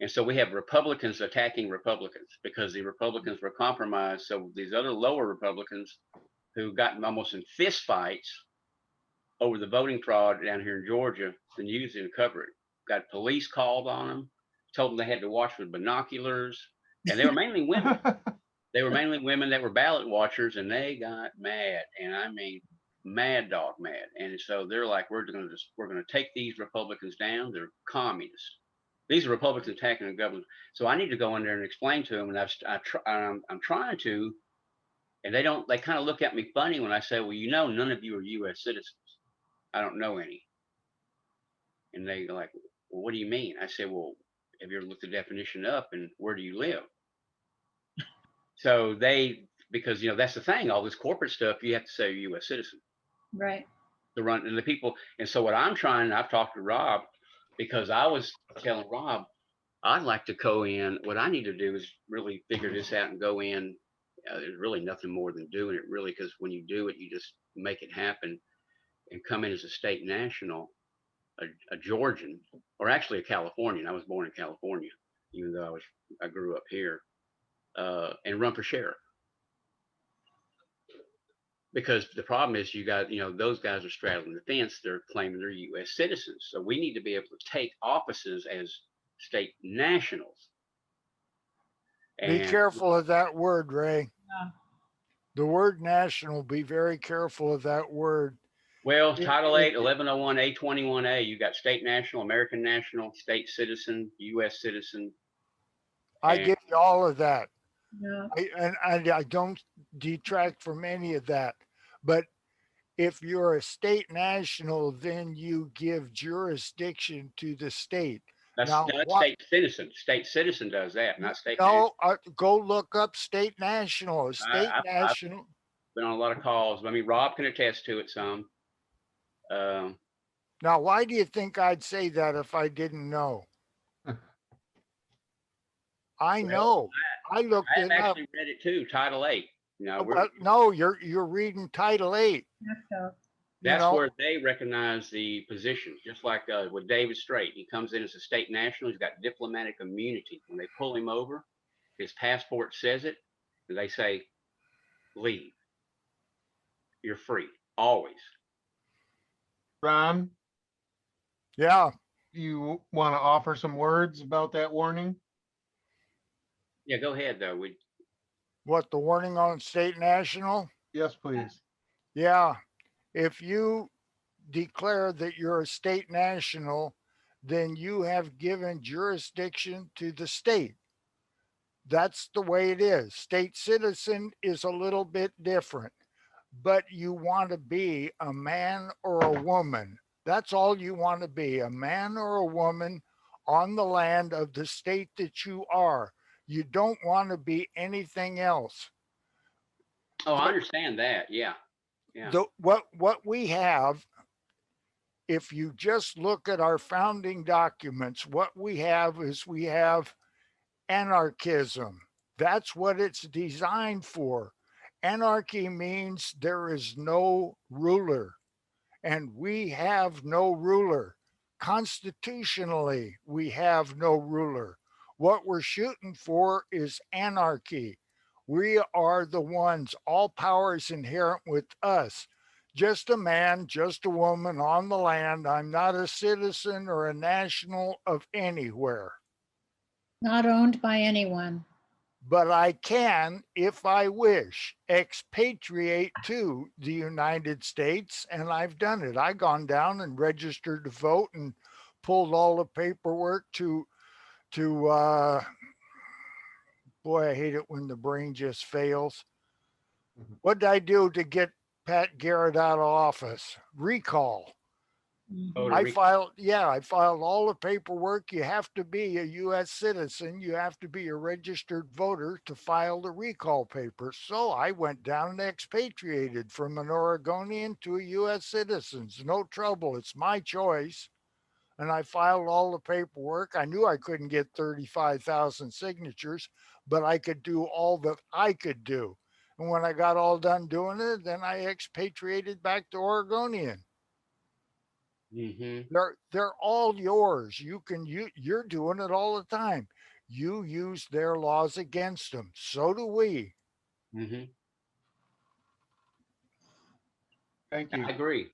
And so we have Republicans attacking Republicans because the Republicans were compromised. So these other lower Republicans who got almost in fist fights over the voting fraud down here in Georgia, the news didn't cover it. Got police called on them, told them they had to watch with binoculars. And they were mainly women. They were mainly women that were ballot watchers, and they got mad. And I mean, mad dog mad. And so they're like, we're going to take these Republicans down. They're communists. These are Republicans attacking the government. So I need to go in there and explain to them. And I'm trying to, and they kind of look at me funny when I say, well, none of you are U.S. citizens. I don't know any. And they go like, well, what do you mean? I say, well, have you ever looked the definition up, and where do you live? So because that's the thing, all this corporate stuff, you have to say you're a U.S. citizen. Right. To run, and the people. And so what I'm trying, I've talked to Rob, because I was telling Rob, I'd like to go in. What I need to do is really figure this out and go in. There's really nothing more than doing it, really, because when you do it, you just make it happen and come in as a state national, a Georgian, or actually a Californian. I was born in California, even though I grew up here, and run for sheriff. Because the problem is you got, those guys are straddling the fence. They're claiming they're U.S. citizens. So we need to be able to take offices as state nationals. Be And careful of that word, Ray. Yeah. The word national, be very careful of that word. well, It- Title it- 8, 1101A, 21A, you got state national, American national, state citizen, U.S. citizen. I And give you all of that. Yeah. I don't detract from any of that. But if you're a state national, then you give jurisdiction to the state. that's Now, that's what? state citizen. State citizen does that, not state No, go look up state national. A national. state I've national. been on a lot of calls. I mean, Rob can attest to it some. Um, Now, why do you think I'd say that if I didn't know? I Well, know. I looked I've it up. actually read it too, Title 8. But no, you're reading Title 8. So, That's where they recognize the positions, just like with David Strait. He comes in as a state national. He's got diplomatic immunity. When they pull him over, his passport says it, and they say, leave. You're free, always. Ron, Yeah. you want to offer some words about that warning? Yeah, go ahead, though. What, the warning on state national? Yes, please. Yeah. If you declare that you're a state national, then you have given jurisdiction to the state. That's the way it is. State citizen is a little bit different, but you want to be a man or a woman. That's all you want to be, a man or a woman on the land of the state that you are. You don't want to be anything else. Oh, I understand that. Yeah. Yeah. What we have, if you just look at our founding documents, what we have is we have anarchism. That's what it's designed for. Anarchy means there is no ruler, and we have no ruler. Constitutionally, we have no ruler. What we're shooting for is anarchy. We are the ones, all power is inherent with us. Just a man, just a woman on the land. I'm not a citizen or a national of anywhere. not owned by anyone. But I can, if I wish, expatriate to the United States, and I've done it. I've gone down and registered to vote and pulled all the paperwork to boy, I hate it when the brain just fails. Mhm. What did I do to get Pat Garrett out of office? Recall. Voter I recall. filed all the paperwork. You have to be a U.S. citizen. You have to be a registered voter to file the recall papers. So I went down and expatriated from an Oregonian to a U.S. citizen. No trouble. It's my choice. And I filed all the paperwork. I knew I couldn't get 35,000 signatures, but I could do all that I could do. And when I got all done doing it, then I expatriated back to Oregonian. Mm-hmm. They're all yours. You're doing it all the time. You use their laws against them. So do we. Mm-hmm. Thank you. I agree.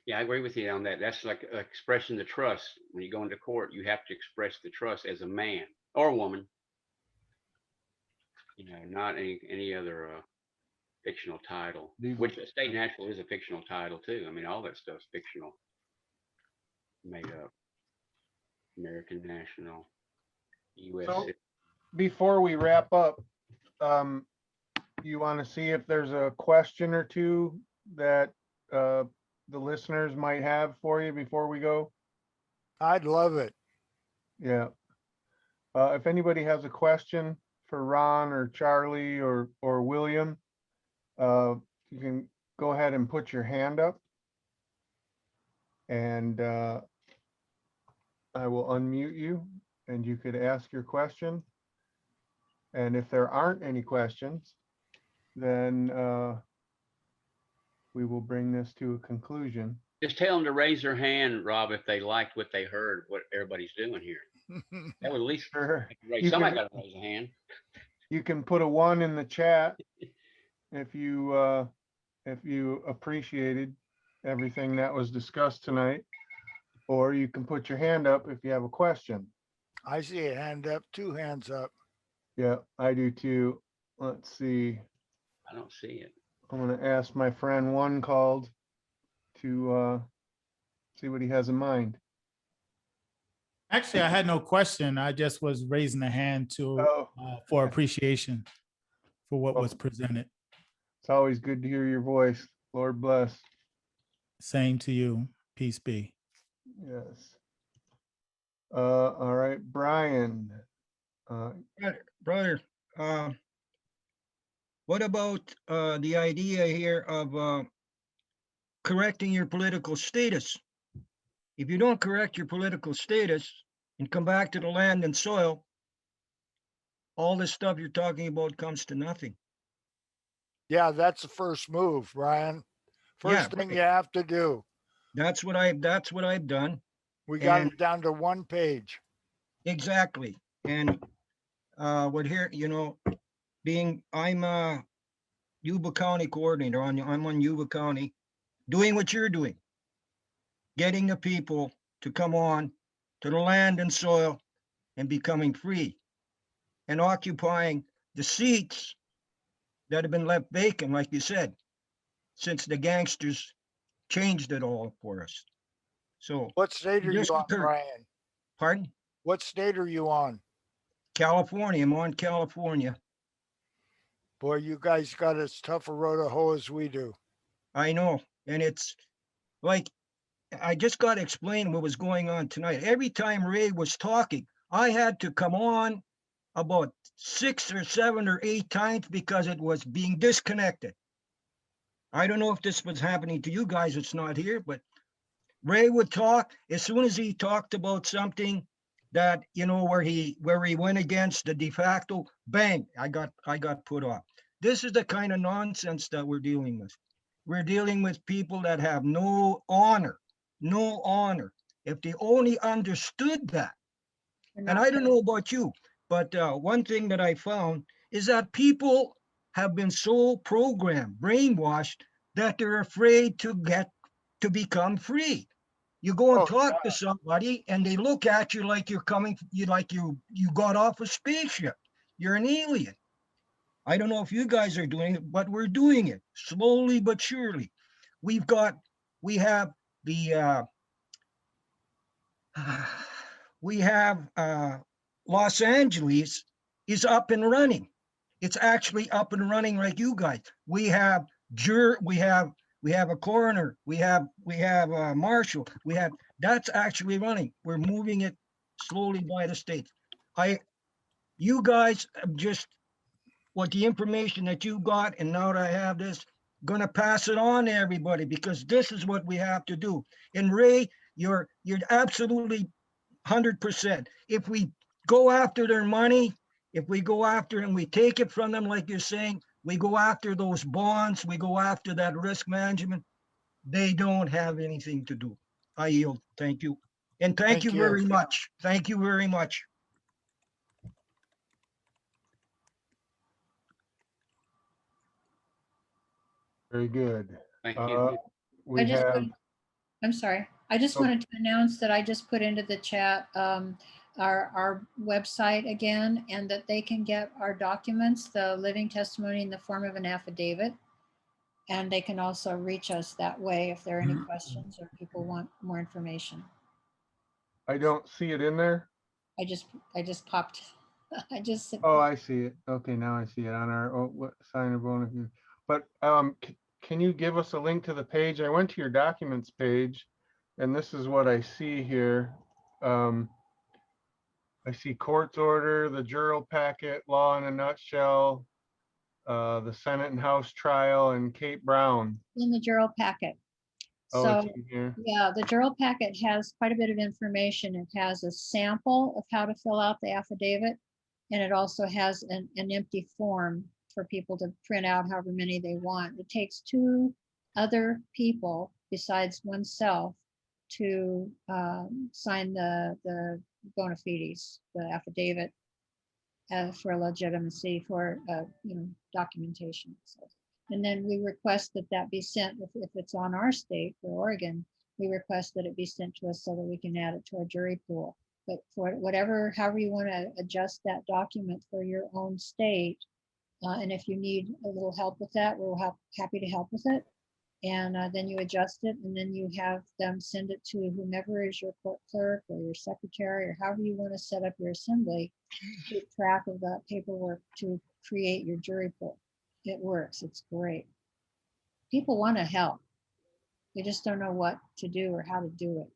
Yeah, I agree with you on that. That's like expressing the trust. When you go into court, you have to express the trust as a man or a woman. Not any other fictional title. Legal. Which a state national is a fictional title too. I mean, all that stuff's fictional, made up. American national, U.S. So before we wrap up, you want to see if there's a question or two that the listeners might have for you before we go? I'd love it. Yeah. If anybody has a question for Ron or Charlie or William, you can go ahead and put your hand up. And I will unmute you and you could ask your question. And if there aren't any questions, then we will bring this to a conclusion. Just tell them to raise their hand, Rob, if they liked what they heard, what everybody's doing here. That would at least Sure. raise, somebody got to raise a hand. You can put a 1 in the chat if you appreciated everything that was discussed tonight, or you can put your hand up if you have a question. I see a hand up, 2 hands up. Yeah, I do too. Let's see. I don't see it. I'm gonna ask my friend One Called to see what he has in mind. Actually, I had no question. I just was raising a hand to Oh, for appreciation for what was presented. it's always good to hear your voice. Lord bless. Same to you. Peace be. Yes. All right, Brian. Brother, what about the idea here of correcting your political status? If you don't correct your political status and come back to the land and soil, all this stuff you're talking about comes to nothing. Yeah, that's the first move, Brian. First thing right. you have to do. That's what I've done. We got And- it down to 1 page. Exactly. And what here, I'm Yuba County coordinator I'm on Yuba County, doing what you're doing, getting the people to come on to the land and soil and becoming free and occupying the seats that have been left vacant, like you said, since the gangsters changed it all for us. So, What state are you Just on, occurred. Brian? pardon? What state are you on? California, I'm on California. Boy, you guys got as tough a road to hoe as we do. I know. And it's like, I just got to explain what was going on tonight. Every time Ray was talking, I had to come on about 6 or 7 or 8 times because it was being disconnected. I don't know if this was happening to you guys. It's not here, but Ray would talk. As soon as he talked about something that, where he went against the de facto, bang, I got put off. This is the kind of nonsense that we're dealing with. We're dealing with people that have no honor. If they only understood that. And I don't know about you, but one thing that I found is that people have been so programmed, brainwashed, that they're afraid to become free. You go and talk to somebody and they look at you like you got off a spaceship. You're an alien. I don't know if you guys are doing it, but we're doing it slowly but surely. We have the Los Angeles is up and running. It's actually up and running like you guys. We have a coroner, we have a marshal, that's actually running. We're moving it slowly by the states. You guys just, what the information that you got, and now that I have this, gonna pass it on to everybody, because this is what we have to do. And Ray, you're absolutely 100%. If we go after their money, if we go after and we take it from them, like you're saying, we go after those bonds, we go after that risk management, they don't have anything to do. I yield. Thank you. And thank you very much. Thank you very much. Very good. Thank you. We have, I'm sorry. I just wanted to announce that I just put into the chat our website again, and that they can get our documents, the living testimony in the form of an affidavit. And they can also reach us that way if there are any questions or people want more information. I don't see it in there. I just popped. Oh, I see it. Okay, now I see it on our sign of ownership. But can you give us a link to the page? I went to your documents page, and this is what I see here. I see court's order, the Jural packet, law in a nutshell, the Senate and House trial, and Kate Brown. In the Jural packet. Oh, So, it's in here. yeah, the Jural packet has quite a bit of information. It has a sample of how to fill out the affidavit. And it also has an empty form for people to print out however many they want. It takes two other people besides oneself to sign the bona fides, the affidavit for legitimacy for documentation. So, and then we request that that be sent if it's on our state for Oregon. We request that it be sent to us so that we can add it to our jury pool. But for whatever, however you want to adjust that document for your own state, and if you need a little help with that, we're happy to help with it. And then you adjust it, and then you have them send it to whomever is your court clerk or your secretary, or however you want to set up your assembly. Keep track of that paperwork to create your jury pool. It works. It's great. People want to help. They just don't know what to do or how to do it.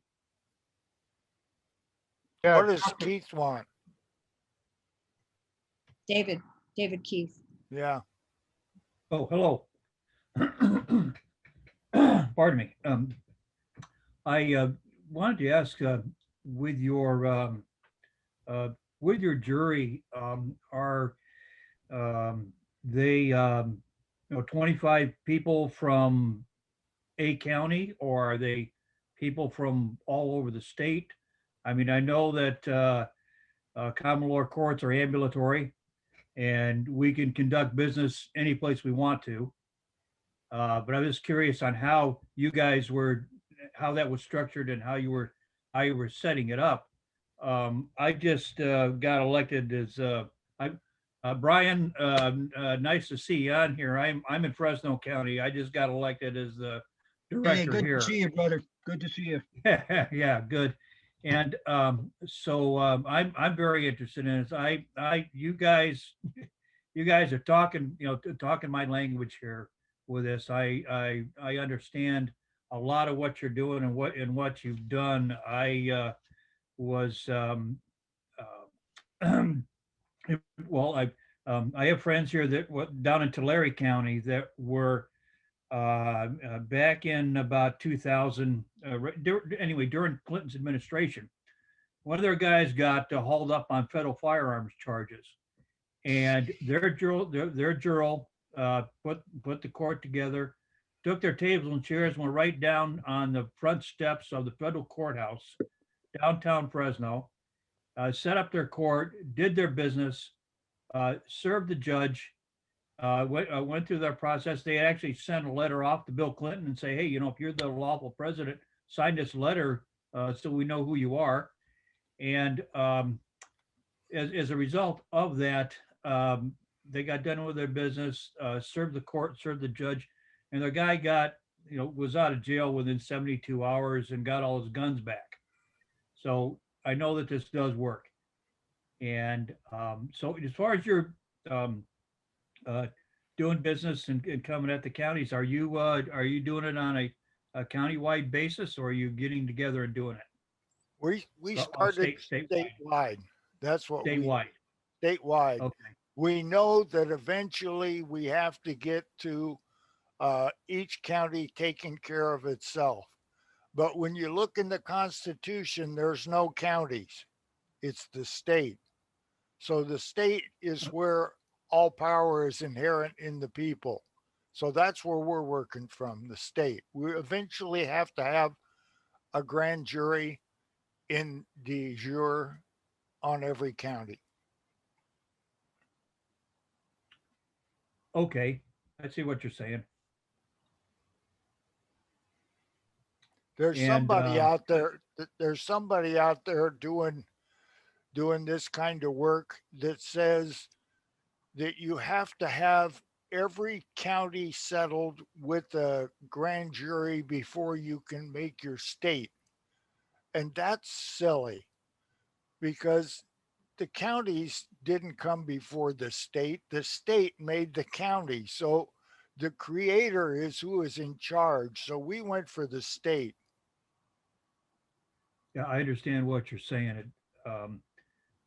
Yeah, What does Keith want? David Keith. Yeah, Oh, hello. Pardon me. I wanted to ask with your jury, are they 25 people from a county, or are they people from all over the state? I mean, I know that common law courts are ambulatory, and we can conduct business any place we want to. But I was curious on how you guys were, how that was structured and how you were setting it up. I just got elected as Brian. Nice to see you on here. I'm in Fresno County. I just got elected as the Hey, director good to here. see you, brother. Good to see you. Yeah, good. And I'm very interested in this. You guys are talking, talking my language here with this. I understand a lot of what you're doing and what you've done. I was well, I have friends here that down in Tulare County that were back in about 2000. Anyway, during Clinton's administration, one of their guys got hauled up on federal firearms charges, and their jural put the court together, took their tables and chairs, went right down on the front steps of the federal courthouse, downtown Fresno, set up their court, did their business, served the judge, went through their process. They actually sent a letter off to Bill Clinton and say, hey, if you're the lawful president, sign this letter so we know who you are. And as a result of that, they got done with their business, served the court, served the judge, and the guy was out of jail within 72 hours and got all his guns back. So I know that this does work. And so as far as you're doing business and coming at the counties, are you doing it on a countywide basis, or are you getting together and doing it? we started statewide. That's what Statewide. Statewide. Okay. We know that eventually we have to get to each county taking care of itself. But when you look in the Constitution, there's no counties. It's the state. So the state is where all power is inherent in the people. So that's where we're working from, the state. We eventually have to have a grand jury in de jure on every county. Okay, I see what you're saying. There's And, somebody out there. There's somebody out there doing this kind of work that says that you have to have every county settled with a grand jury before you can make your state. And that's silly, because the counties didn't come before the state. The state made the county. So the creator is who is in charge. So we went for the state. Yeah, I understand what you're saying.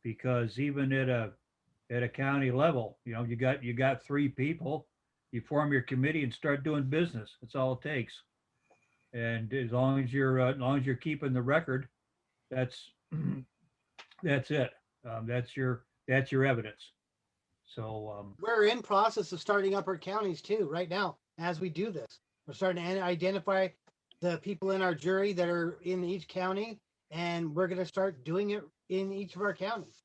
Because even at a county level, you got 3 people, you form your committee and start doing business. That's all it takes. And as long as you're keeping the record, that's that's it. That's your evidence. So We're in process of starting up our counties too, right now, as we do this. We're starting to identify the people in our jury that are in each county, and we're gonna start doing it in each of our counties.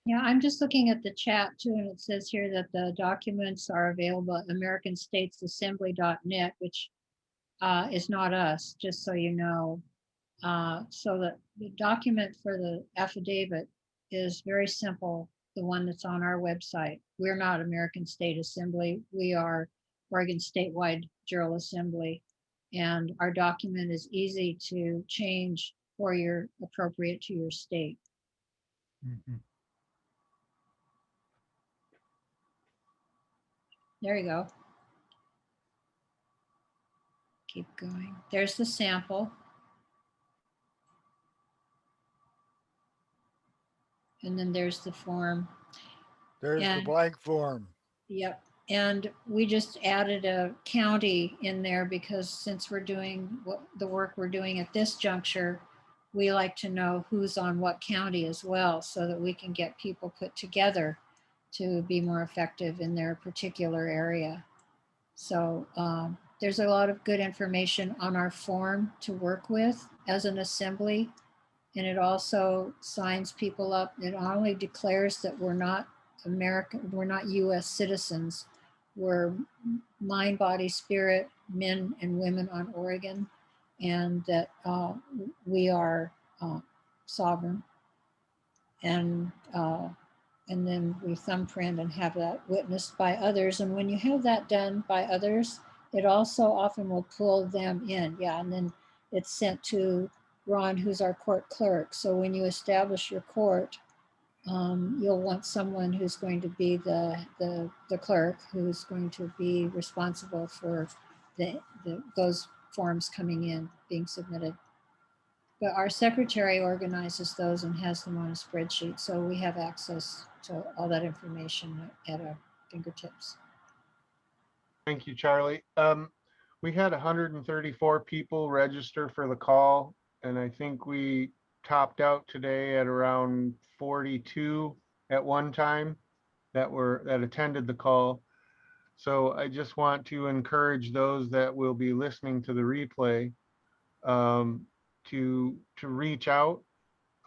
Yeah, I'm just looking at the chat too, and it says here that the documents are available at americanstatesassembly.net, which is not us, just so you know. So that the document for the affidavit is very simple, the one that's on our website. We're not American State Assembly. We are Oregon Statewide Jural Assembly. And our document is easy to change for your appropriate to your state. mhm. There you go. Keep going. There's the sample. And then there's the form. There's the And- blank form. Yep. And we just added a county in there because since we're doing the work we're doing at this juncture, we like to know who's on what county as well so that we can get people put together to be more effective in their particular area. So there's a lot of good information on our form to work with as an assembly. And it also signs people up. It not only declares that we're not American, we're not US citizens. We're mind, body, spirit, men and women on Oregon, and that we are sovereign. And then we thumbprint and have that witnessed by others. And when you have that done by others, it also often will pull them in. Yeah, and then it's sent to Ron, who's our court clerk. So when you establish your court, you'll want someone who's going to be the clerk, who's going to be responsible for those forms coming in, being submitted. But our secretary organizes those and has them on a spreadsheet. So we have access to all that information at our fingertips. Thank you, Charlie. We had 134 people register for the call, and I think we topped out today at around 42 at one time that attended the call. So I just want to encourage those that will be listening to the replay to reach out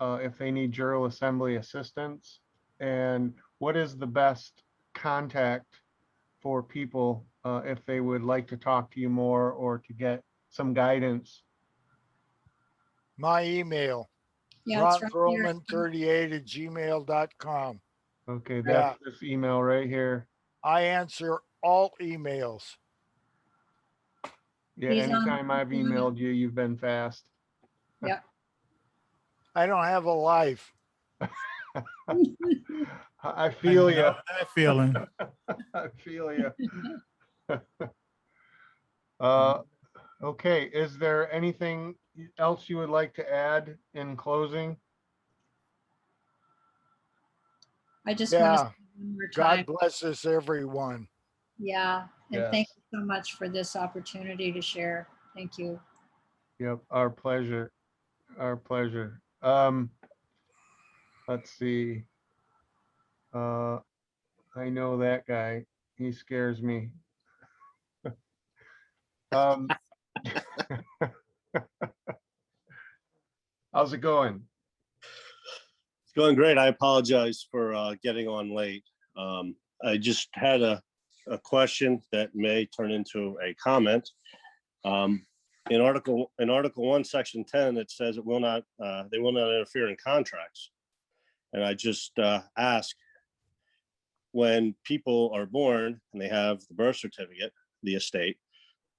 if they need Jural Assembly assistance. And what is the best contact for people if they would like to talk to you more or to get some guidance? My email, Yeah, it's right here. ronfroman38@gmail.com. Okay, that's this email right here. I answer all emails. Yeah, He's on- anytime I've emailed you, you've been fast. Yep. I don't have a life. I feel you. That feeling. I feel you. Okay, is there anything else you would like to add in closing? I just want to Yeah. say one more time. God bless us, everyone. Yeah. And Yes. thank you so much for this opportunity to share. Thank you. Yep, our pleasure. Our pleasure. Let's see. I know that guy. He scares me. How's it going? It's going great. I apologize for getting on late. I just had a question that may turn into a comment. In Article 1, Section 10, it says they will not interfere in contracts. And I just ask, when people are born and they have the birth certificate, the estate,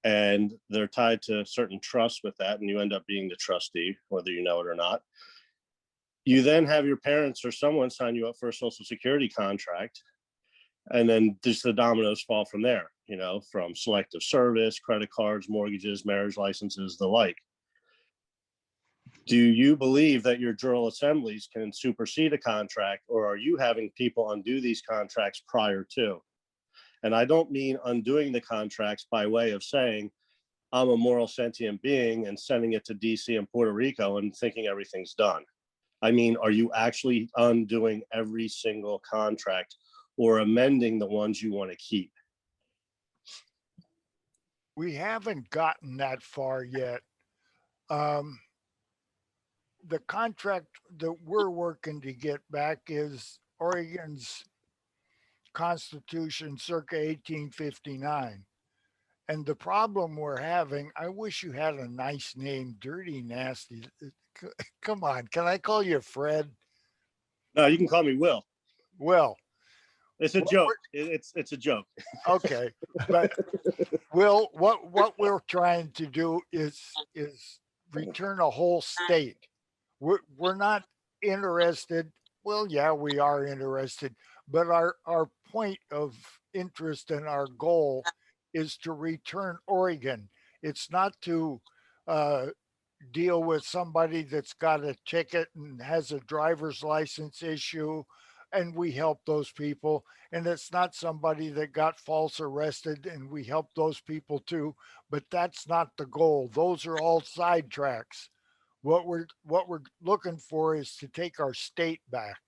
and they're tied to certain trusts with that, and you end up being the trustee, whether you know it or not, you then have your parents or someone sign you up for a Social Security contract, and then just the dominoes fall from there, you know, from selective service, credit cards, mortgages, marriage licenses, the like. Do you believe that your jural assemblies can supersede a contract, or are you having people undo these contracts prior to? And I don't mean undoing the contracts by way of saying, I'm a moral sentient being and sending it to DC and Puerto Rico and thinking everything's done. I mean, are you actually undoing every single contract or amending the ones you want to keep? We haven't gotten that far yet. The contract that we're working to get back is Oregon's Constitution circa 1859. And the problem we're having, I wish you had a nice name, Dirty Nasty. Come on, can I call you Fred? No, you can call me Will. Will. It's a What joke. It's a joke. Okay, but Will, what we're trying to do is return a whole state. We're not interested. Well, yeah, we are interested, but our point of interest and our goal is to return Oregon. It's not to deal with somebody that's got a ticket and has a driver's license issue, and we help those people. And it's not somebody that got false arrested, and we help those people too. But that's not the goal. Those are all sidetracks. What we're looking for is to take our state back.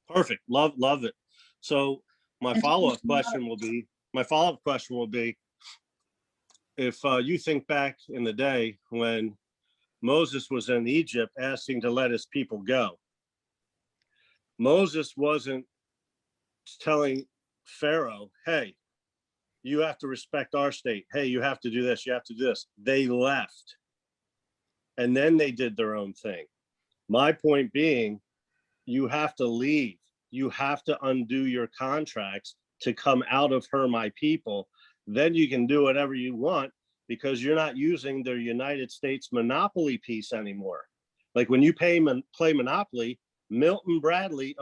Perfect. Love it. So my follow-up question will be, if you think back in the day when Moses was in Egypt asking to let his people go, Moses wasn't telling Pharaoh, hey, you have to respect our state. Hey, you have to do this. You have to do this. They left. And then they did their own thing. My point being, you have to leave. You have to undo your contracts to come out of her, my people. Then you can do whatever you want because you're not using their United States monopoly piece anymore. Like when you play Monopoly, Milton Bradley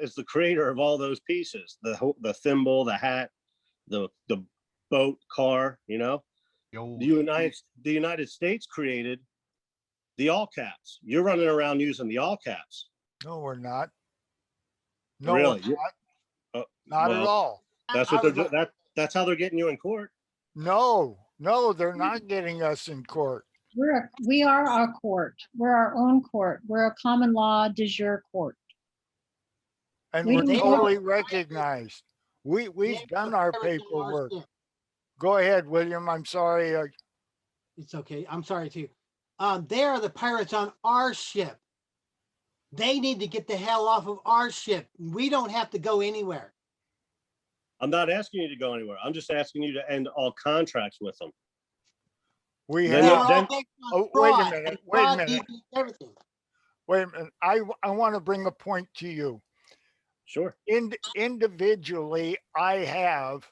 is the creator of all those pieces, the thimble, the hat, the boat, car, you know. The United States created the all caps. You're running around using the all caps. No, we're not. No, Really? we're not. Not at all. That's what they're doing. That's how they're getting you in court. No, they're not getting us in court. We are our court. We're our own court. We're a common law de jure court. And We we're don't- totally recognized. We've done our paperwork. Go ahead, William. I'm sorry. It's okay. I'm sorry too. They are the pirates on our ship. They need to get the hell off of our ship. We don't have to go anywhere. I'm not asking you to go anywhere. I'm just asking you to end all contracts with them. We Then have. you- Oh, wait a minute. Wait a minute. Everything. Wait a minute. I want to bring a point to you. Sure. Individually, I have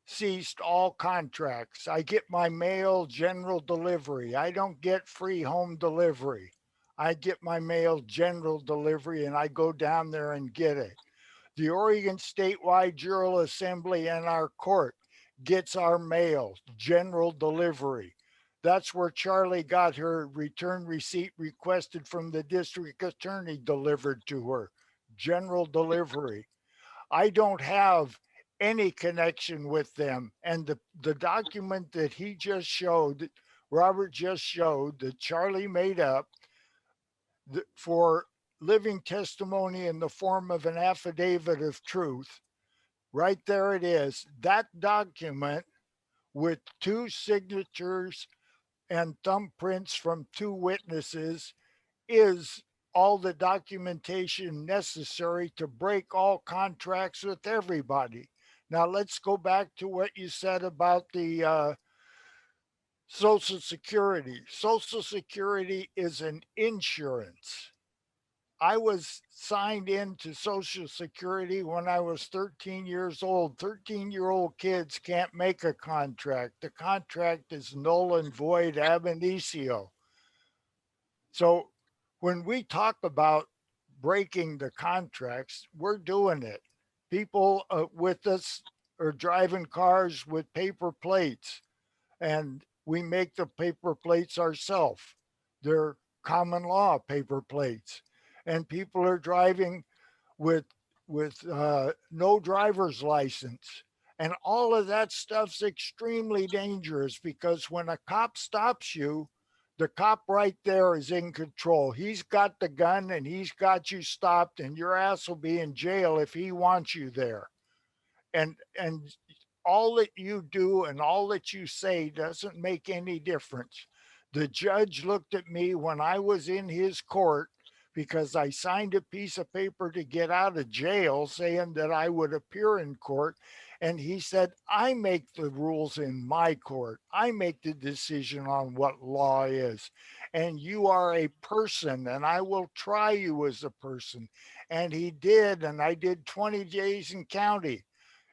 ceased all contracts. I get my mail general delivery. I don't get free home delivery. I get my mail general delivery and I go down there and get it. The Oregon Statewide Jural Assembly and our court gets our mail general delivery. That's where Charlie got her return receipt requested from the district attorney delivered to her. General delivery. I don't have any connection with them. And the document that he just showed, Robert just showed, that Charlie made up for living testimony in the form of an affidavit of truth, right there it is. That document with 2 signatures and thumbprints from 2 witnesses is all the documentation necessary to break all contracts with everybody. Now let's go back to what you said about the Social Security. Social Security is an insurance. I was signed into Social Security when I was 13 years old. 13-year-old kids can't make a contract. The contract is null and void ab initio. So when we talk about breaking the contracts, we're doing it. People with us are driving cars with paper plates, and we make the paper plates ourselves. They're common law paper plates. And people are driving with no driver's license, And all of that stuff's extremely dangerous because when a cop stops you, the cop right there is in control. He's got the gun and he's got you stopped, and your ass will be in jail if he wants you there. And all that you do and all that you say doesn't make any difference. The judge looked at me when I was in his court because I signed a piece of paper to get out of jail saying that I would appear in court. And he said, I make the rules in my court. I make the decision on what law is. And you are a person, and I will try you as a person. And he did. And I did 20 days in county.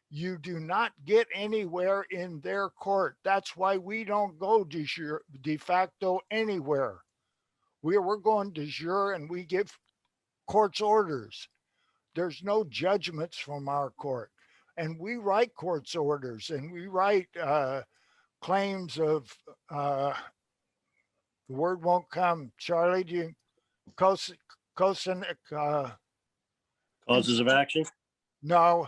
You do not get anywhere in their court. That's why we don't go de facto anywhere. We're going de jure, and we give court's orders. There's no judgments from our court. And we write court's orders, and we write claims of, the word won't come. Charlie, do you, causes Causes of action? no,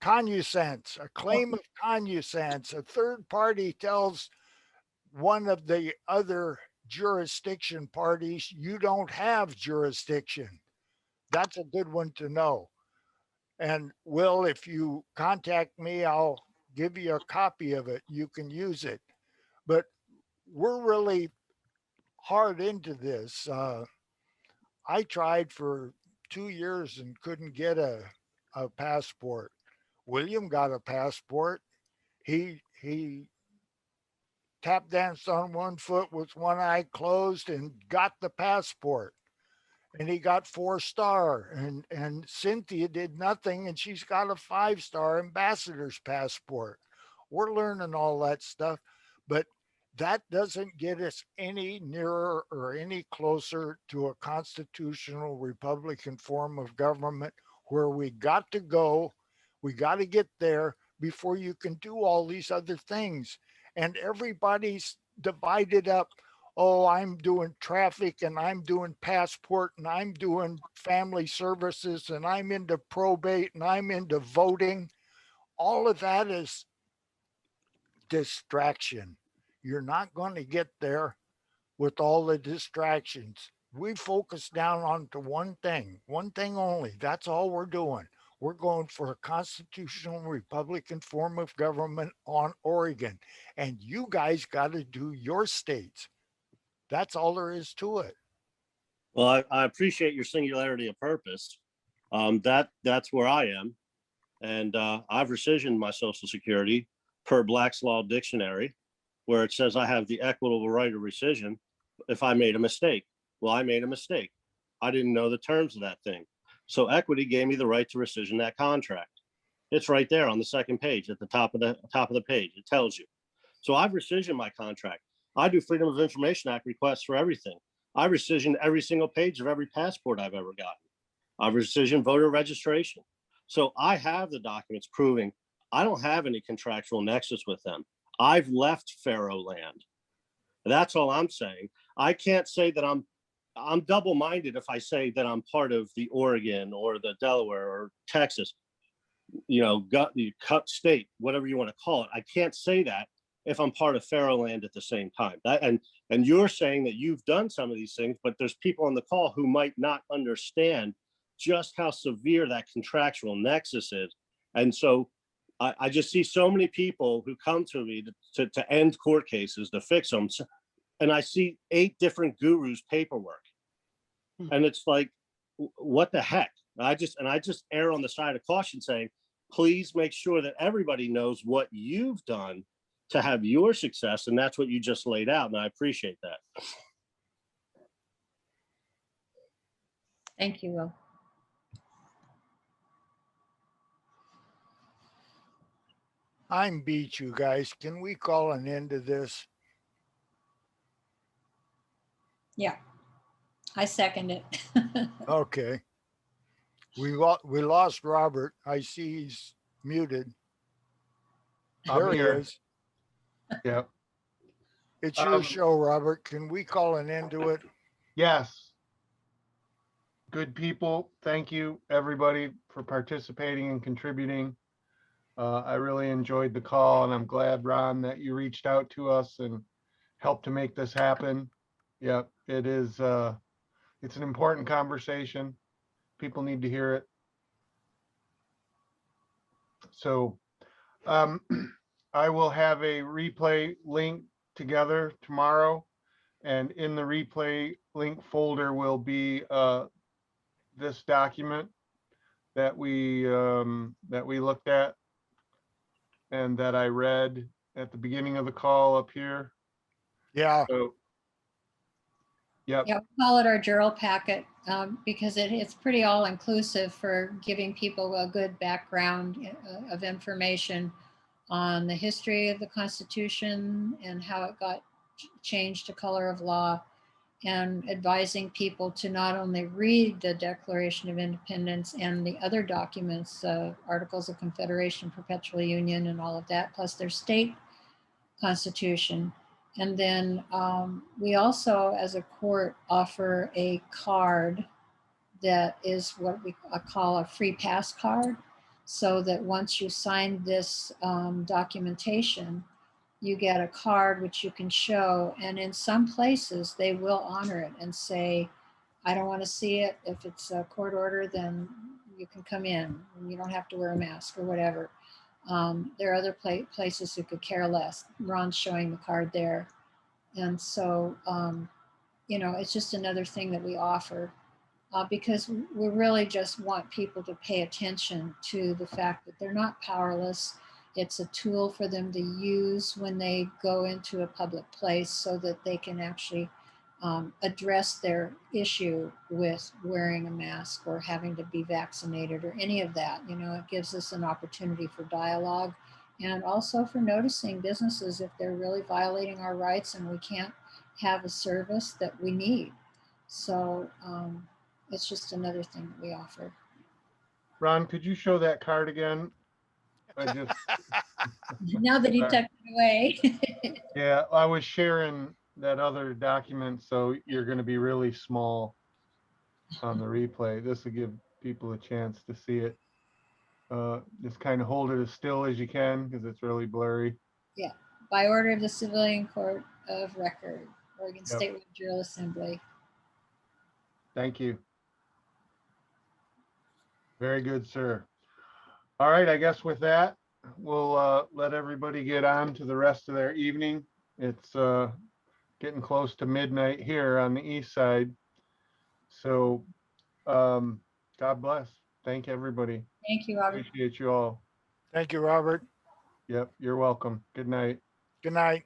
conusance, a claim of conusance. A third party tells one of the other jurisdiction parties, you don't have jurisdiction. That's a good one to know. And Will, if you contact me, I'll give you a copy of it. You can use it. But we're really hard into this. I tried for 2 years and couldn't get a passport. William got a passport. He tap danced on one foot with one eye closed and got the passport. And he got 4-star. And Cynthia did nothing, and she's got a 5-star ambassador's passport. We're learning all that stuff, but that doesn't get us any nearer or any closer to a constitutional Republican form of government where we got to go. We got to get there before you can do all these other things. And everybody's divided up. Oh, I'm doing traffic, and I'm doing passport, and I'm doing family services, and I'm into probate, and I'm into voting. All of that is distraction. You're not going to get there with all the distractions. We focus down onto one thing only. That's all we're doing. We're going for a constitutional Republican form of government on Oregon. And you guys got to do your states. That's all there is to it. Well, I appreciate your singularity of purpose. That's where I am. And I've rescissioned my Social Security per Black's Law Dictionary, where it says I have the equitable right of rescission if I made a mistake. Well, I made a mistake. I didn't know the terms of that thing. So equity gave me the right to rescission that contract. It's right there on the second page at the top of the page. It tells you. So I've rescissioned my contract. I do Freedom of Information Act requests for everything. I rescissioned every single page of every passport I've ever gotten. I've rescissioned voter registration. So I have the documents proving I don't have any contractual nexus with them. I've left Pharaoh land. That's all I'm saying. I can't say that I'm double-minded if I say that I'm part of the Oregon or the Delaware or Texas, cut state, whatever you want to call it. I can't say that if I'm part of Pharaoh land at the same time. And you're saying that you've done some of these things, but there's people on the call who might not understand just how severe that contractual nexus is. And so I just see so many people who come to me to end court cases, to fix them. And I see 8 different gurus' paperwork. And it's like, what the heck? I just err on the side of caution saying, please make sure that everybody knows what you've done to have your success. And that's what you just laid out. And I appreciate that. Thank you, Will. I'm beat, you guys. Can we call an end to this? Yeah, I second it. Okay. We lost Robert. I see he's muted. I'm There he here. is. Yep. It's your show, Robert. Can we call an end to it? Yes. Good people. Thank you, everybody, for participating and contributing. I really enjoyed the call, and I'm glad, Ron, that you reached out to us and helped to make this happen. Yep, it is, it's an important conversation. People need to hear it. So I will have a replay link together tomorrow. And in the replay link folder will be this document that we looked at and that I read at the beginning of the call up here. Yeah, So, yep, Yeah, we call it our Jural packet because it's pretty all inclusive for giving people a good background of information on the history of the Constitution and how it got changed to color of law, and advising people to not only read the Declaration of Independence and the other documents, Articles of Confederation, Perpetual Union, and all of that, plus their state constitution. And then we also, as a court, offer a card that is what we call a free pass card, so that once you sign this documentation, you get a card which you can show. And in some places, they will honor it and say, I don't want to see it. If it's a court order, then you can come in. You don't have to wear a mask or whatever. There are other places who could care less. Ron's showing the card there. And so, you know, it's just another thing that we offer because we really just want people to pay attention to the fact that they're not powerless. It's a tool for them to use when they go into a public place so that they can actually address their issue with wearing a mask or having to be vaccinated or any of that. You know, it gives us an opportunity for dialogue and also for noticing businesses if they're really violating our rights and we can't have a service that we need. So it's just another thing that we offer. Ron, could you show that card again? I just, Now that he Sorry. tucked it away. yeah, I was sharing that other document, so you're going to be really small on the replay. This will give people a chance to see it. Just kind of hold it as still as you can because it's really blurry. Yeah, by order of the Civilian Court of Record, Oregon Yep. Statewide Jural Assembly. Thank you. Very good, sir. All right, I guess with that, we'll let everybody get on to the rest of their evening. It's getting close to midnight here on the east side. So God bless. Thank everybody. Thank you, Robert. Appreciate you all. thank you, Robert. Yep, you're welcome. Good night. Good night.